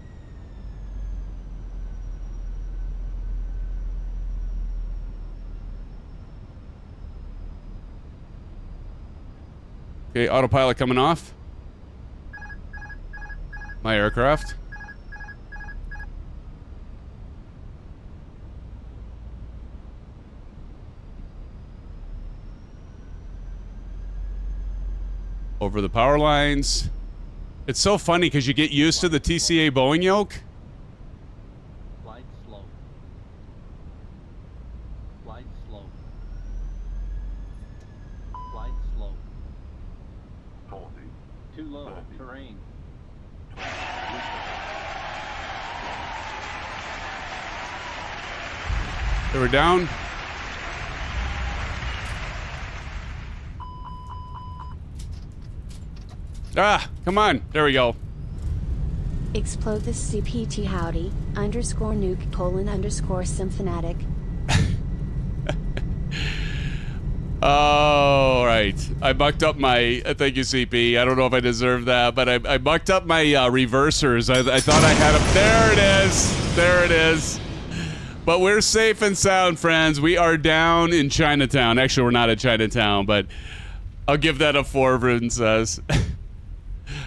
Okay, autopilot coming off. My aircraft. Over the power lines. It's so funny because you get used to the TCA Boeing yoke. Flight slow. Flight slow. Flight slow. 40. Too low. 30. Terrain. They were down. Ah, come on. There we go. Explode the CPT howdy underscore nuke colon underscore simfanatic. Oh, right. I mucked up my... thank you, CP. I don't know if I deserve that, but I mucked up my reversers. I thought I had them. There it is. There it is. But we're safe and sound, friends. We are down in Chinatown. Actually, we're not at Chinatown, but I'll give that a 4, Vruden says.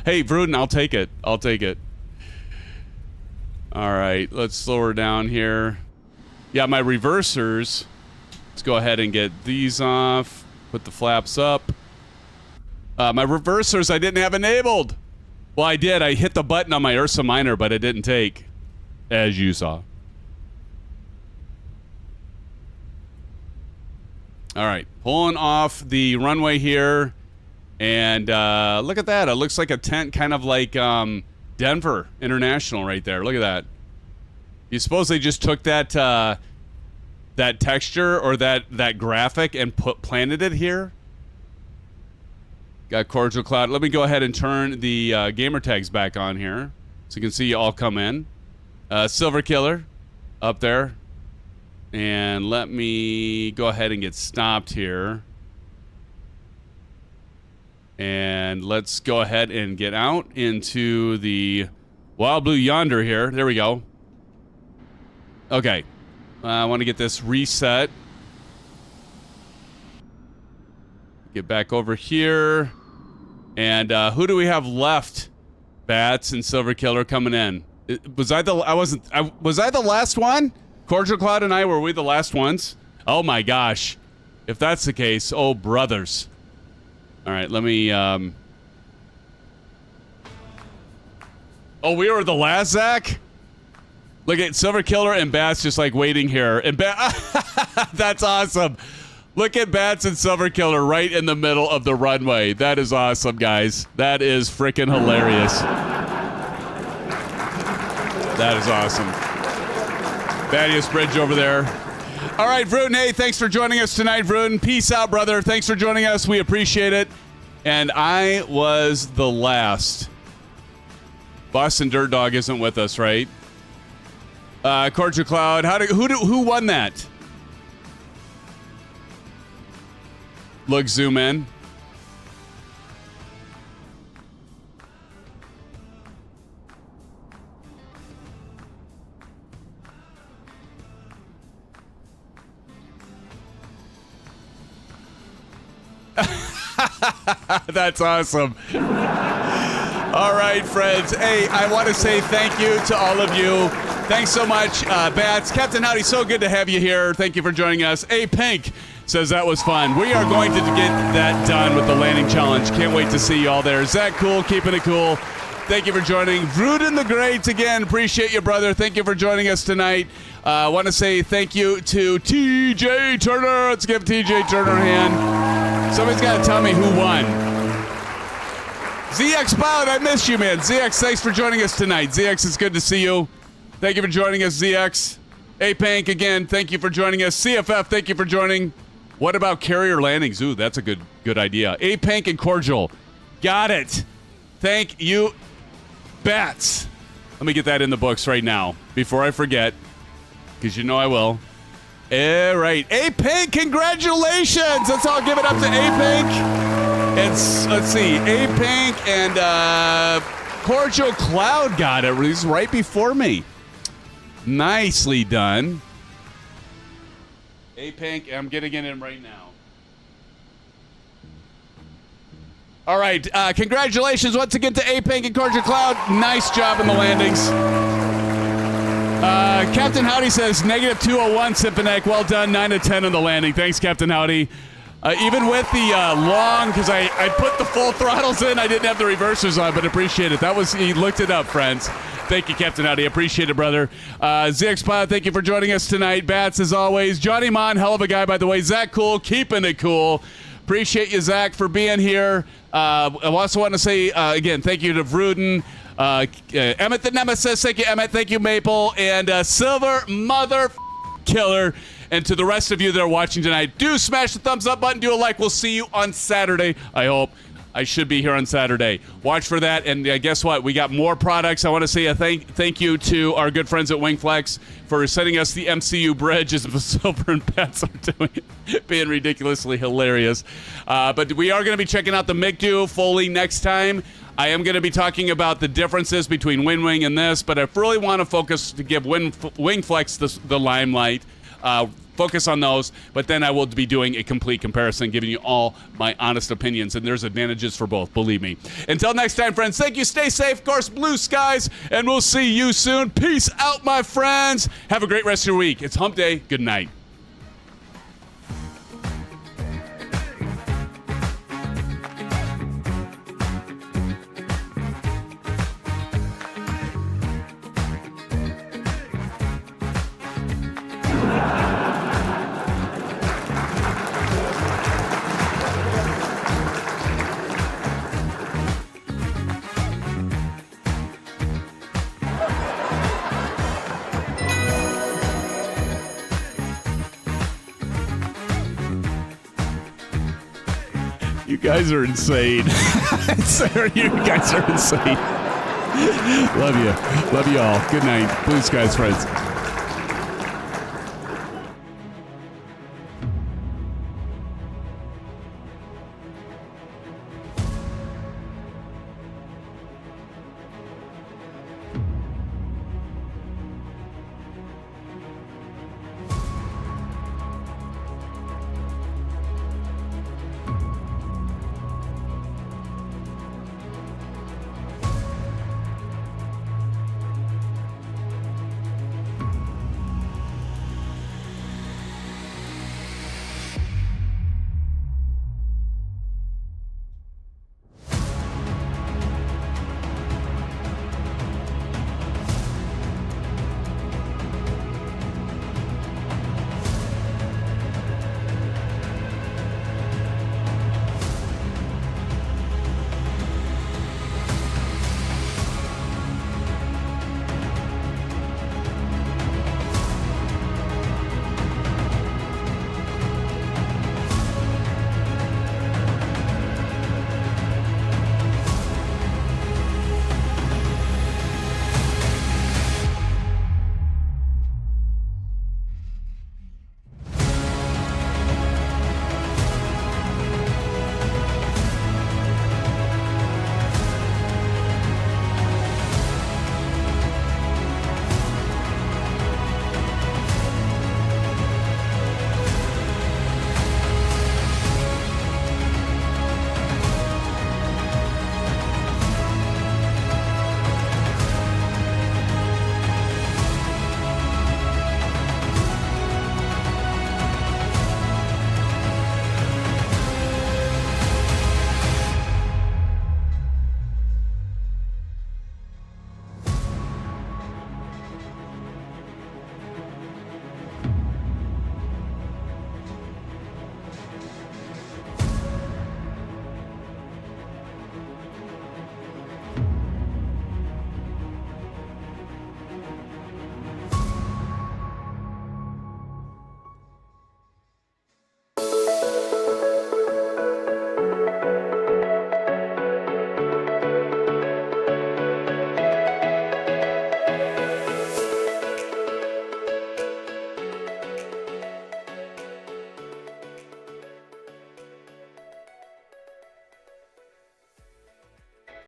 Hey, Vruden, I'll take it. I'll take it. All right, let's slow her down here. Yeah, my reversers. Let's go ahead and get these off. Put the flaps up. My reversers I didn't have enabled. Well, I did. I hit the button on my URSA minor, but it didn't take, as you saw. All right, pulling off the runway here. And look at that. It looks like a tent, kind of like Denver International right there. Look at that. You suppose they just took that that texture or that graphic and planted it here? Got Cordial Cloud. Let me go ahead and turn the gamer tags back on here so you can see you all come in. Silver Killer up there. And let me go ahead and get stopped here. And let's go ahead and get out into the Wild Blue Yonder here. There we go. Okay. I want to get this reset. Get back over here. And who do we have left? Bats and Silver Killer coming in. Was I the last one? Cordial Cloud and I, were we the last ones? Oh my gosh. If that's the case, oh brothers. All right, let me oh, we were the last, Zach? Look at Silver Killer and Bats just like waiting here. And that's awesome. Look at Bats and Silver Killer right in the middle of the runway. That is awesome, guys. That is freaking hilarious. That is awesome. Thaddeus Bridge over there. All right, Vruden, hey, thanks for joining us tonight, Vruden. Peace out, brother. Thanks for joining us. We appreciate it. And I was the last. Boston Dirt Dog isn't with us, right? Cordial Cloud, who won that? Look, zoom in. That's awesome. All right, friends. Hey, I want to say thank you to all of you. Thanks so much, Bats. Captain Howdy, so good to have you here. Thank you for joining us. A Pink says that was fun. We are going to get that done with the landing challenge. Can't wait to see you all there. Is that cool? Keeping it cool. Thank you for joining. Vruden the Great, again, appreciate you, brother. Thank you for joining us tonight. I want to say thank you to TJ Turner. Let's give TJ Turner a hand. Somebody's got to tell me who won. ZX Pilot, I missed you, man. ZX, thanks for joining us tonight. ZX, it's good to see you. Thank you for joining us, ZX. A-Pank, again, thank you for joining us. CFF, thank you for joining. What about carrier landings? Ooh, that's a good idea. A-Pank and Cordial. Got it. Thank you, Bats. Let me get that in the books right now before I forget, because you know I will. All right. A-Pank, congratulations. Let's all give it up to A-Pank. And let's see. A-Pank and Cordial Cloud got it. He's right before me. Nicely done. A-Pank, I'm getting it in right now. All right, congratulations once again to A-Pank and Cordial Cloud. Nice job in the landings. Captain Howdy says, negative 201, Symphonic. Well done, 9 to 10 on the landing. Thanks, Captain Howdy. Even with the long, because I put the full throttles in, I didn't have the reversers on, but appreciate it. He looked it up, friends. Thank you, Captain Howdy. Appreciate it, brother. ZX Pilot, thank you for joining us tonight. Bats, as always. Johnny Mon, hell of a guy, by the way. Zach Cool, keeping it cool. Appreciate you, Zach, for being here. I also want to say, again, thank you to Vruden. Emmett the Nemesis, thank you, Emmett. Thank you, Maple. And Silver Mother Killer. And to the rest of you that are watching tonight, do smash the thumbs up button, do a like. We'll see you on Saturday, I hope. I should be here on Saturday. Watch for that. And guess what? We got more products. I want to say a thank you to our good friends at WINGFLEX for sending us the MCU bridge as the Silver and Pets are doing it, being ridiculously hilarious. But we are going to be checking out the MiG Foley next time. I am going to be talking about the differences between Winwing and this, but I really want to focus to give WingFlex the limelight. Focus on those, but then I will be doing a complete comparison, giving you all my honest opinions, and there's advantages for both, believe me. Until next time, friends, thank you, stay safe, of course, blue skies, and we'll see you soon. Peace out, my friends. Have a great rest of your week. It's hump day. Good night. You guys are insane. Sarah, you guys are insane. Love you. Love you all. Good night. Blue skies, friends.